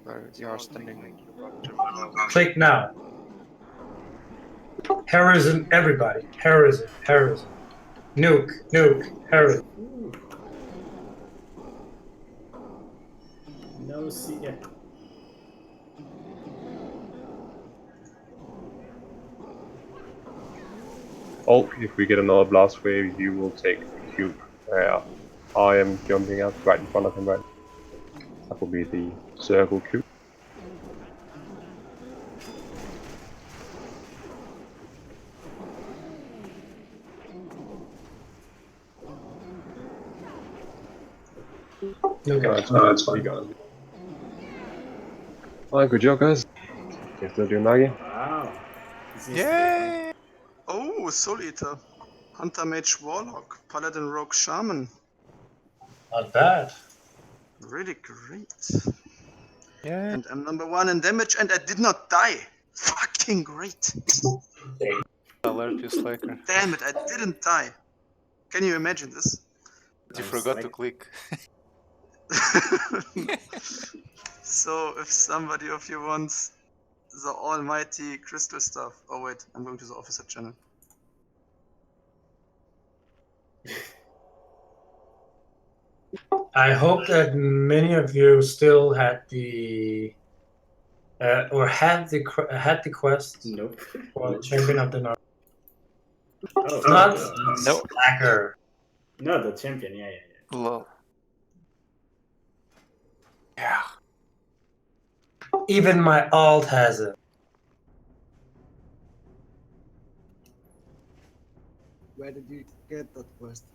K: Where you are standing.
B: Click now. Heroism, everybody. Heroism, heroism. Nuke, nuke, heroism.
G: No see it.
C: Oh, if we get another blast wave, you will take the cube. I am jumping out right in front of him right now. That will be the circle cube.
B: No, it's fine.
C: We got it. Alright, good job, guys. You're still doing Nagi?
G: Wow.
K: Yay!
F: Oh, Soul Eater. Hunter Mage Warlock. Paladin Rogue Shaman.
B: Not bad.
F: Really great.
K: Yeah.
F: And I'm number 1 in damage and I did not die. Fucking great.
A: Alert you, Slacker.
F: Damn it, I didn't die. Can you imagine this?
A: You forgot to click.
F: So if somebody of you wants the almighty crystal stuff. Oh wait, I'm going to the officer channel.
B: I hope that many of you still had the or had the quest
G: Nope.
B: for the champion of the North.
G: Oh,
B: Not
E: No.
B: Slacker.
G: No, the champion. Yeah.
A: Lol. Yeah.
B: Even my alt has it.
L: Where did you get that quest?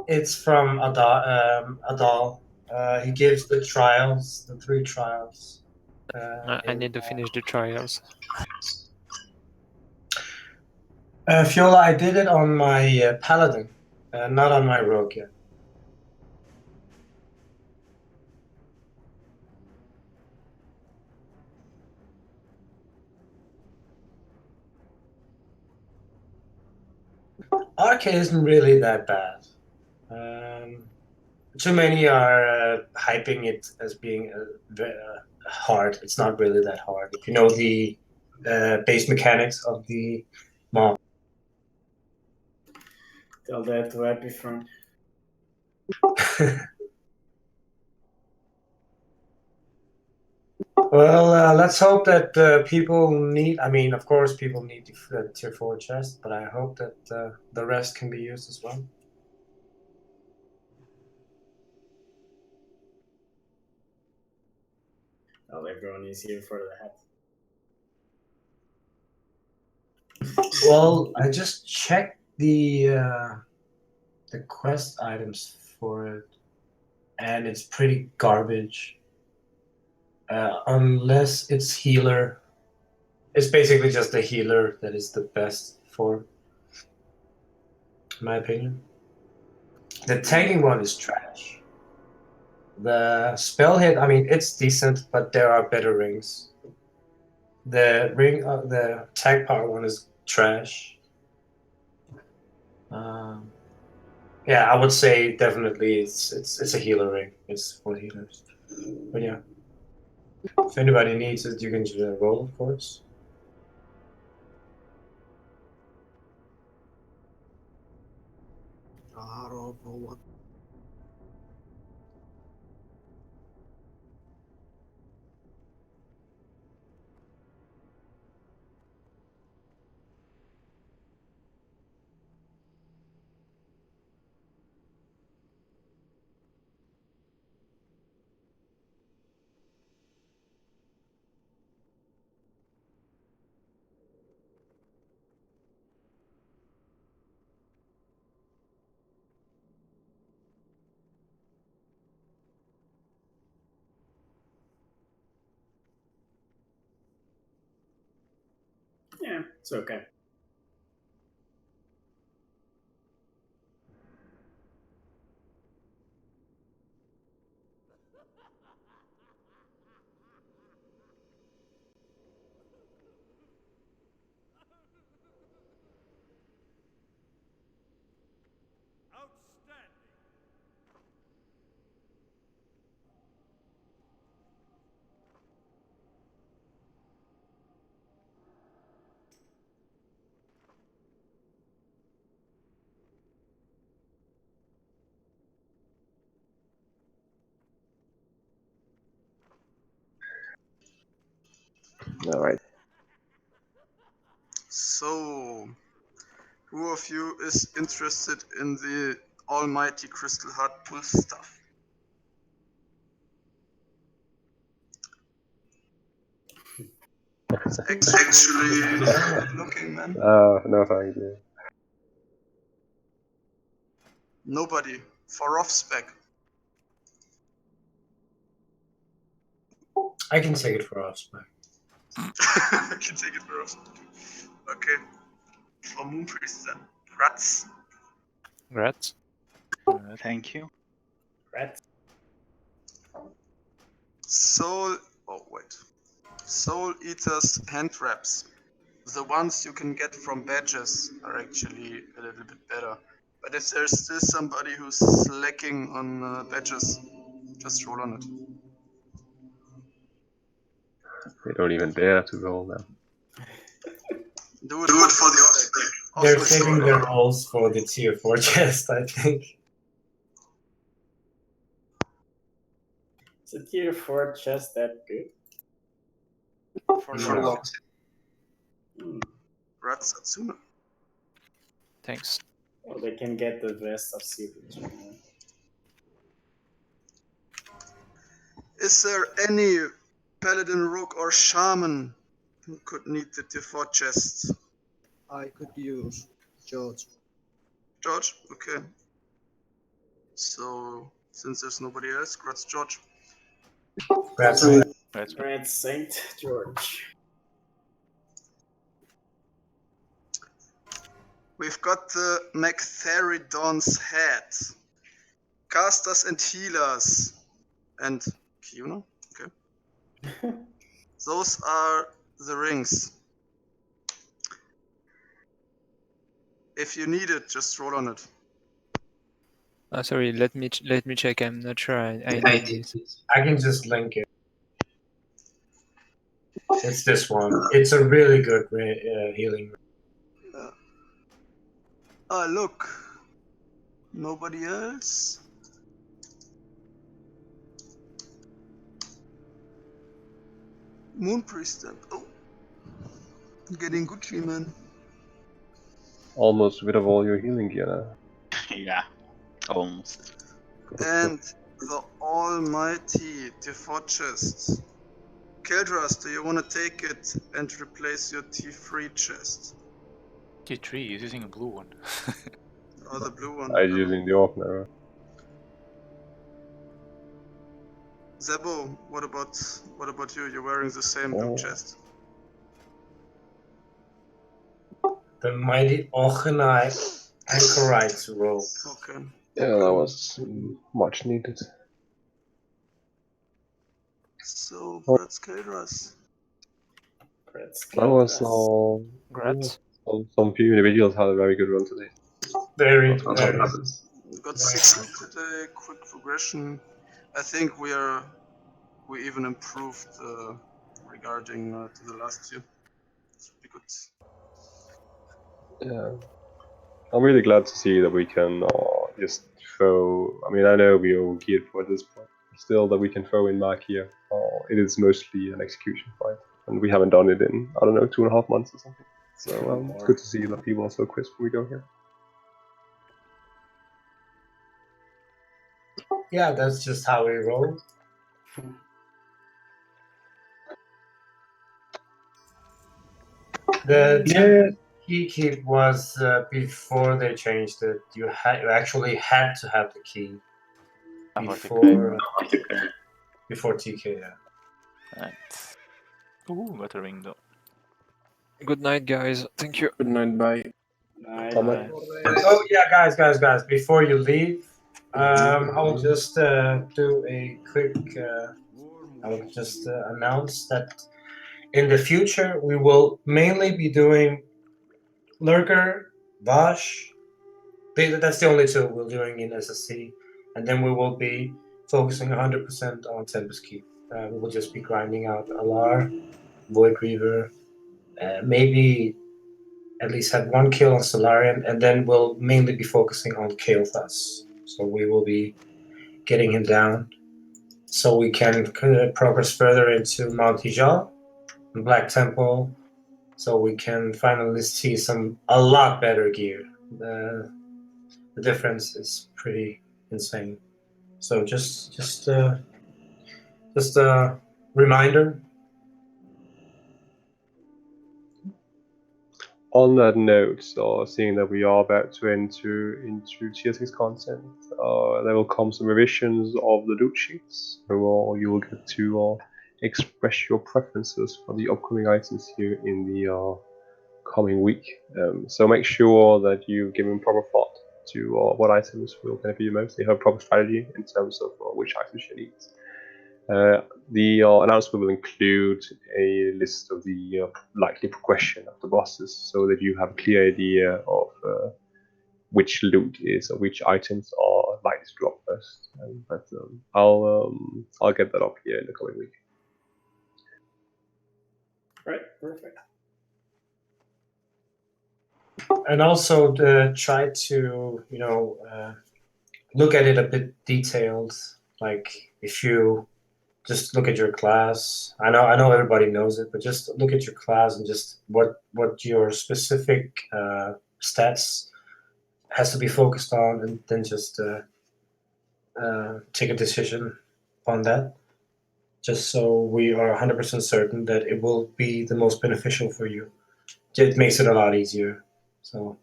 B: It's from Adal. He gives the trials, the 3 trials.
E: I need to finish the trials.
B: Fiola, I did it on my Paladin, not on my Rogue yet. Arc isn't really that bad. Too many are hyping it as being hard. It's not really that hard. If you know the base mechanics of the mob.
G: Tell that to Happy Front.
B: Well, let's hope that people need. I mean, of course, people need the tier 4 chest, but I hope that the rest can be used as well.
G: Well, everyone is here for the hat.
B: Well, I just checked the quest items for it, and it's pretty garbage. Unless it's healer. It's basically just the healer that is the best for, in my opinion. The tanking one is trash. The spell hit, I mean, it's decent, but there are better rings. The ring, the tag power one is trash. Yeah, I would say definitely it's a healer ring. It's for healers. But yeah, if anybody needs it, you can just roll, of course.
L: Roll for what?
G: Yeah, it's okay.
C: All right.
F: So, who of you is interested in the almighty crystal heart pull stuff? It's actually good looking, man.
C: No thank you.
F: Nobody. For off spec.
B: I can take it for us.
F: I can take it for off spec. Okay. For Moon Priest then. Rats.
E: Congrats.
H: Thank you.
G: Right.
F: Soul. Oh, wait. Soul Eater's hand wraps. The ones you can get from badges are actually a little bit better. But if there's still somebody who's slacking on badges, just roll on it.
C: They don't even dare to roll now.
F: Do it for the off-spec.
B: They're saving their rolls for the tier 4 chest, I think.
G: Is a tier 4 chest that good?
K: For
B: No.
K: sure.
F: Rats Atsuna.
E: Thanks.
G: Well, they can get the rest of series.
F: Is there any paladin, rogue, or shaman who could need the tier 4 chest?
L: I could use George.
F: George? Okay. So, since there's nobody else, congrats, George.
B: That's
G: Great Saint George.
F: We've got the Mechtheridon's head. Casters and healers. And Kiuna? Okay. Those are the rings. If you need it, just roll on it.
E: Sorry, let me check. I'm not sure I need this.
B: I can just link it. It's this one. It's a really good healing.
F: Look. Nobody else? Moon Priest then. Oh. Getting Gucci, man.
C: Almost rid of all your healing gear now.
H: Yeah, almost.
F: And the almighty T4 chest. Keldras, do you want to take it and replace your T3 chest?
A: T3 is using a blue one.
F: Or the blue one?
C: I'm using the orc now.
F: Zebo, what about you? You're wearing the same blue chest.
B: The mighty Ochenai Anchorite roll.
F: Okay.
C: Yeah, that was much needed.
F: So, Bratz Keldras.
C: That was all.
E: Congrats.
C: Some few individuals had a very good run today.
B: Very.
C: That's what happens.
D: Got
B: Very
D: 60
B: nice.
D: today, quick progression. I think we even improved regarding to the last year. It's pretty good.
C: Yeah. I'm really glad to see that we can just throw. I mean, I know we are geared for this point. Still, that we can throw in Mark here. It is mostly an execution fight, and we haven't done it in, I don't know, 2.5 months or something. So it's good to see that people are so crisp when we go here.
B: Yeah, that's just how we roll. The key keep was before they changed it. You actually had to have the key before TK. Yeah.
A: Right. Ooh, Netherwing though.
E: Good night, guys. Thank you.
G: Good night, bye.
A: Bye.
B: Oh yeah, guys! Before you leave, I will just do a quick. I will just announce that in the future we will mainly be doing Lurker, Vash. That's the only two we're doing in SSC, and then we will be focusing 100% on Tempest Keep. We will just be grinding out Alar, Void Reaver, maybe at least have one kill on Solarian, and then we'll mainly be focusing on Kael'thas. So we will be getting him down so we can progress further into Mount Hijal and Black Temple, so we can finally see a lot better gear. The difference is pretty insane. So just a reminder.
C: On that note, seeing that we are about to enter into tier 6 content, there will come some revisions of the loot sheets, so you will get to express your preferences for the upcoming items here in the coming week. So make sure that you give them proper thought to what items will benefit you most. They have a proper strategy in terms of which items you need. The announcement will include a list of the likely progression of the bosses, so that you have a clear idea of which loot is or which items are likely to drop first. But I'll get that up here in the coming week.
G: Right, perfect.
B: And also try to look at it a bit detailed. Like if you just look at your class. I know everybody knows it, but just look at your class and just what your specific stats has to be focused on, and then just take a decision on that. Just so we are 100% certain that it will be the most beneficial for you. It makes it a lot easier. So.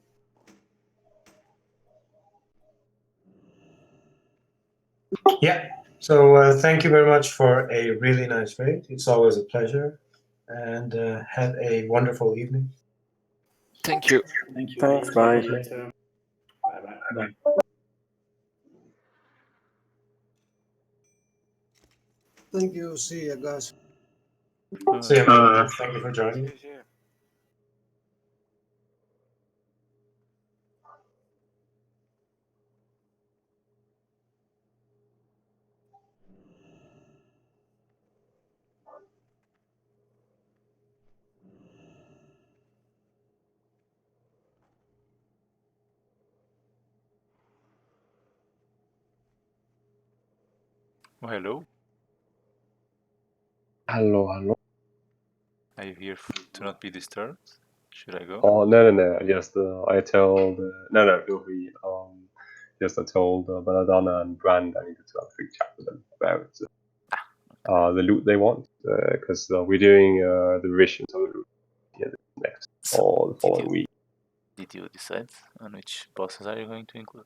B: Yeah. So thank you very much for a really nice raid. It's always a pleasure, and have a wonderful evening.
E: Thank you.
G: Thank you.
L: Thanks, bye.
G: Bye.
L: Thank you. See you guys.
B: See you, man. Thank you for joining.
A: Oh, hello.
C: Hello.
A: Are you here to not be disturbed? Should I go?
C: Oh no. Just I told no. Feel free. Just I told Belladonna and Brand I needed to have a quick chat with them about the loot they want, because we're doing the revisions of the loot next or the following week.
A: Did you decide on which bosses are you going to include?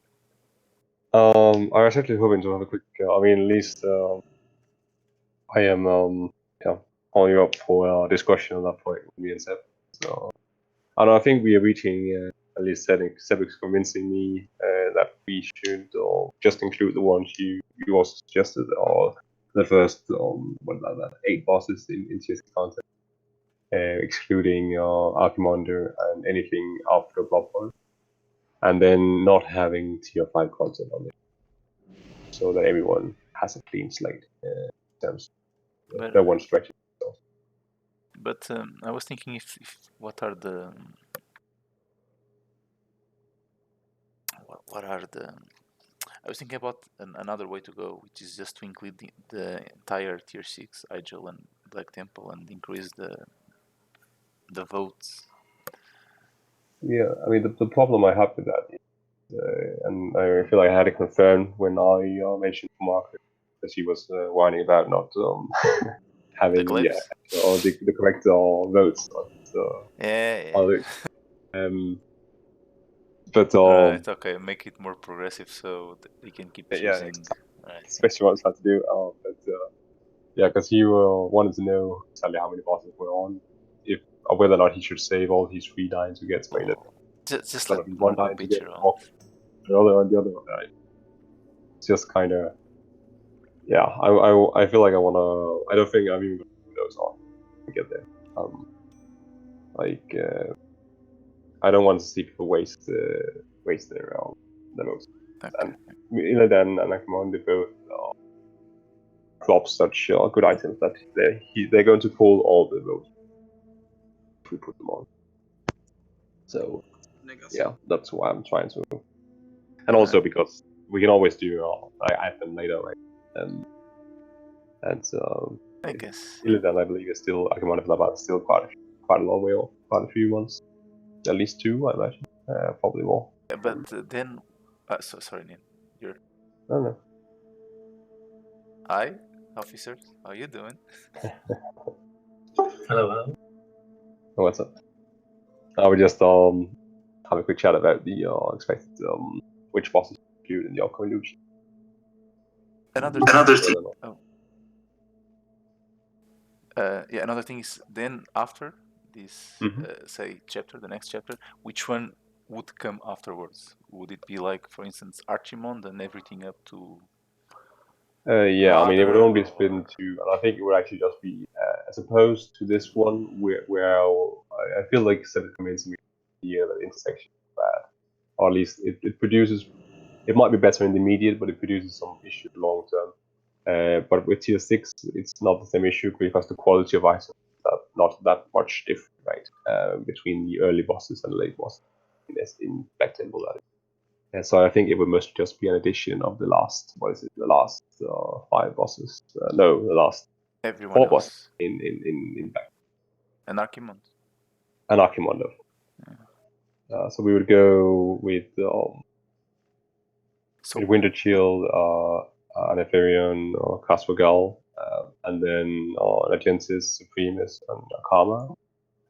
C: I was actually hoping to have a quick. I mean, at least I am calling you up for discussion on that point with me and Seb. So I think we are reaching at least Seb is convincing me that we should just include the ones you also suggested, or the first 8 bosses in TSC content, excluding Archimonde and anything after Blood Bowl. and then not having tier 5 content on it, so that everyone has a clean slate in terms of
A: But
C: their one strategy.
A: but I was thinking if what are the I was thinking about another way to go, which is just to include the entire tier 6 Igel and Black Temple and increase the votes.
C: Yeah, I mean the problem I have with that is, and I feel like I had it confirmed when I mentioned to Margaret that she was whining about not having the correct votes.
A: Yeah.
C: But
A: right. Okay. Make it more progressive so they can keep choosing. Right.
C: Especially what I was trying to do. Yeah, because you wanted to know exactly how many bosses were on, if or whether or not he should save all his 3 dying to get made.
A: Just let
C: one
A: Marco
C: dying to
A: beat
C: get
A: you on.
C: the other one died. It's just kind of, yeah. I feel like I wanna. I don't think I'm even gonna do those on to get there. I don't want to see people waste their votes.
A: Okay.
C: And Illidan and Akamon, they both drop such good items that they're going to pull all the votes if we put them on. So yeah, that's why I'm trying to, and also because we can always do item later, right?
A: I guess
C: Illidan, I believe, is still Akamon is still quite a long way off, quite a few months, at least 2, I imagine, probably more.
A: But then, sorry, Nin, you're.
C: I don't know.
A: Hi, officers. How you doing?
B: Hello.
C: Oh, what's up? I would just have a quick chat about the expected which bosses included in the upcoming loot.
A: Another thing. Yeah, another thing is then after this, say chapter, the next chapter, which one would come afterwards? Would it be like, for instance, Archimond and everything up to?
C: Yeah, I mean, it would only be split into, and I think it would actually just be as opposed to this one, where I feel like instead of convincing me that intersection is bad, or at least it produces. It might be better in the immediate, but it produces some issues long term. But with tier 6, it's not the same issue because the quality of items is not that much different, right? Between the early bosses and the late bosses in Black Temple. And so I think it would mostly just be an addition of the last, the last 5 bosses. No, the last
A: Everyone
C: 4
A: else.
C: bosses in Black.
A: And Archimond.
C: And Archimond. So we would go with Winter Shield, Anetherion, Caswagal, and then Agentis, Supremus, and Karma,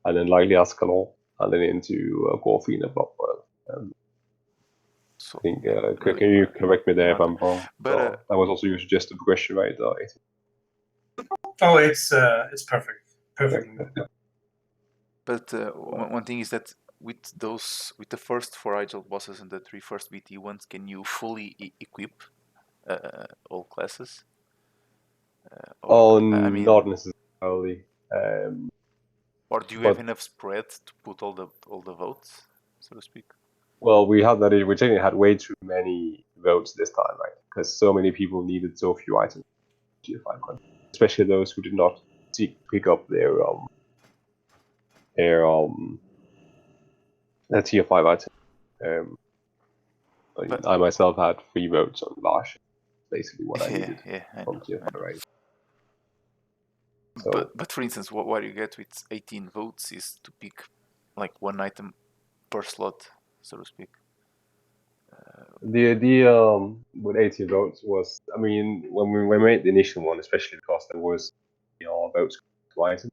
C: and then likely Ascalon, and then into Gorfine and Bloodboil. I think, can you correct me there if I'm wrong? But that was also your suggested progression, right?
B: Oh, it's perfect. Perfect.
C: Yeah.
A: But one thing is that with the first 4 Igel bosses and the 3 first BT ones, can you fully equip all classes?
C: Not necessarily.
A: Or do you have enough spread to put all the votes, so to speak?
C: Well, we technically had way too many votes this time, right? Because so many people needed so few items. Tier 5 content, especially those who did not pick up their tier 5 item. I myself had 3 votes on Lash, basically what I needed from tier 5, right? So,
A: but for instance, what you get with 18 votes is to pick like 1 item per slot, so to speak.
C: The idea with 18 votes was, I mean, when we made the initial one, especially because there was votes to item,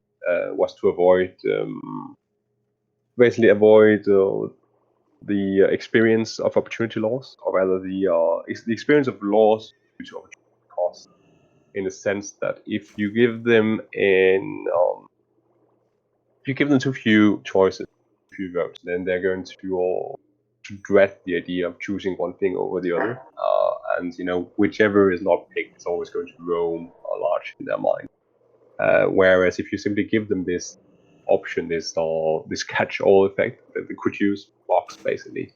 C: was to avoid the experience of opportunity loss, or rather the experience of loss due to opportunity cost, in the sense that if you give them too few choices, few votes, then they're going to dread the idea of choosing one thing over the other, and whichever is not picked is always going to roam large in their mind. Whereas if you simply give them this option, this catch-all effect that they could use box basically,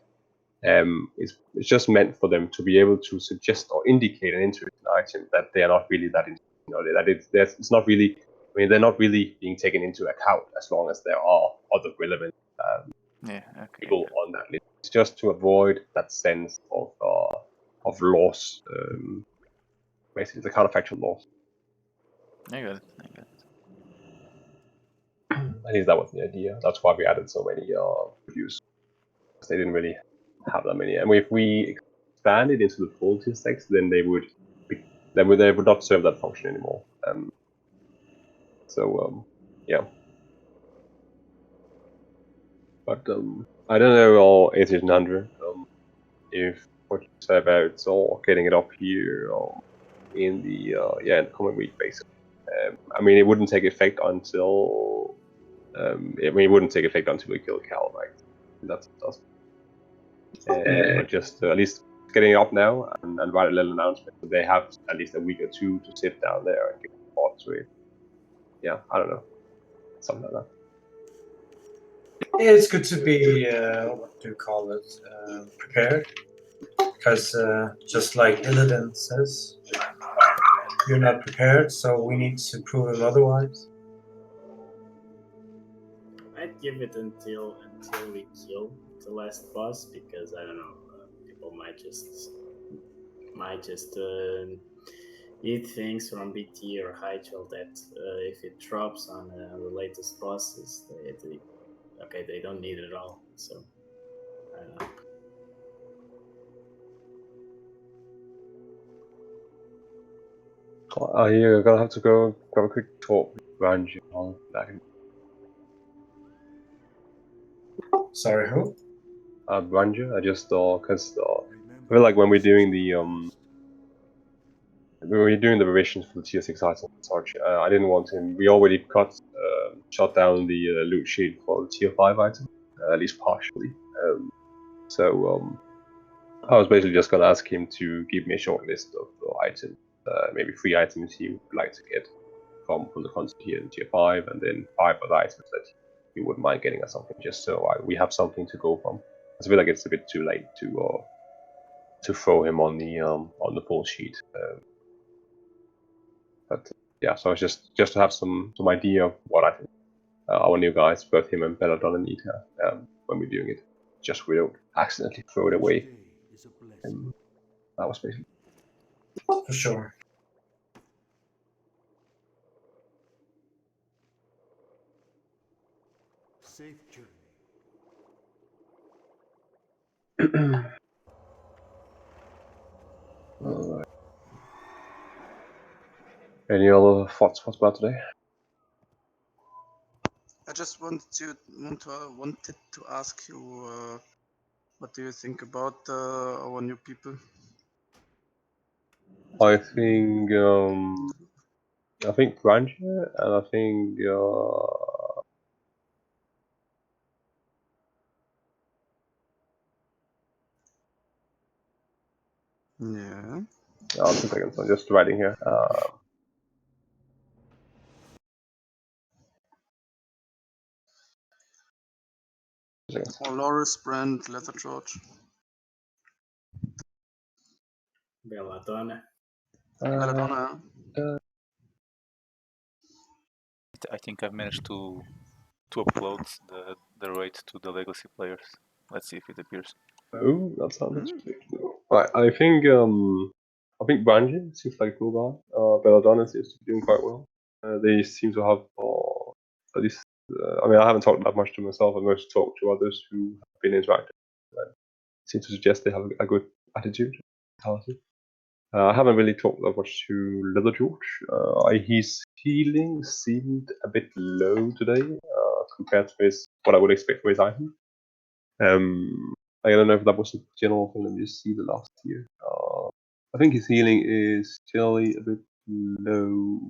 C: It's just meant for them to be able to suggest or indicate an interesting item that they are not really that that it's not really. I mean, they're not really being taken into account as long as there are other relevant people on that list. It's just to avoid that sense of loss, basically the counterfactual loss.
A: I got it.
C: At least that was the idea. That's why we added so many reviews. They didn't really have that many. And if we expanded into the full tier stacks, then they would not serve that function anymore. Yeah. But I don't know, AT100, if what you say about getting it up here in the in the coming week, basically. I mean, it wouldn't take effect until it wouldn't take effect until we kill Cal, right? That's but just at least getting it up now and write a little announcement that they have at least a week or two to sit down there and give thought to it. Yeah, I don't know, something like that.
B: It's good to be what do you call it, prepared, because just like Illidan says, you're not prepared, so we need to prove him otherwise.
G: I'd give it until we kill the last boss, because I don't know, people might just eat things from BT or Hychel that if it drops on the latest bosses, they don't need it at all. So I don't know.
C: You're gonna have to go grab a quick talk with Ranji.
B: Sorry, who?
C: Ranji. I just because I feel like when we're doing the revisions for the tier 6 items and such, I didn't want him. We already shut down the loot sheet for the tier 5 item, at least partially. I was basically just gonna ask him to give me a short list of items, maybe 3 items he would like to get from the content here in tier 5, and then 5 other items that he wouldn't mind getting or something, just so we have something to go from. I feel like it's a bit too late to throw him on the full sheet. But yeah, so it's just to have some idea of what I think our new guys, both him and Belladonna, need when we're doing it, just we don't accidentally throw it away. That was basically
B: for sure.
M: Safe journey.
C: Alright. Any other thoughts about today?
F: I just wanted to ask you, what do you think about our new people?
C: I think Ranger, and I think
F: yeah.
C: 2 seconds. I'm just writing here.
F: Loris, Brand, Leather George.
G: Belladonna.
F: Belladonna.
A: I think I've managed to upload the rate to the legacy players. Let's see if it appears.
C: Oh, that sounds right. I think Banji seems like a cool guy. Belladonna seems to be doing quite well. They seem to have at least. I mean, I haven't talked that much to myself. I've mostly talked to others who have been interactive. Seem to suggest they have a good attitude. I haven't really talked that much to Leather George. His healing seemed a bit low today compared to what I would expect for his item. I don't know if that was a general thing. Let me just see the last year. I think his healing is generally a bit low.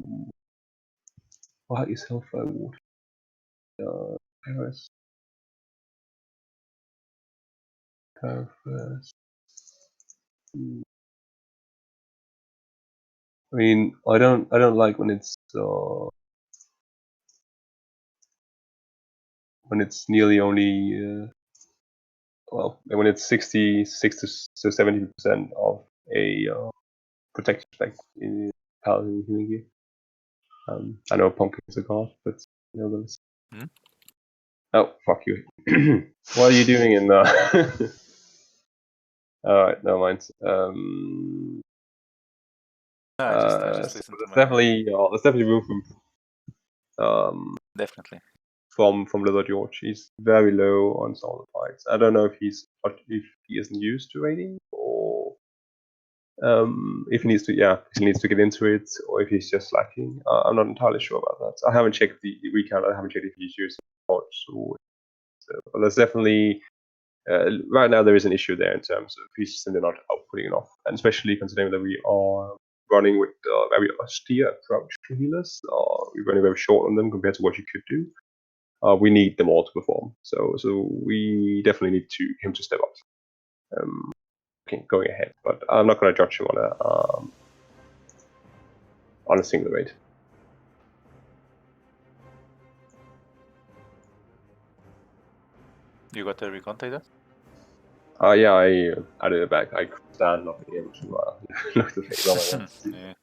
C: What is health reward? Paris. I mean, I don't like when it's nearly only well, when it's 66 to 70% of a protection spec in Paladin healing gear. I know Pumpkin's a god, but nevertheless. Oh, fuck you. What are you doing in the... Alright, never mind.
A: I just
C: So
A: listened
C: there's
A: to my
C: definitely room from from Little George. He's very low on some of the fights. I don't know if he isn't used to raiding or if he needs to get into it, or if he's just lacking. I'm not entirely sure about that. I haven't checked the recount. I haven't checked if he's using much. But there's definitely right now there is an issue there in terms of he's simply not outputting enough, and especially considering that we are running with a very austere approach to healers. We're running very short on them compared to what you could do. We need them all to perform. So we definitely need him to step up. Going ahead, but I'm not going to judge him on a single raid.
A: You got the recon data?
C: Yeah, I added it back. I stand not being able to look the things on.
A: Yeah.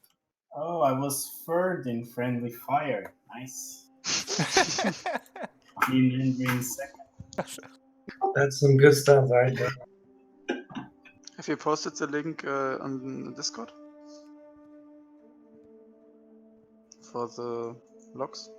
G: Oh, I was third in friendly fire. Nice. Green second.
B: That's some good stuff right there.
F: Have you posted the link on Discord? For the logs?